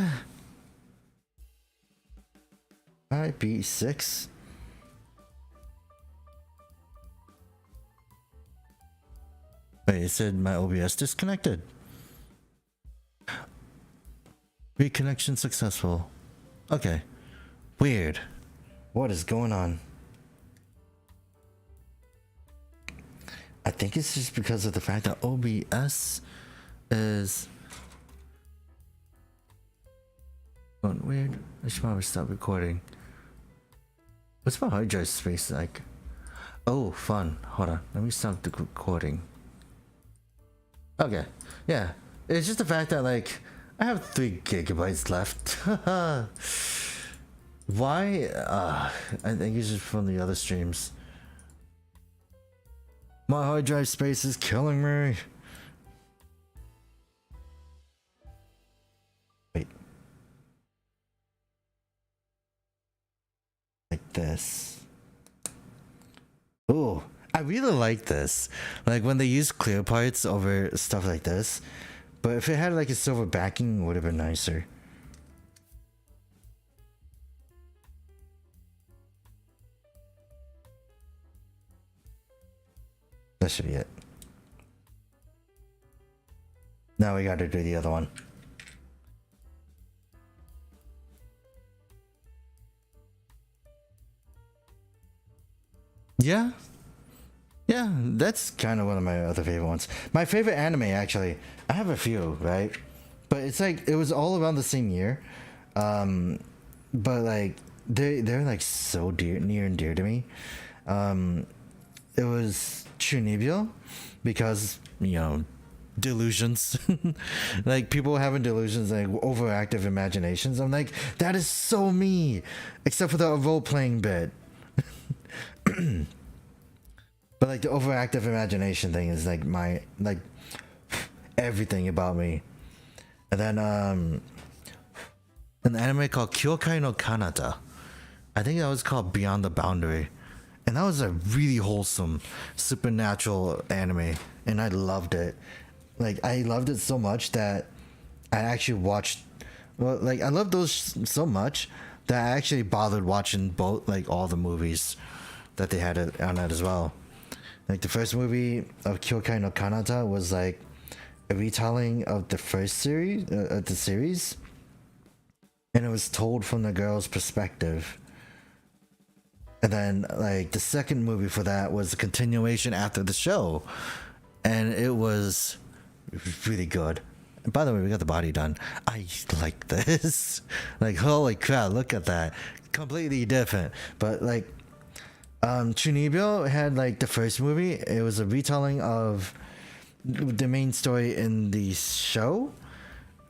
IP6. Wait, it said my OBS disconnected. Reconnection successful. Okay. Weird. What is going on? I think it's just because of the fact that OBS is going weird. I should probably stop recording. What's my hard drive space like? Oh, fun. Hold on. Let me stop the recording. Okay. Yeah. It's just the fact that like I have 3 gigabytes left. Why? I think it's just from the other streams. My hard drive space is killing me. Wait. Like this. Oh, I really like this. Like when they use clear parts over stuff like this. But if it had like a silver backing, it would have been nicer. That should be it. Now we gotta do the other one. Yeah. Yeah, that's kind of one of my other favorite ones. My favorite anime, actually. I have a few, right? But it's like, it was all around the same year. But like, they're like so near and dear to me. It was Chunibyo, because, you know, delusions. Like, people having delusions, like overactive imaginations. I'm like, that is so me. Except for the role-playing bit. But like the overactive imagination thing is like my like everything about me. And then an anime called Kyokai no Kanata. I think that was called Beyond the Boundary. And that was a really wholesome supernatural anime, and I loved it. Like I loved it so much that I actually watched, well, like I loved those so much that I actually bothered watching both, like all the movies that they had on it as well. Like the first movie of Kyokai no Kanata was like a retelling of the first series, the series, and it was told from the girl's perspective. And then like the second movie for that was a continuation after the show, and it was really good. And by the way, we got the body done. I like this. Like holy crap, look at that. Completely different. But like Chunibyo had like the first movie, it was a retelling of the main story in the show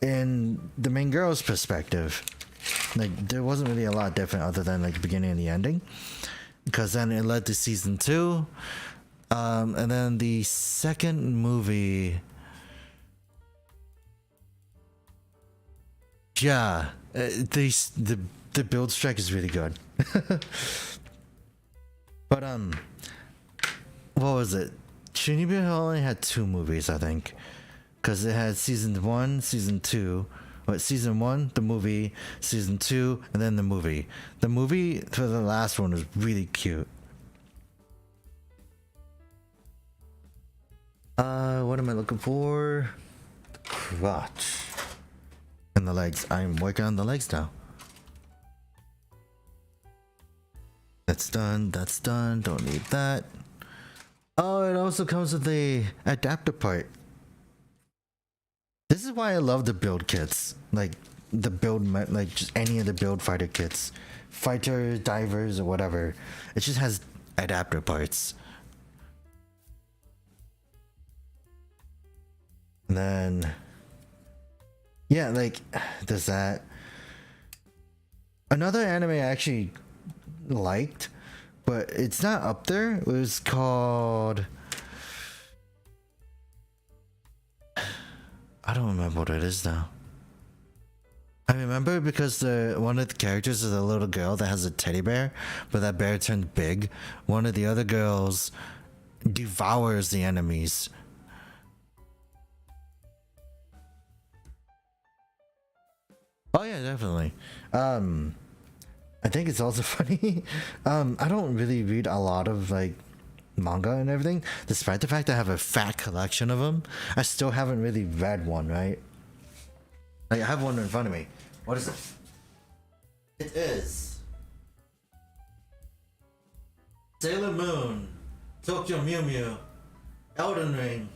in the main girl's perspective. Like there wasn't really a lot different other than like the beginning and the ending, because then it led to season 2, and then the second movie, yeah, the build strike is really good. But what was it? Chunibyo only had 2 movies, I think, because it had season 1, season 2. But season 1, the movie, season 2, and then the movie. The movie for the last one was really cute. What am I looking for? The crotch. And the legs. I'm working on the legs now. That's done. That's done. Don't need that. Oh, it also comes with the adapter part. This is why I love the build kits. Like the build, like just any of the build fighter kits, fighters, divers, or whatever. It just has adapter parts. And then, yeah, like there's that. Another anime I actually liked, but it's not up there. It was called, I don't remember what it is now. I remember because one of the characters is a little girl that has a teddy bear, but that bear turned big. One of the other girls devours the enemies. Oh yeah, definitely. I think it's also funny. I don't really read a lot of like manga and everything, despite the fact I have a fat collection of them. I still haven't really read one, right? Like, I have one in front of me. What is it? It is Sailor Moon, Tokyo Mew Mew, Elden Ring,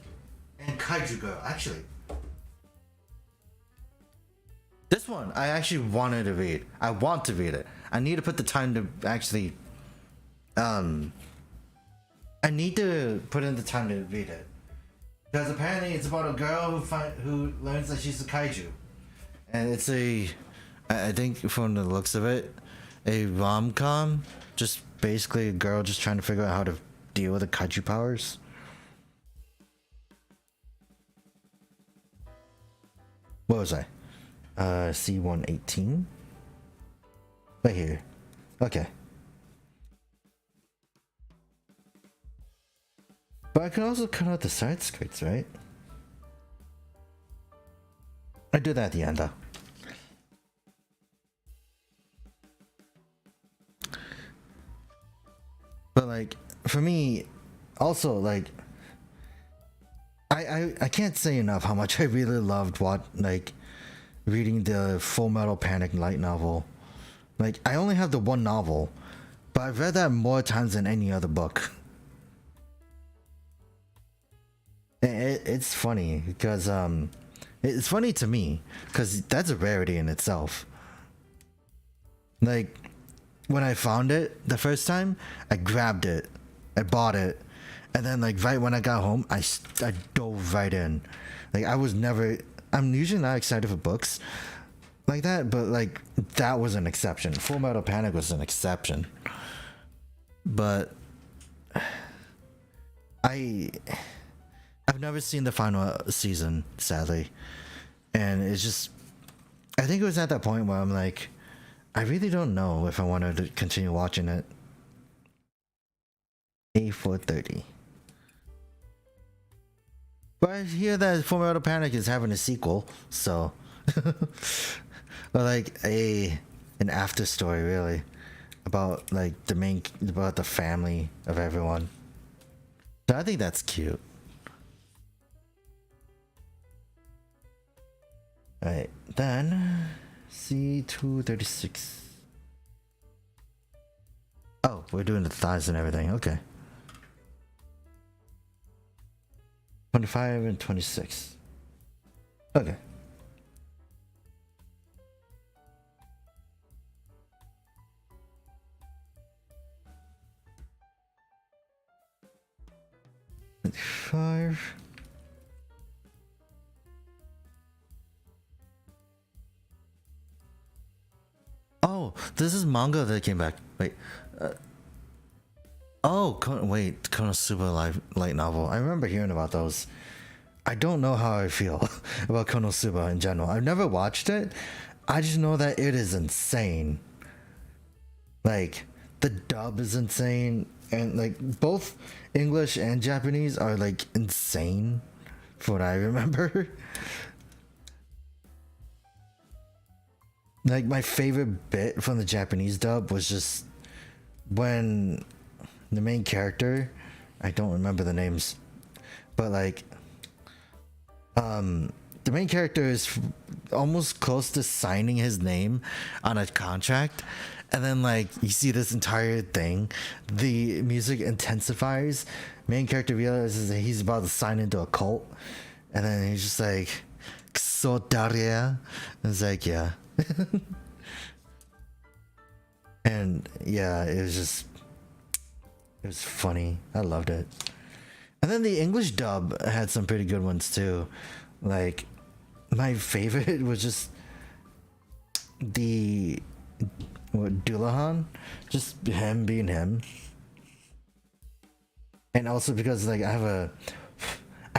and Kaiju Girl. Actually, this one I actually wanted to read. I want to read it. I need to put the time to actually I need to put in the time to read it, because apparently it's about a girl who learns that she's a kaiju, and it's I think from the looks of it, a rom-com, just basically a girl just trying to figure out how to deal with the kaiju powers. What was I? C118? Right here. Okay. But I can also cut out the side skirts, right? I do that at the end though. But like, for me, also like, I can't say enough how much I really loved reading the Full Metal Panic light novel. Like, I only have the one novel, but I've read that more times than any other book. It's funny because it's funny to me because that's a rarity in itself. Like, when I found it the first time, I grabbed it, I bought it, and then like right when I got home, I dove right in. Like, I'm usually not excited for books like that, but like that was an exception. Full Metal Panic was an exception. But I've never seen the final season, sadly, and it's just, I think it was at that point where I'm like, I really don't know if I wanted to continue watching it. A430. But I hear that Full Metal Panic is having a sequel, so or like an after story really about like about the family of everyone. So I think that's cute. Alright, then C236. Oh, we're doing the thighs and everything. Okay. 25 and 26. Okay. Five. Oh, this is manga that came back. Wait. Wait, Konosuba light novel. I remember hearing about those. I don't know how I feel about Konosuba in general. I've never watched it. I just know that it is insane. Like, the dub is insane, and like both English and Japanese are like insane, from what I remember. Like, my favorite bit from the Japanese dub was just when the main character, I don't remember the names, but like the main character is almost close to signing his name on a contract, And then like you see this entire thing, the music intensifies. Main character realizes that he's about to sign into a cult, and then he's just like, "So Daria," and it's like, yeah. And yeah, it was funny. I loved it. And then the English dub had some pretty good ones too. Like my favorite was just the Dullahan, just him being him. And also because like I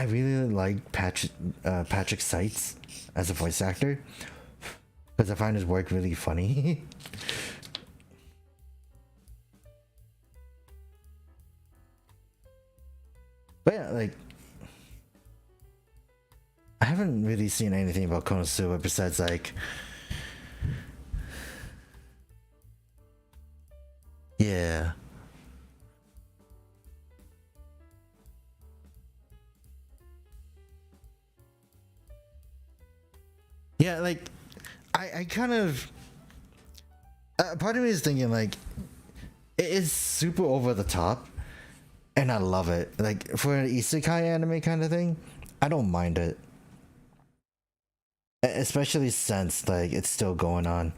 really like Patrick Seitz as a voice actor, because I find his work really funny. But yeah, like I haven't really seen anything about Konosuba besides like, yeah. Yeah, like I kind of part of me is thinking like it is super over the top, and I love it. Like for an isekai anime kind of thing, I don't mind it. Especially since like it's still going on.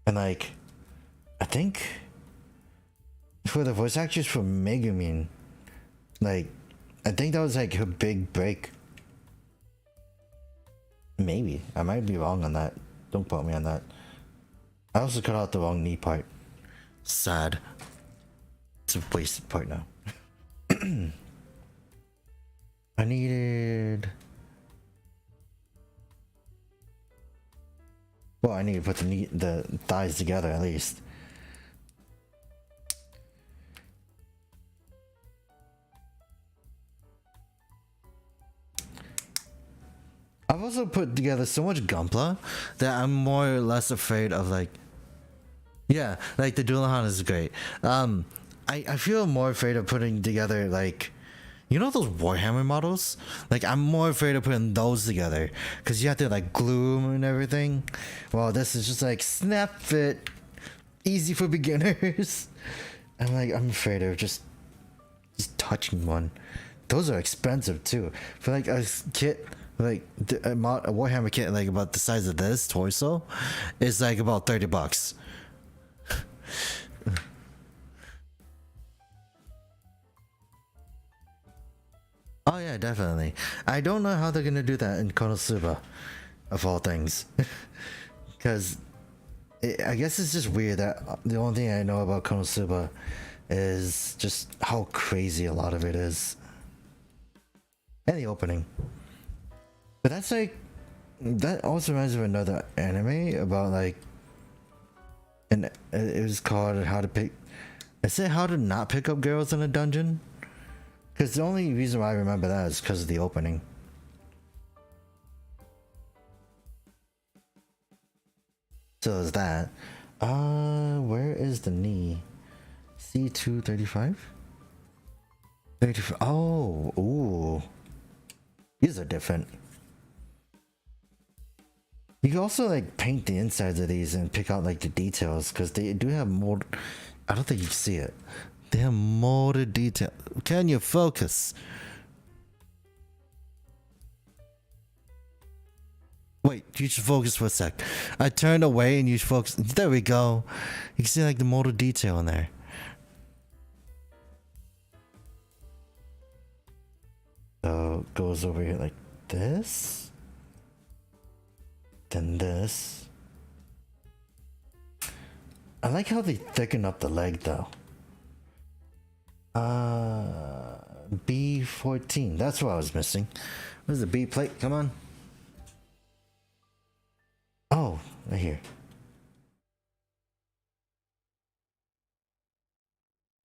And like I think for the voice actress for Megumin, like I think that was like her big break. Maybe. I might be wrong on that. Don't quote me on that. I also cut out the wrong knee part. Sad. It's a wasted part now. I needed... Well, I need to put the thighs together at least. I've also put together so much Gunpla that I'm more or less afraid of like... Yeah, like the Dullahan is great. I feel more afraid of putting together like... You know those Warhammer models? Like I'm more afraid of putting those together because you have to like glue them and everything. Well, this is just like snap fit, easy for beginners. I'm afraid of just touching one. Those are expensive too. For like a kit, like a Warhammer kit, like about the size of this torso, is like about $30. Oh yeah, definitely. I don't know how they're gonna do that in Konosuba, of all things, because I guess it's just weird that the only thing I know about Konosuba is just how crazy a lot of it is, and the opening. But that's like, that also reminds me of another anime about like, and it was called How to Pick. Is it How to Not Pick Up Girls in a Dungeon? Because the only reason why I remember that is because of the opening. So there's that. Where is the knee? C235? 35. Oh, ooh. These are different. You can also like paint the insides of these and pick out like the details because they do have more. I don't think you can see it. They have more detail. Can you focus? Wait, you should focus for a sec. I turned away and you should focus. There we go. You can see like the motor detail in there. So it goes over here like this. Then this. I like how they thicken up the leg though. B14. That's what I was missing. Where's the B plate? Come on. Oh, right here.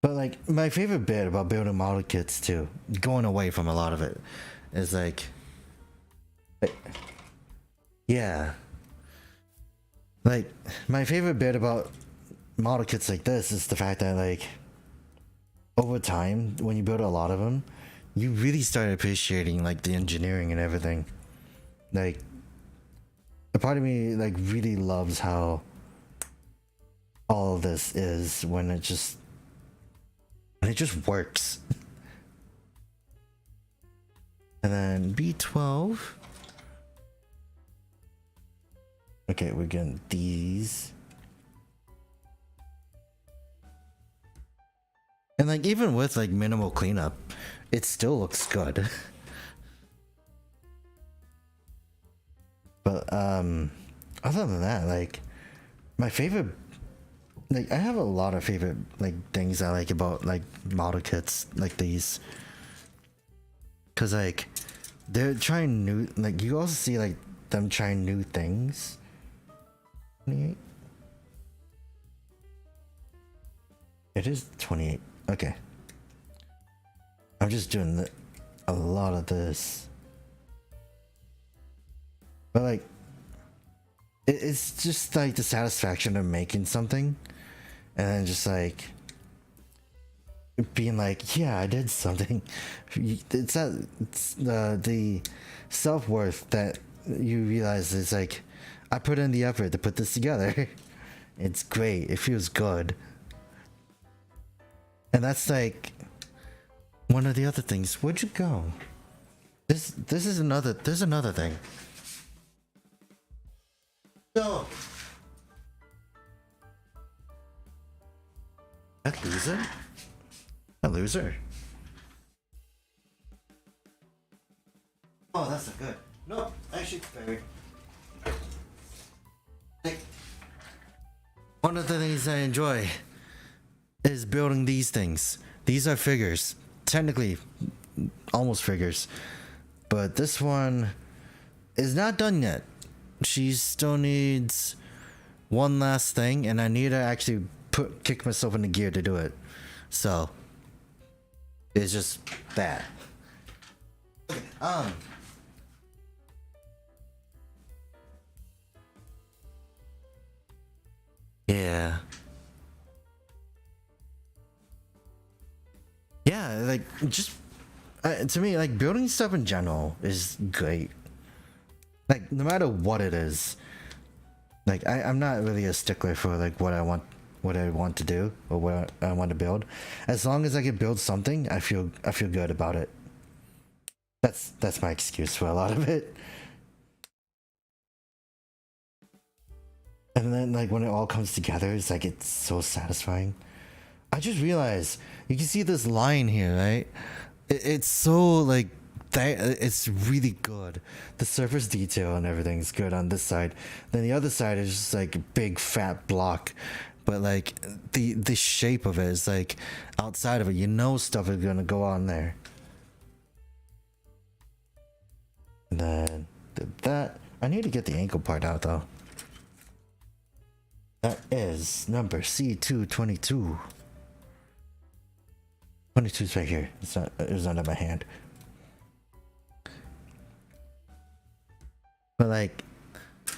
But like my favorite bit about building model kits too, going away from a lot of it, is like, yeah. Like my favorite bit about model kits like this is the fact that like, over time, when you build a lot of them, you really start appreciating like the engineering and everything. Like, a part of me like really loves how all of this is when it just works. And then B12. Okay, we're getting these. And like even with like minimal cleanup, it still looks good. But other than that, like my favorite, like I have a lot of favorite like things I like about like model kits like these. Cause like they're trying new, like you also see like them trying new things. 28. It is 28. Okay. I'm just doing a lot of this. But like it's just like the satisfaction of making something and then just like being like, yeah, I did something. It's that it's the self-worth that you realize is like, I put in the effort to put this together. It's great. It feels good. And that's like one of the other things. Where'd you go? This is another. There's another thing. No. That loser? A loser? Oh, that's not good. No, actually, very. Like, one of the things I enjoy is building these things. These are figures. Technically, almost figures. But this one is not done yet. She still needs one last thing, and I need to actually kick myself into gear to do it. So it's just that. Yeah. Yeah, like just to me, like building stuff in general is great. Like no matter what it is, like I'm not really a stickler for like what I want to do or what I want to build. As long as I can build something, I feel good about it. That's my excuse for a lot of it. And then like when it all comes together, it's like it's so satisfying. I just realized you can see this line here, right? It's so like that. It's really good. The surface detail and everything's good on this side. Then the other side is just like a big fat block, but like the shape of it is like outside of it. You know, stuff is gonna go on there. And then that I need to get the ankle part out though. That is number C222. 22 is right here. It's not. It was under my hand. But like,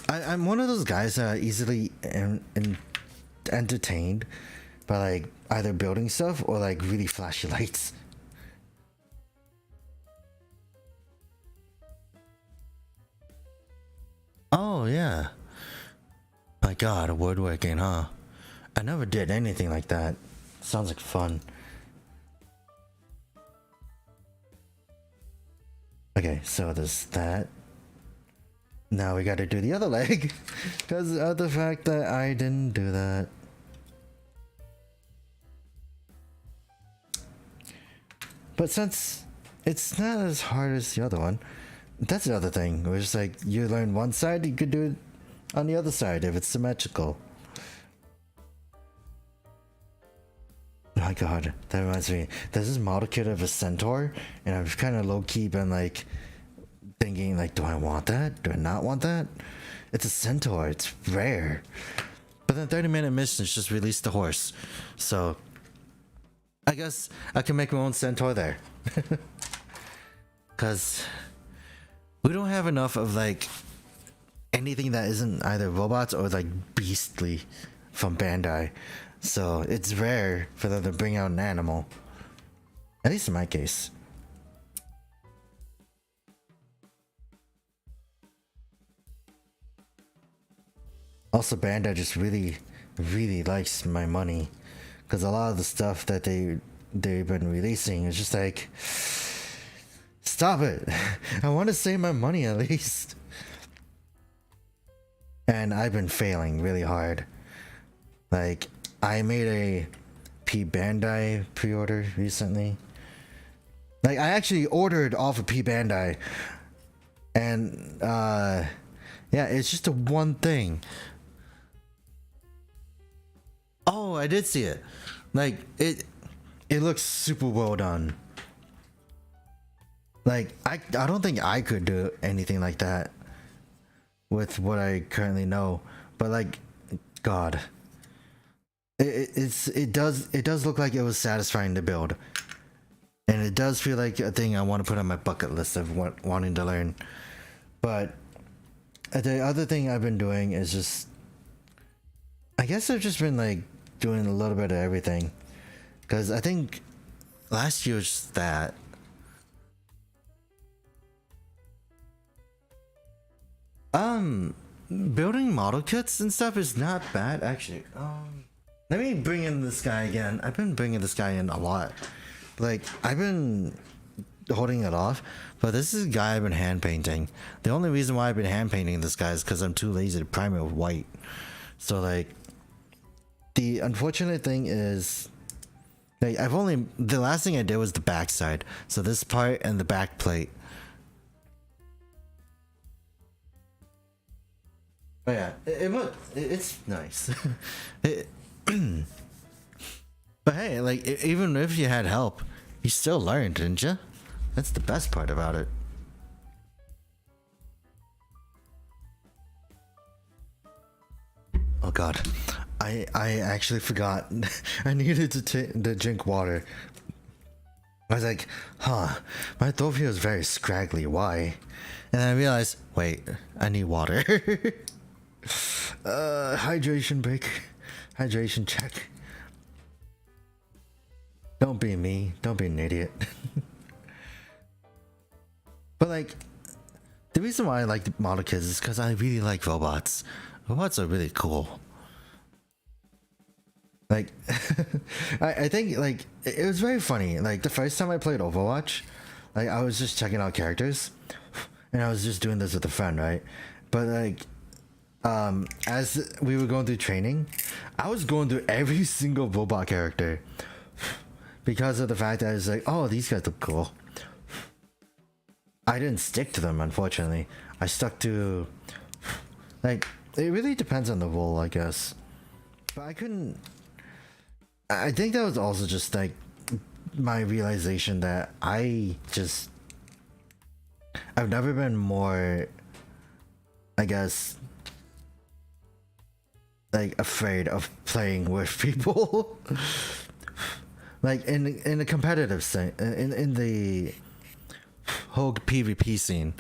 I'm one of those guys that are easily entertained by like either building stuff or like really flashy lights. Oh yeah. My God, woodworking, huh? I never did anything like that. Sounds like fun. Okay, so there's that. Now we gotta do the other leg because of the fact that I didn't do that. But since it's not as hard as the other one, that's the other thing. It was like you learn one side, you could do it on the other side if it's symmetrical. Oh my God, that reminds me. There's this model kit of a centaur, and I've kind of low-key been like thinking like, do I want that? Do I not want that? It's a centaur. It's rare. But then 30-minute missions just released the horse, so I guess I can make my own centaur there. Cause we don't have enough of like anything that isn't either robots or like beastly from Bandai. So it's rare for them to bring out an animal. At least in my case. Also, Bandai just really really likes my money, because a lot of the stuff that they've been releasing is just like, stop it. I want to save my money at least. And I've been failing really hard. Like, I made a P Bandai pre-order recently. Like, I actually ordered off of P Bandai, and yeah, it's just a one thing. Oh, I did see it. Like, it looks super well done. Like, I don't think I could do anything like that with what I currently know, but like, God, it does look like it was satisfying to build, and it does feel like a thing I want to put on my bucket list of wanting to learn. But the other thing I've been doing is just, I guess I've just been like doing a little bit of everything, because I think last year was just that. Building model kits and stuff is not bad, actually. Let me bring in this guy again. I've been bringing this guy in a lot. Like, I've been holding it off, but this is a guy I've been hand painting. The only reason why I've been hand painting this guy is because I'm too lazy to prime it with white. So, like, the unfortunate thing is, like, the last thing I did was the backside. So this part and the back plate. Oh yeah, it's nice. But hey, like, even if you had help, you still learned, didn't you? That's the best part about it. Oh god, I actually forgot. I needed to drink water. I was like, huh, my throat feels very scraggly, why? And then I realized, wait, I need water. Hydration break. Hydration check. Don't be me. Don't be an idiot. But like, the reason why I like the model kits is because I really like robots. Robots are really cool. Like, I think like it was very funny. Like the first time I played Overwatch, like I was just checking out characters, and I was just doing this with a friend, right? But like, as we were going through training, I was going through every single robot character because of the fact that I was like, oh, these guys look cool. I didn't stick to them, unfortunately. I stuck to, like, it really depends on the role, I guess. But I couldn't. I think that was also just like my realization that I've never been more, I guess, like afraid of playing with people. Like in a competitive scene, in the whole PvP scene.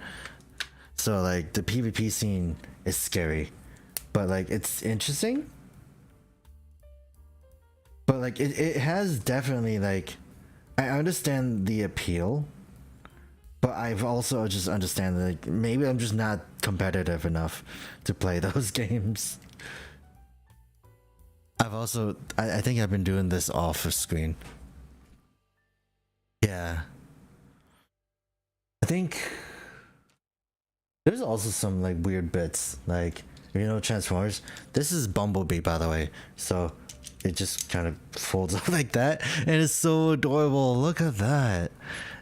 So like the PvP scene is scary, but like it's interesting. But like it has definitely, like, I understand the appeal, but I've also just understand that, like, maybe I'm just not competitive enough to play those games. I think I've been doing this off of screen. Yeah. I think there's also some like weird bits, like, you know, Transformers. This is Bumblebee, by the way, so it just kind of folds up like that, and it's so adorable. Look at that.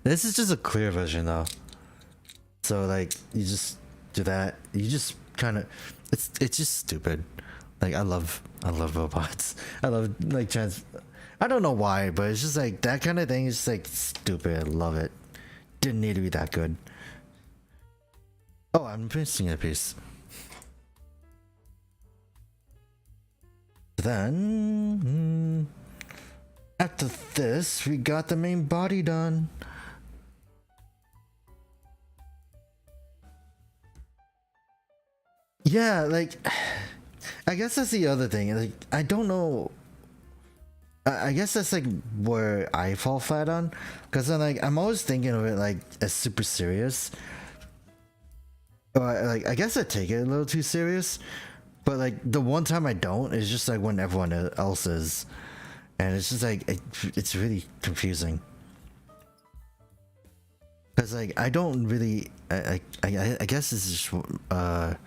This is just a clear version though, so like you just do that. You just kind of, it's just stupid. Like I love robots. I love like I don't know why, but it's just like that kind of thing is just like stupid. I love it. Didn't need to be that good. Oh, I'm missing a piece. Then after this, we got the main body done. Yeah, like, I guess that's the other thing. Like, I don't know. I guess that's like where I fall flat on, because I'm always thinking of it like as super serious. Or like, I guess I take it a little too serious, But like the one time I don't is just like when everyone else is, and it's just like it's really confusing. Cause like I don't really, I guess this is just a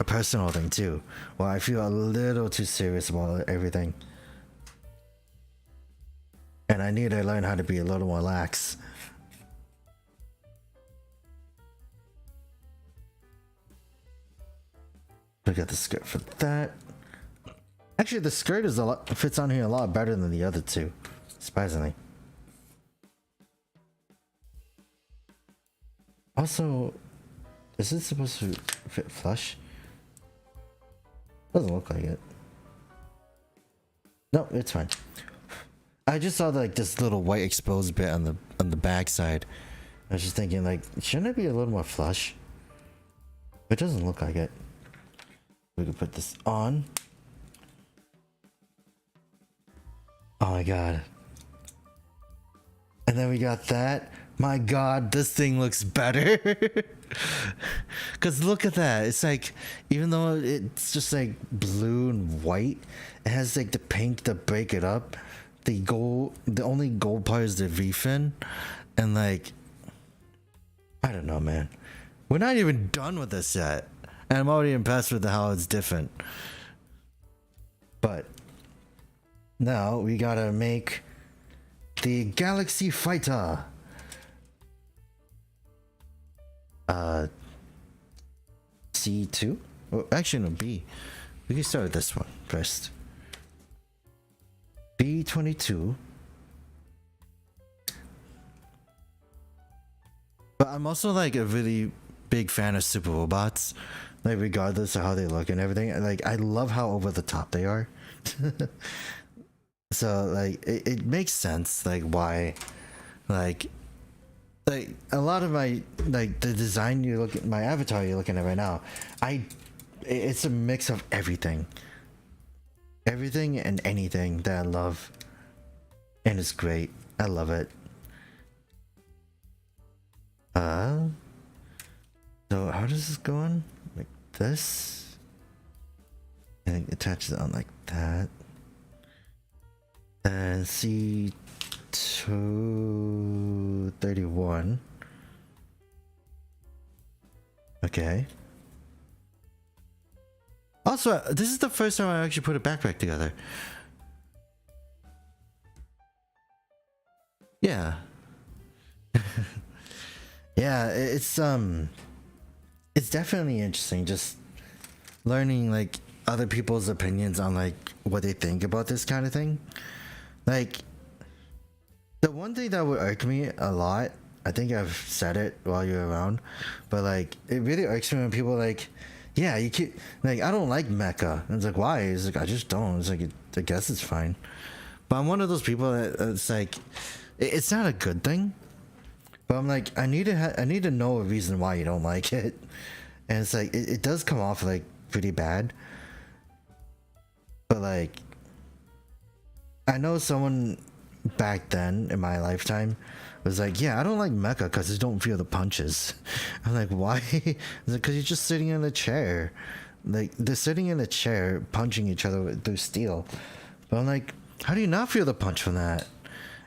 personal thing too. Well, I feel a little too serious about everything, and I need to learn how to be a little more lax. I got the skirt for that. Actually, the skirt is fits on here a lot better than the other two, surprisingly. Also, is it supposed to fit flush? Doesn't look like it. No, it's fine. I just saw like this little white exposed bit on the back side. I was just thinking like, shouldn't it be a little more flush? It doesn't look like it. We can put this on. Oh my god. And then we got that. My god, this thing looks better. Cause look at that. It's like, even though it's just like blue and white, it has like the pink to break it up. The only gold part is the refrain. And like, I don't know, man. We're not even done with this yet. And I'm already impressed with how it's different. But now we gotta make the Galaxy Fighter. C2? Oh, actually no, B. We can start with this one first. B22. But I'm also like a really big fan of super robots. Like regardless of how they look and everything. Like I love how over the top they are. So like it makes sense like why like a lot of my like the design you look at, my avatar you're looking at right now, it's a mix of everything and anything that I love, and it's great. I love it. So how does this go on? Like this, and attach it on like that, and C231. Okay. Also, this is the first time I actually put a backpack together. Yeah. Yeah, it's definitely interesting just learning like other people's opinions on like what they think about this kind of thing. Like the one thing that would irk me a lot, I think I've said it while you're around, but like it really irks me when people are like, yeah, you keep like, I don't like mecha. And it's like, why? It's like, I just don't. It's like, I guess it's fine. But I'm one of those people that it's like, it's not a good thing. But I'm like, I need to know a reason why you don't like it. And it's like, it does come off like pretty bad. But like, I know someone back then in my lifetime was like, yeah, I don't like mecha because I don't feel the punches. I'm like, why? It's like, because you're just sitting in a chair. Like, they're sitting in a chair punching each other through steel. But I'm like, how do you not feel the punch from that?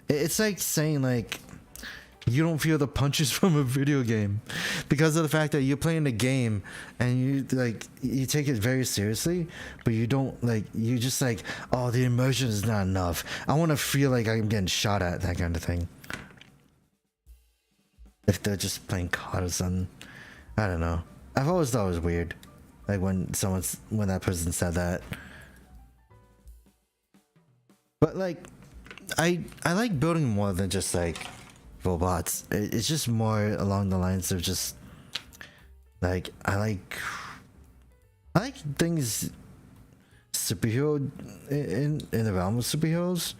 It's like saying like, you don't feel the punches from a video game because of the fact that you're playing a game and you like you take it very seriously, but you don't like, you just like, oh, the immersion is not enough. I want to feel like I'm getting shot at, that kind of thing. If they're just playing COD or something, I don't know. I've always thought it was weird, like when that person said that. But like, I like building more than just like robots. It's just more along the lines of just like I like things superhero in the realm of superheroes,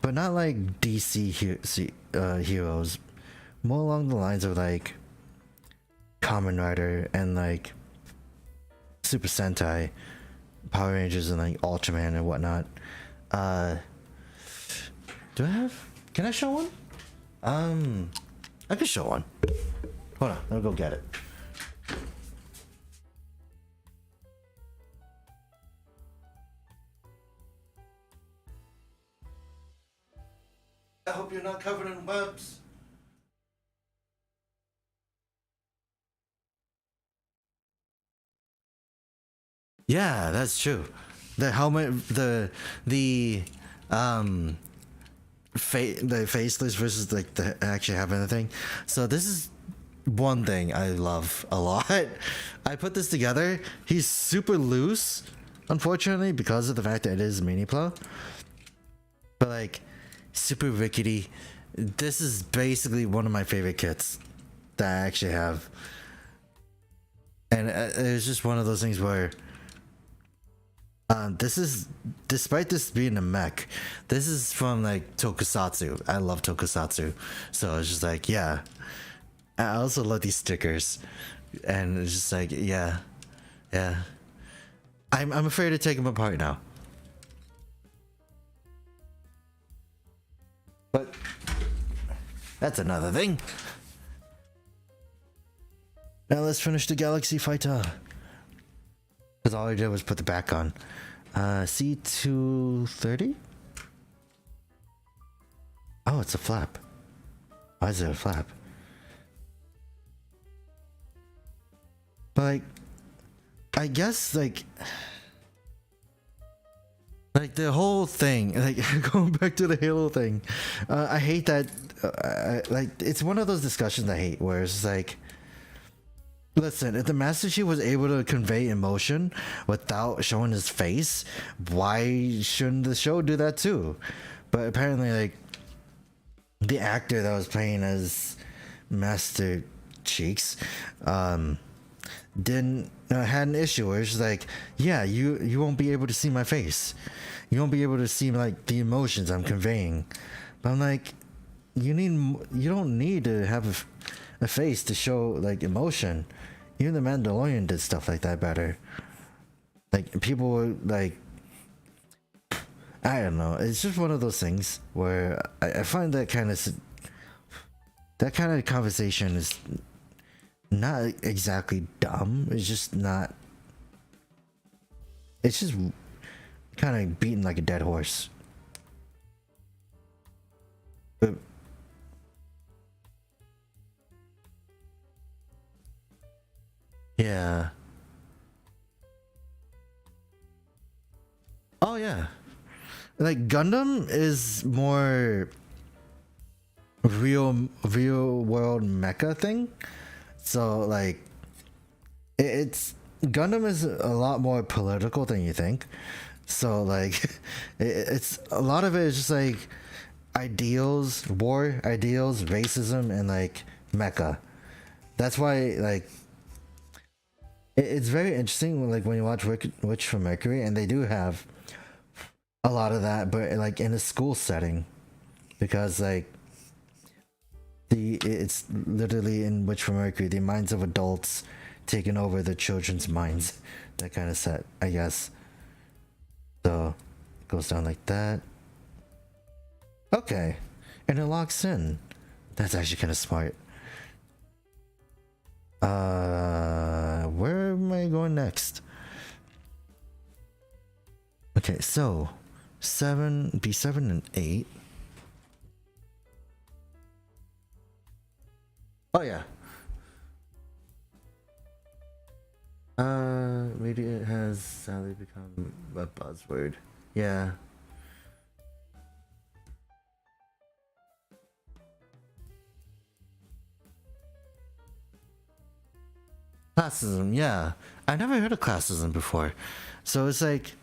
but not like DC heroes. More along the lines of like Kamen Rider and like Super Sentai, Power Rangers, and like Ultraman and whatnot. Do I have? Can I show one? I can show one. Hold on, let me go get it. I hope you're not covered in webs. Yeah, that's true. The helmet, um, the faceless versus like the actually having the thing. So this is one thing I love a lot. I put this together. He's super loose, unfortunately, because of the fact that it is mini plow. But like, super rickety. This is basically one of my favorite kits that I actually have, and it's just one of those things where. This is, despite this being a mech, this is from like Tokusatsu. I love Tokusatsu, so it's just like, yeah. I also love these stickers, and it's just like, yeah. I'm afraid to take them apart now. But that's another thing. Now let's finish the Galaxy Fighter. Because all I did was put the back on. C230? Oh, it's a flap. Why is it a flap? But like, I guess like the whole thing, like going back to the Halo thing, I hate that. Like, it's one of those discussions I hate where it's like, listen, if the Master Chief was able to convey emotion without showing his face, why shouldn't the show do that too? But apparently, like, the actor that was playing as Master Cheeks, didn't had an issue where it's like, yeah, you won't be able to see my face, you won't be able to see like the emotions I'm conveying. But I'm like, you don't need to have a face to show like emotion. Even the Mandalorian did stuff like that better. Like, people were like, I don't know. It's just one of those things where I find that kind of conversation is not exactly dumb. It's just not. It's just kind of beating like a dead horse. But yeah. Oh yeah. Like, Gundam is more real world mecha thing. So like, it's Gundam is a lot more political than you think. So like, it's a lot of it is just like ideals, war ideals, racism, and like mecha. That's why like it's very interesting like when you watch Witch from Mercury, and they do have a lot of that, but like in a school setting, because like it's literally in Witch from Mercury, the minds of adults taking over the children's minds, that kind of set, I guess. So it goes down like that. Okay, and it locks in. That's actually kind of smart. Where am I going next? Okay, so B7 and 8. Oh yeah. Media has sadly become a buzzword. Yeah. Classism, yeah. I never heard of classism before. So it's like,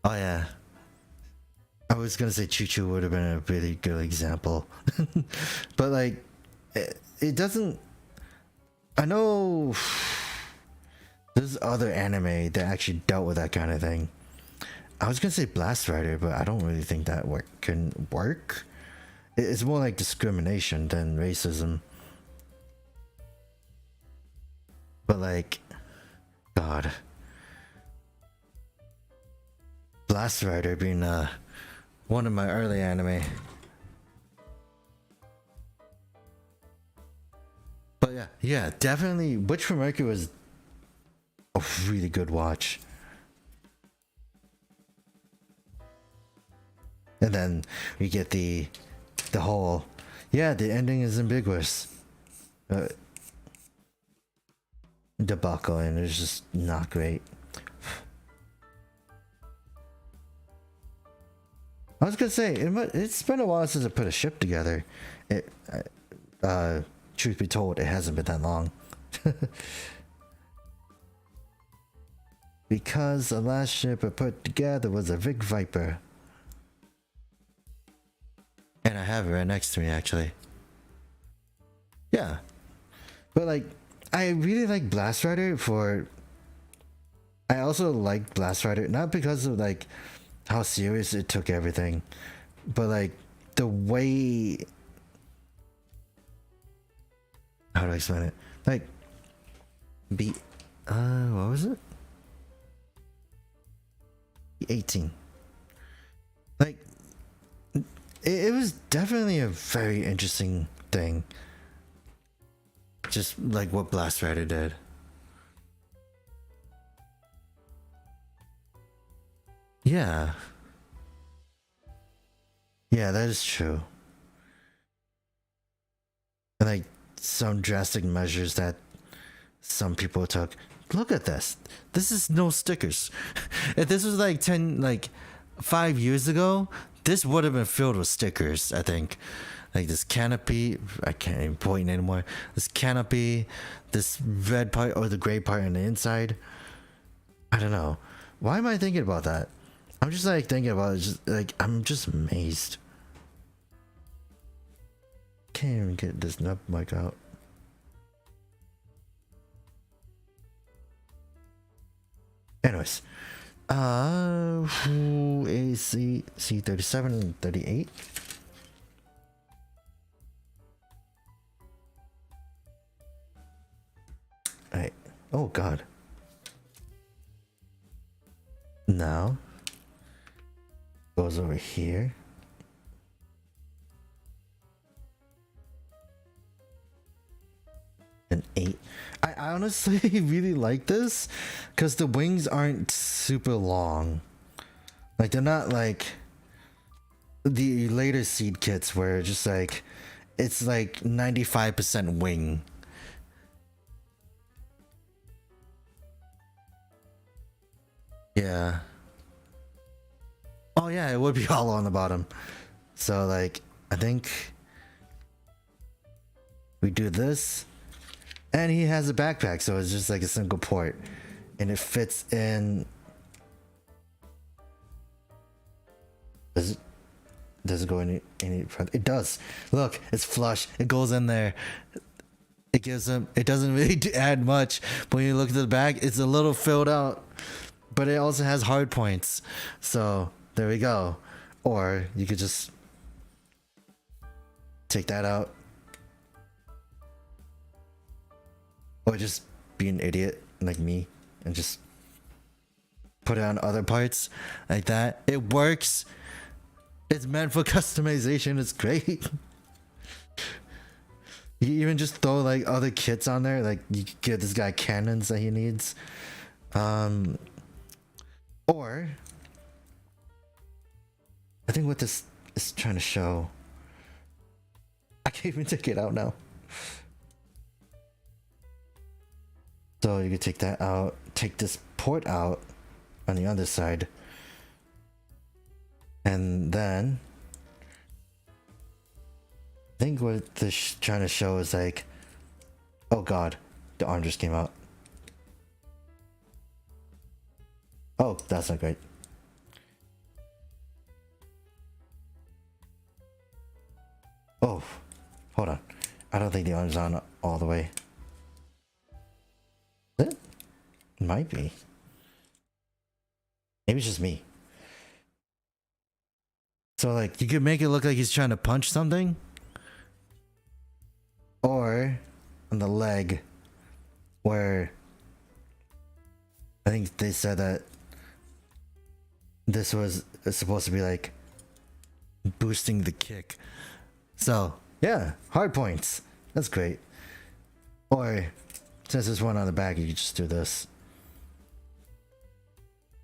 oh yeah. I was gonna say Choo Choo would have been a really good example. But like, it doesn't. I know there's other anime that actually dealt with that kind of thing. I was gonna say Blast Rider, but I don't really think that can work. It's more like discrimination than racism. But like, God, Blast Rider being one of my early anime. But yeah, definitely Witch from Mercury was a really good watch. And then we get the whole, yeah, the ending is ambiguous debacle, and it's just not great. I was gonna say it's been a while since I put a ship together. Truth be told, it hasn't been that long. Because the last ship I put together was a Vic Viper. And I have it right next to me, actually. Yeah. But like, I really like Blast Rider for... I also like Blast Rider, not because of like how serious it took everything, but like the way... How do I explain it? Like, what was it? 18. Like, it was definitely a very interesting thing. Just like what Blast Rider did. Yeah. Yeah, that is true. And like some drastic measures that some people took. Look at this. This is no stickers. If this was like 5 years ago, this would have been filled with stickers, I think. Like this canopy, I can't even point anymore. This canopy, this red part or the gray part on the inside. I don't know. Why am I thinking about that? I'm just like thinking about it, just like I'm just amazed. Can't even get this nub mic out. Anyways, who is C37 and 38? Alright. Oh god. Now goes over here. An 8. I honestly really like this because the wings aren't super long. Like they're not like the later seed kits where just like it's like 95% wing. Yeah. Oh yeah, it would be hollow on the bottom. So like I think we do this. And he has a backpack, so it's just like a single port. And it fits in... Does it go any further? It does. Look, it's flush. It goes in there. It gives him... It doesn't really add much. But when you look at the back, it's a little filled out. But it also has hard points. So, there we go. Or you could just... take that out. Or just be an idiot like me and just put it on other parts like that. It works. It's meant for customization. It's great. You even just throw like other kits on there. Like you could give this guy cannons that he needs. Or I think what this is trying to show. I can't even take it out now. So you can take that out, take this port out on the other side, and then I think what this trying to show is like, oh god, the arm just came out. Oh, that's not great. Oh, hold on. I don't think the arm's on all the way. It might be. Maybe it's just me. So like you could make it look like he's trying to punch something. Or on the leg where I think they said that this was supposed to be like boosting the kick. So yeah, hard points. That's great. Or since there's one on the back, you could just do this.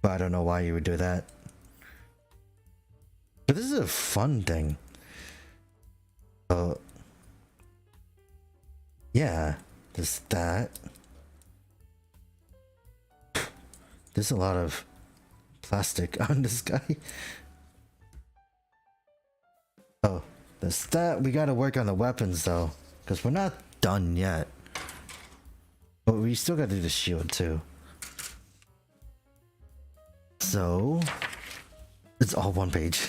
But I don't know why you would do that. But this is a fun thing. Yeah, there's that. There's a lot of plastic on this guy. Oh, there's that. We gotta work on the weapons though, because we're not done yet. But we still gotta do the shield too. So, it's all one page.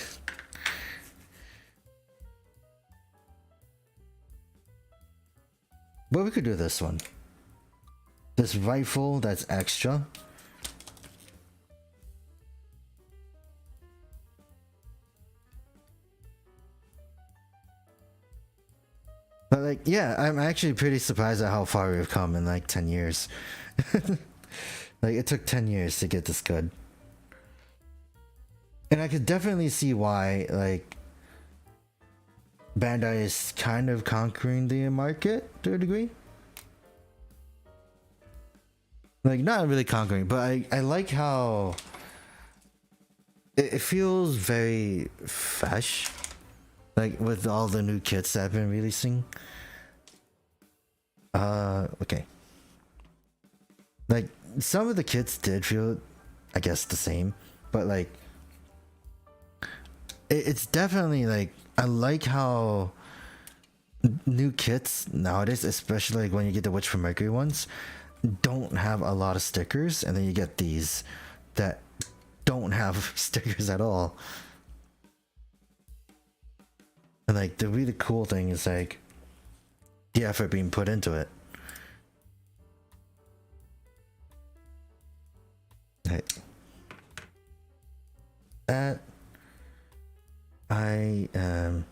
But we could do this one. This rifle that's extra. But like, yeah, I'm actually pretty surprised at how far we've come in like 10 years. Like, it took 10 years to get this good. And I could definitely see why, like, Bandai is kind of conquering the market to a degree. Like, not really conquering, but I like how it feels very fresh. Like, with all the new kits that have been releasing. Okay. Like, some of the kits did feel, I guess, the same. But, like, it's definitely, like, I like how new kits nowadays, especially like when you get the Witch from Mercury ones, don't have a lot of stickers. And then you get these that don't have stickers at all. And like, the really cool thing is like the effort being put into it. Right. That I am.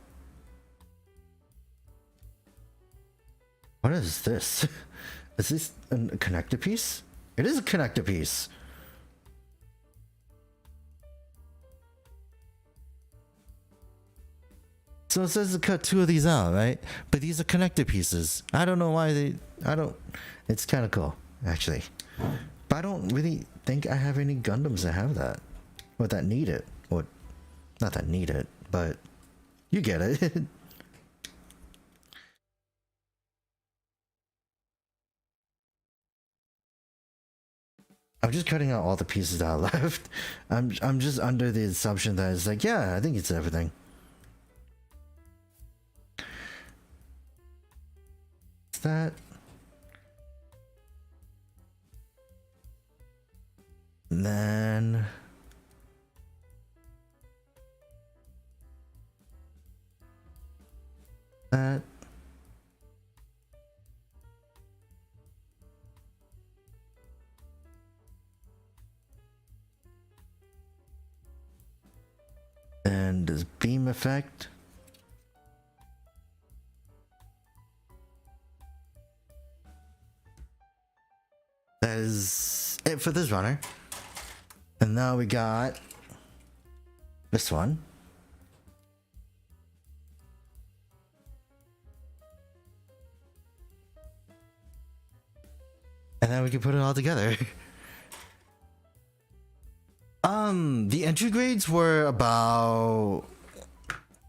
What is this? Is this a connector piece? It is a connector piece. So it says to cut 2 of these out, right? But these are connector pieces. I don't know why they... It's kind of cool, actually. But I don't really think I have any Gundams that have that. Or that need it. Or... Not that need it, but... You get it. I'm just cutting out all the pieces that are left. I'm just under the assumption that it's like, yeah, I think it's everything. That and then that and this beam effect. That is it for this runner. And now we got this one. And then we can put it all together. The entry grades were about...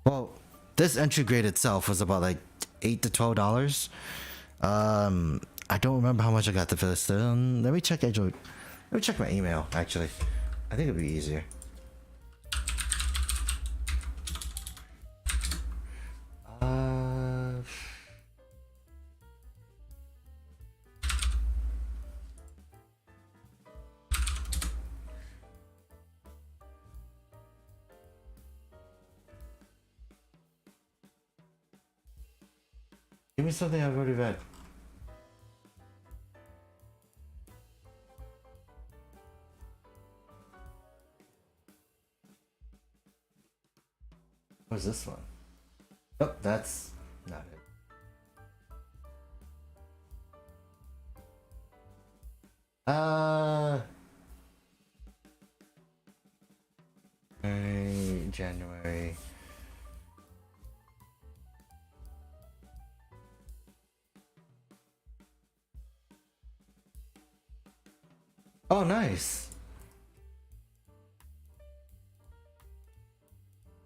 Well, this entry grade itself was about like $8 to $12. I don't remember how much I got for this. Let me check my email, actually. I think it'd be easier. Give me something I've already read. What's this one? Oh, that's not it. January. Oh, nice.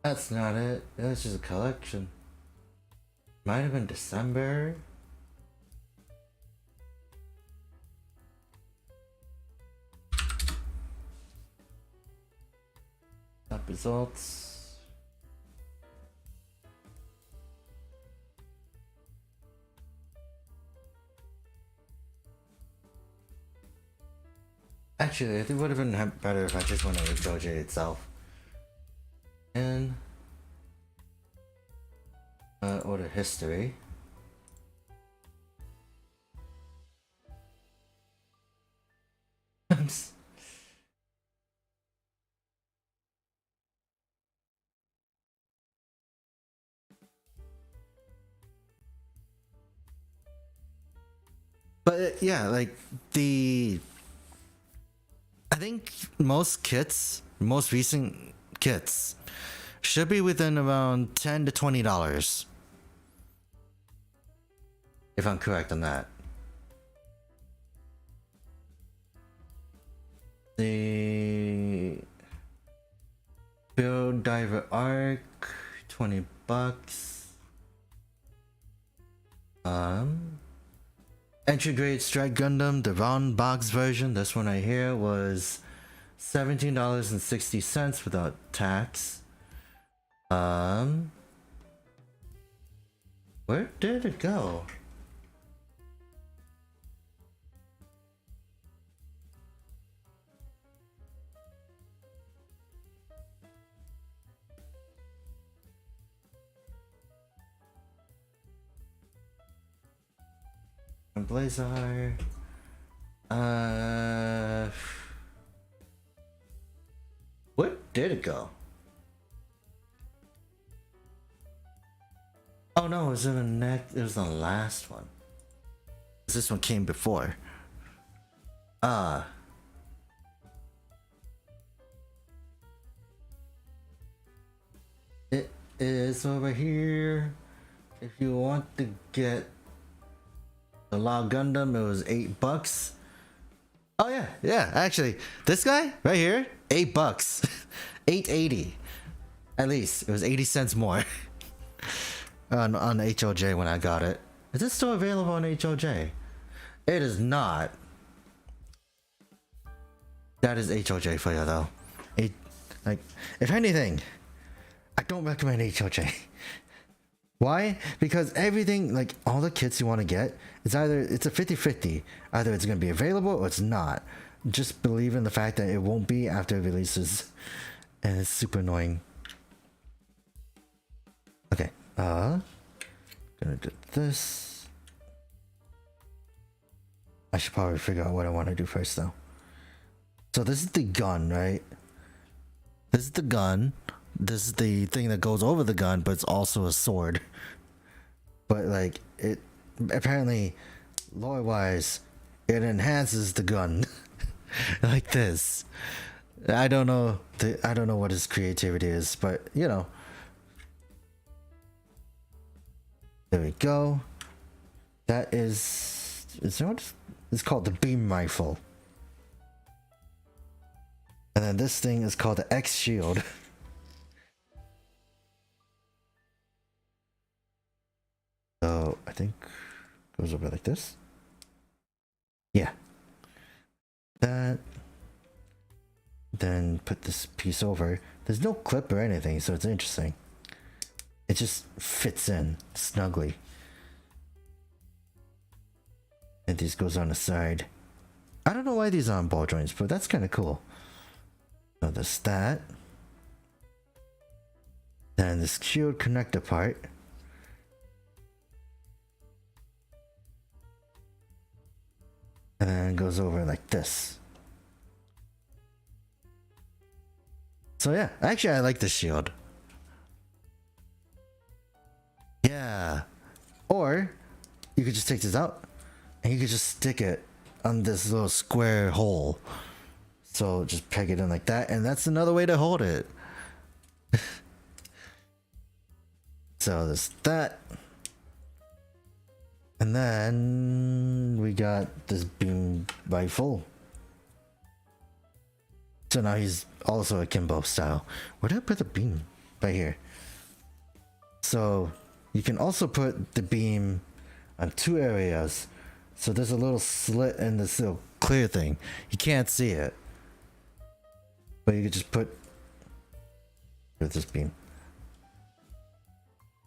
That's not it. That's just a collection. Might have been December. Top results. Actually, I think it would have been better if I just went to HOJ itself. And order history. But yeah, like I think most kits, most recent kits, should be within around $10 to $20. If I'm correct on that. The Build Diver Arc, $20. Entry grade Strike Gundam, the round box version, this one right here was $17.60 without tax. Where did it go? Blazar. Where did it go? Oh no, it was in the next. It was the last one. This one came before. It is over here. If you want to get the Law Gundam, it was $8. Oh yeah, actually, this guy right here, $8, $8.80, at least. It was 80 cents more on HOJ when I got it. Is it still available on HOJ? It is not. That is HOJ for you though. Like, if anything, I don't recommend HOJ. Why? Because everything, like all the kits you want to get, it's either it's a 50-50. Either it's going to be available or it's not. Just believe in the fact that it won't be after it releases. And it's super annoying. Okay, gonna do this. I should probably figure out what I want to do first though. So this is the gun, right? This is the gun. This is the thing that goes over the gun, but it's also a sword. But like it, apparently, lore-wise, it enhances the gun like this. I don't know. I don't know what his creativity is, but you know. There we go. That is what it's called, the beam rifle. And then this thing is called the X shield. So I think goes over like this. Yeah. That. Then put this piece over. There's no clip or anything, so it's interesting. It just fits in snugly. And this goes on the side. I don't know why these are on ball joints, but that's kind of cool. So there's that. Then this shield connector part. And then it goes over like this. So yeah, actually I like this shield. Yeah. Or you could just take this out and you could just stick it on this little square hole. So just peg it in like that, and that's another way to hold it. So there's that. And then we got this beam rifle. So now he's also a Kimbo style. Where did I put the beam? right here. So you can also put the beam on 2 areas. So there's a little slit in this little clear thing. You can't see it, but you could just put with this beam.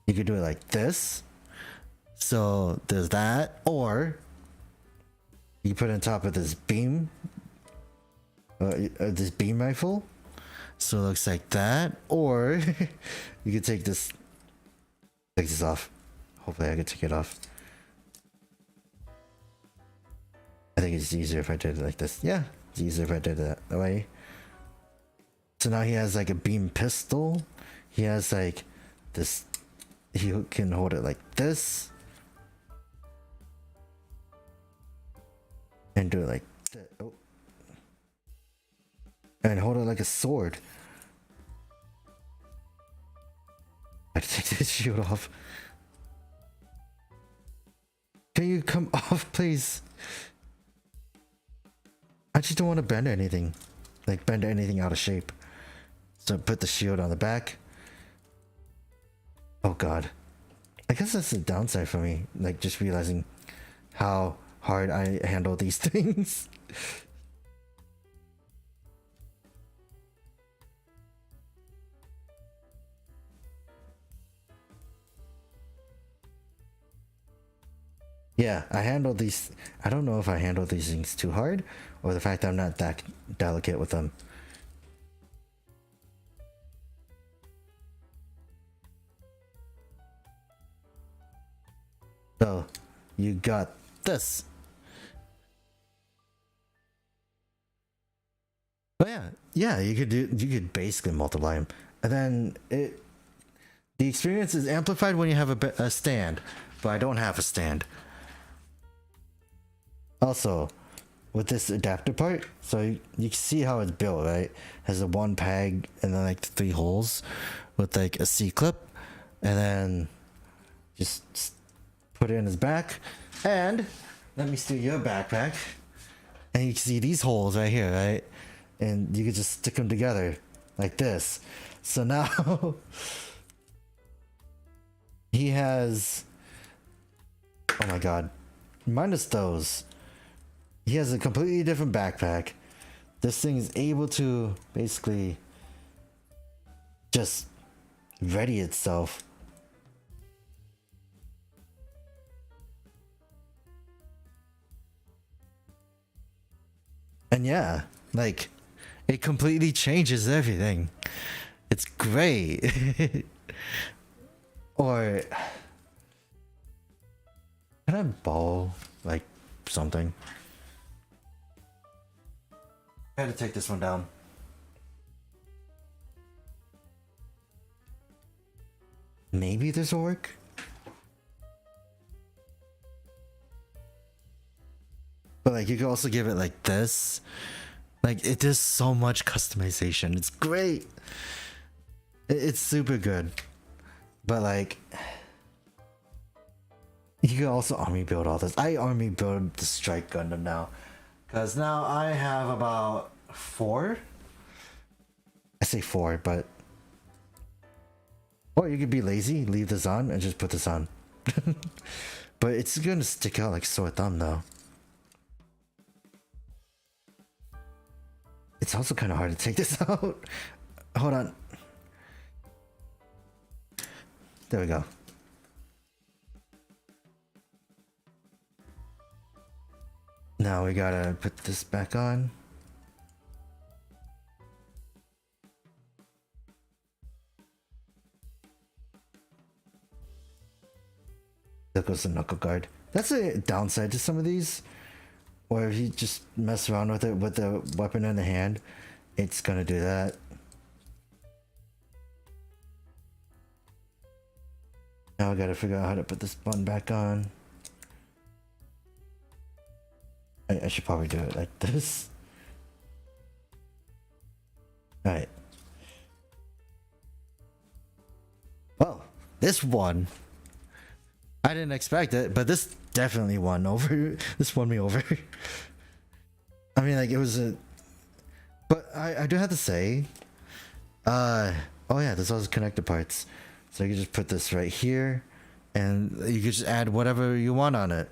You could do it like this. So there's that, or you put it on top of this beam, this beam rifle. So it looks like that, or you could take this off. Hopefully I can take it off. I think it's easier if I did it like this. Yeah, it's easier if I did it that way. So now he has like a beam pistol. He has like this, he can hold it like this. And do it like that. Oh. And hold it like a sword. I have to take this shield off. Can you come off, please? I just don't want to bend anything. Like bend anything out of shape. So put the shield on the back. Oh god. I guess that's the downside for me. Like just realizing how hard I handle these things. Yeah, I handle these. I don't know if I handle these things too hard or the fact that I'm not that delicate with them. So, you got this. Oh yeah, you could basically multiply them, and then the experience is amplified when you have a stand, but I don't have a stand. Also, with this adapter part, so you can see how it's built, right? Has a 1 peg and then like 3 holes with like a C-clip, and then just put it in his back. And let me steal your backpack, and you can see these holes right here, right? And you can just stick them together like this. So now he has, oh my god, minus those. He has a completely different backpack. This thing is able to basically just ready itself. And yeah, like it completely changes everything. It's great. Or can I ball like something? I had to take this one down. Maybe this will work. But like you could also give it like this. Like it does so much customization. It's great. It's super good. But like you can also army build all this. I army build the Strike Gundam now. Because now I have about 4. I say 4, but... Or you could be lazy, leave this on, and just put this on. But it's gonna stick out like sore thumb though. It's also kind of hard to take this out. Hold on. There we go. Now we gotta put this back on. There goes the knuckle guard. That's a downside to some of these. Or if you just mess around with it with the weapon in the hand, it's gonna do that. Now I gotta figure out how to put this button back on. I should probably do it like this. Alright. Well, this one. I didn't expect it, but this definitely won over. This won me over. I mean, like, it was a... But I do have to say... Oh yeah, there's also connector parts. So you can just put this right here, and you can just add whatever you want on it.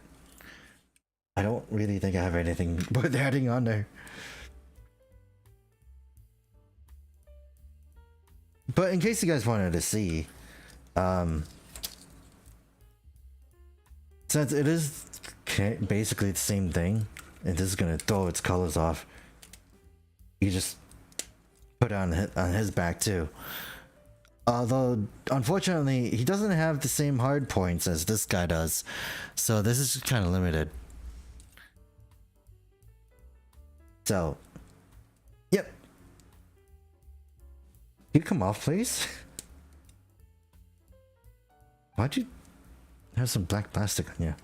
I don't really think I have anything worth adding on there. But in case you guys wanted to see, since it is basically the same thing, and this is gonna throw its colors off, you just put it on his back too. Although, unfortunately, he doesn't have the same hard points as this guy does, so this is kind of limited. So, yep. You come off, please. Why'd you have some black plastic on you?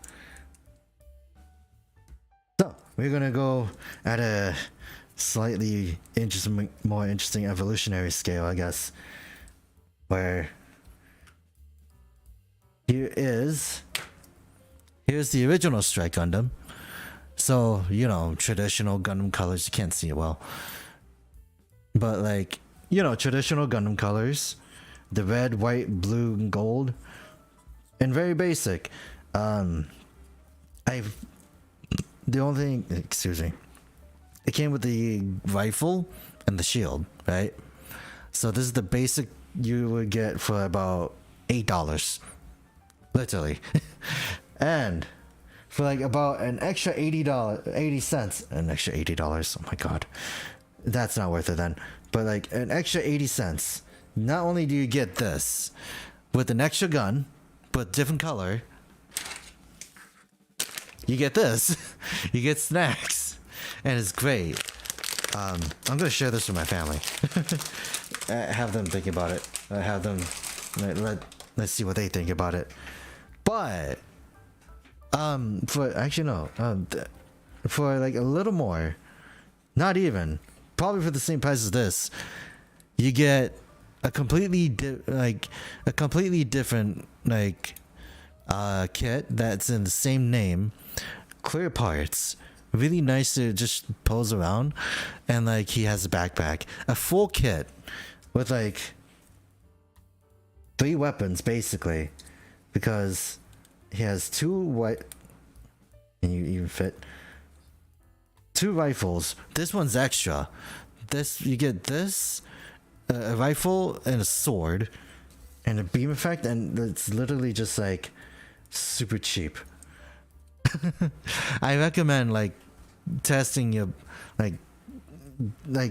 So, we're gonna go at a slightly more interesting evolutionary scale, I guess. Where here's the original Strike Gundam. So, you know, traditional Gundam colors, you can't see it well. But like, you know, traditional Gundam colors. The red, white, blue, and gold. And very basic. The only thing, excuse me. It came with the rifle and the shield, right? So this is the basic you would get for about $8. Literally. And for like about an extra $80, 80 cents, an extra $80. Oh my god. That's not worth it then. But like an extra 80 cents. Not only do you get this with an extra gun, but different color, you get this. You get snacks. And it's great. I'm gonna share this with my family. Have them think about it. Have them let's see what they think about it. But for actually no, for like a little more, not even, probably for the same price as this, you get a completely different kit that's in the same name, clear parts. Really nice to just pose around, and like he has a backpack, a full kit with like 3 weapons basically, because he has 2 white, and you even fit 2 rifles. This one's extra. This you get this a rifle and a sword and a beam effect, and it's literally just like super cheap. I recommend like testing your like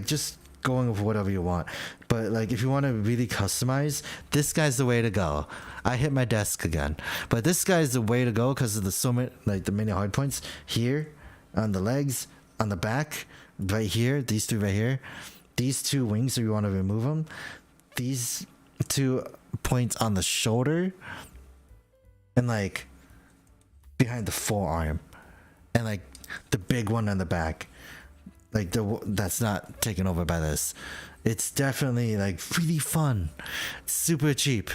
just going with whatever you want, but like if you want to really customize, this guy's the way to go. I hit my desk again, but this guy's the way to go because of the so many the many hard points here on the legs, on the back, right here, these 2 right here, these 2 wings if you want to remove them, these 2 points on the shoulder, and like behind the forearm, and like the big one on the back, like that's not taken over by this. It's definitely like really fun, super cheap.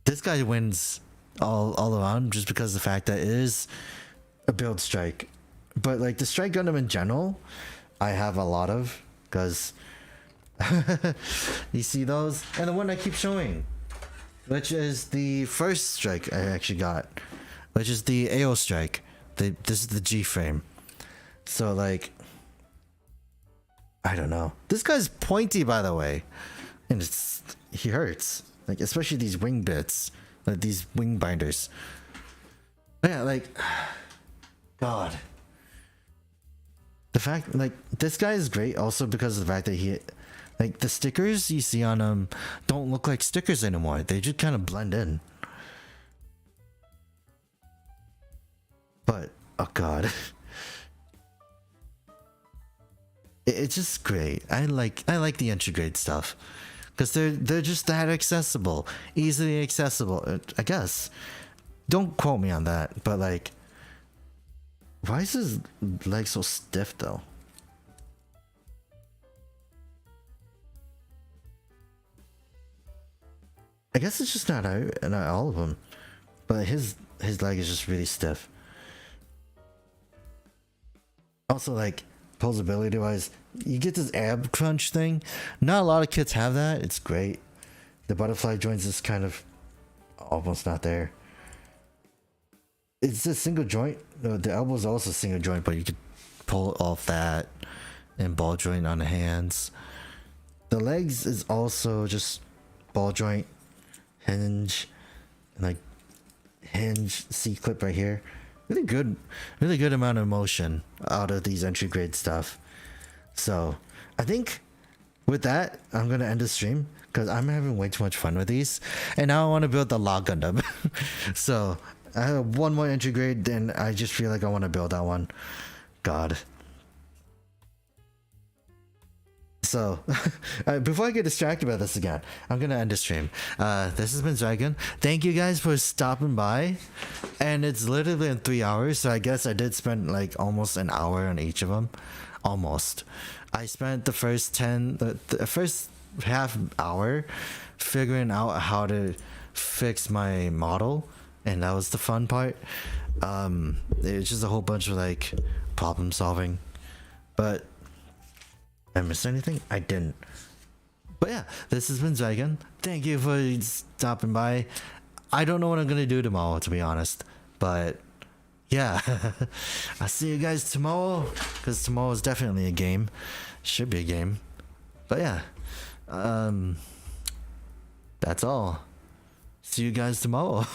This guy wins all around just because of the fact that it is a build strike. But like the Strike Gundam in general, I have a lot of, because you see those, and the one I keep showing, which is the first strike I actually got, which is the AO strike. This is the G frame. So like, I don't know. This guy's pointy, by the way, and he hurts. Like especially these wing bits, like these wing binders. But yeah, like, God. The fact, like, this guy is great also because of the fact that he, like, the stickers you see on him don't look like stickers anymore. They just kind of blend in. But, oh god. It's just great. I like the entry grade stuff. Because they're just that accessible. Easily accessible, I guess. Don't quote me on that, but like, why is his leg so stiff though? I guess it's just not all of them, but his leg is just really stiff. Also, like, posability wise, you get this ab crunch thing. Not a lot of kits have that. It's great. The butterfly joints is kind of almost not there. It's a single joint. No, the elbow is also a single joint, but you could pull off that and ball joint on the hands. The legs is also just ball joint, hinge, and like hinge C-clip right here. Really good amount of motion out of these entry grade stuff. So I think with that, I'm gonna end the stream because I'm having way too much fun with these, and now I want to build the log Gundam. So I have one more entry grade, and I just feel like I want to build that one. God. So, before I get distracted by this again, I'm gonna end the stream. This has been Zryken. Thank you guys for stopping by. And it's literally been 3 hours, so I guess I did spend like almost an hour on each of them. Almost. I spent the first the first half hour figuring out how to fix my model, and that was the fun part. It was just a whole bunch of like problem solving, but I missed anything? I didn't. But yeah, this has been Zryken. Thank you for stopping by. I don't know what I'm gonna do tomorrow, to be honest. But yeah, I'll see you guys tomorrow, because tomorrow is definitely a game. Should be a game. But yeah, that's all. See you guys tomorrow.